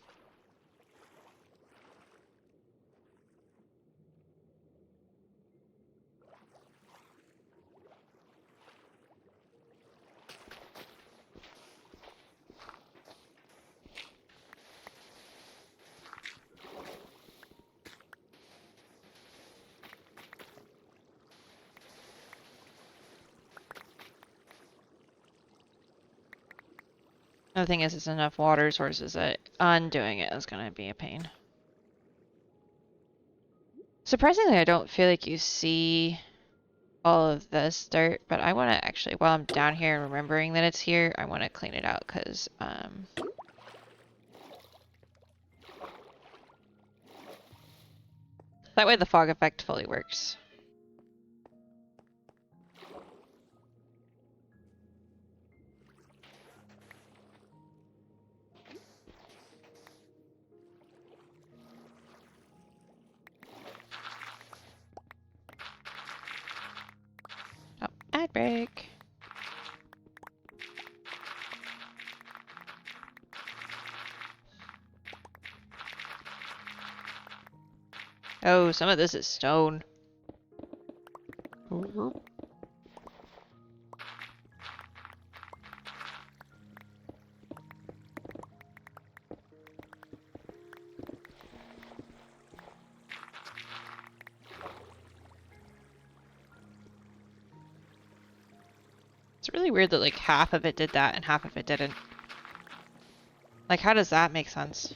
The thing is, it's enough water sources that undoing it is gonna be a pain. Surprisingly, I don't feel like you see all of this dirt, but I want to actually, while I'm down here and remembering that it's here, I want to clean it out because, that way the fog effect fully works. Oh, ad break. Oh, some of this is stone. Ooh. It's really weird that like half of it did that and half of it didn't. Like, how does that make sense?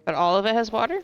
But all of it has water?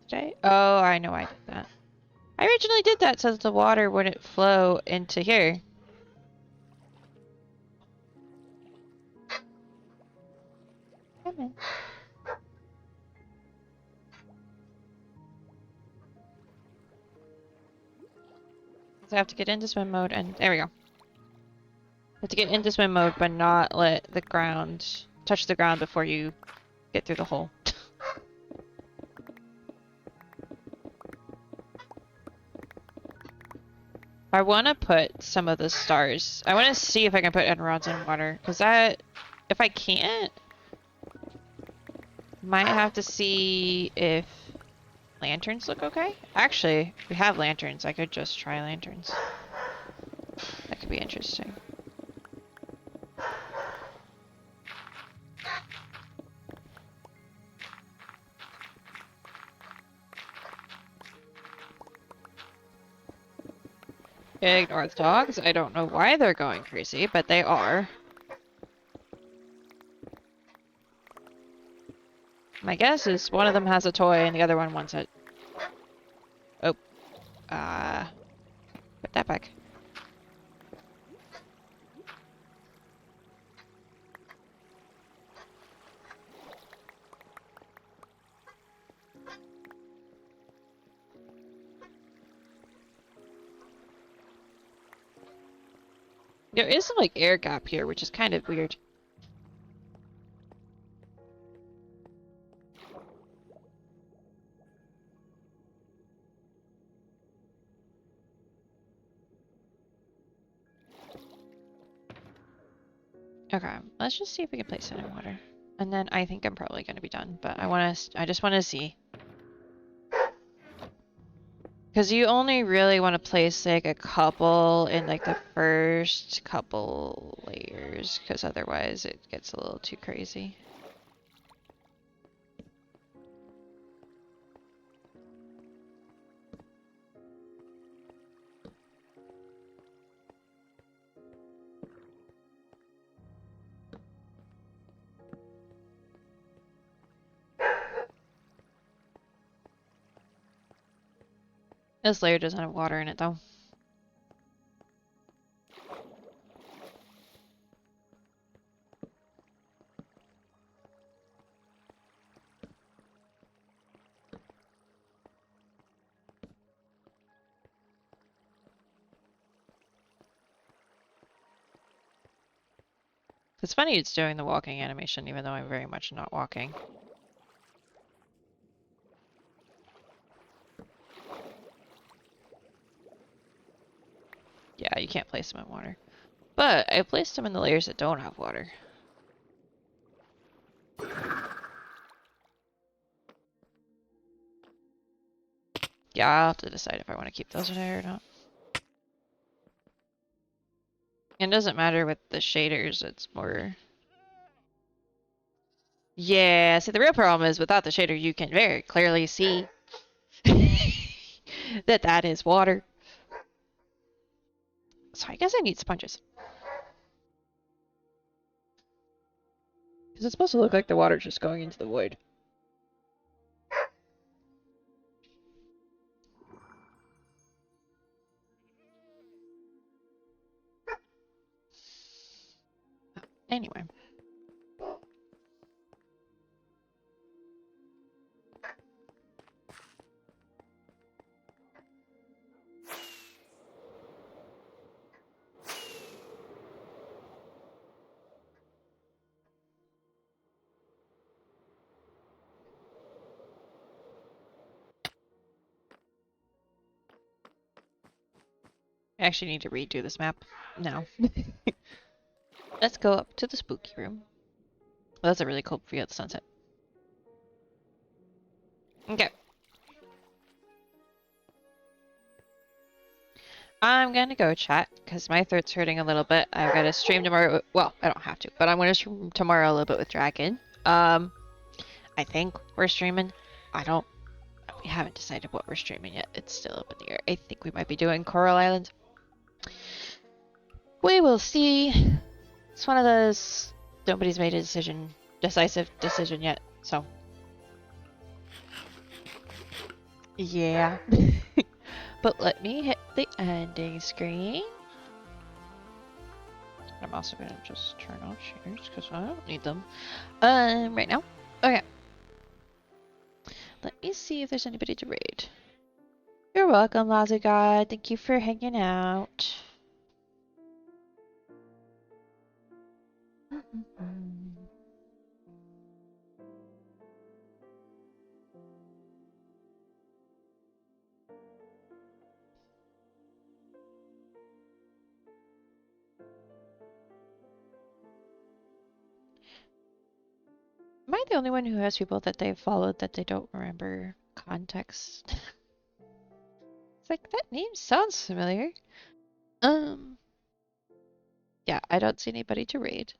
Did I? Oh, I know I did that. I originally did that so that the water wouldn't flow into here. Come in. So I have to get into swim mode and there we go. Have to get into swim mode but not let the ground touch the ground before you get through the hole. I want to put some of the stars. I want to see if I can put end rods in water because that, if I can't, might have to see if lanterns look okay. Actually, we have lanterns. I could just try lanterns. That could be interesting. Ignore the dogs. I don't know why they're going crazy, but they are. My guess is one of them has a toy and the other one wants it. Oh. Put that back. There is some, like, air gap here, which is kind of weird. Okay, let's just see if we can place it in water. And then I think I'm probably going to be done, but I just want to see. Because you only really want to place like a couple in like the first couple layers, because otherwise it gets a little too crazy. This layer doesn't have water in it though. It's funny it's doing the walking animation even though I'm very much not walking. Yeah, you can't place them in water. But I placed them in the layers that don't have water. Yeah, I'll have to decide if I want to keep those in there or not. It doesn't matter with the shaders, it's more... Yeah, see the real problem is without the shader you can very clearly see that is water. So I guess I need sponges. Because it's supposed to look like the water's just going into the void. Anyway. I actually need to redo this map now. Let's go up to the spooky room. Well, that's a really cool view of the sunset. Okay. I'm gonna go chat because my throat's hurting a little bit. I've got to stream tomorrow. Well, I don't have to, but I'm gonna stream tomorrow a little bit with Dragon. I think we're streaming. We haven't decided what we're streaming yet. It's still up in the air. I think we might be doing Coral Island. We will see. It's one of those nobody's made a decisive decision yet. So yeah. But let me hit the ending screen. I'm also gonna just turn off shares because I don't need them right now. Okay. Let me see if there's anybody to raid. You're welcome, Lazagod. Thank you for hanging out. Am I the only one who has people that they've followed that they don't remember context? It's like, that name sounds familiar. Yeah, I don't see anybody to raid.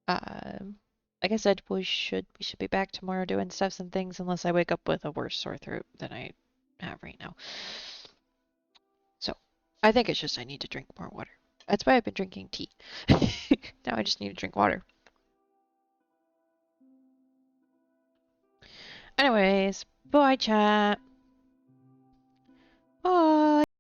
Like I said, we should be back tomorrow doing stuffs and things unless I wake up with a worse sore throat than I have right now. So, I think it's just I need to drink more water. That's why I've been drinking tea. Now I just need to drink water. Anyways, bye chat. Bye.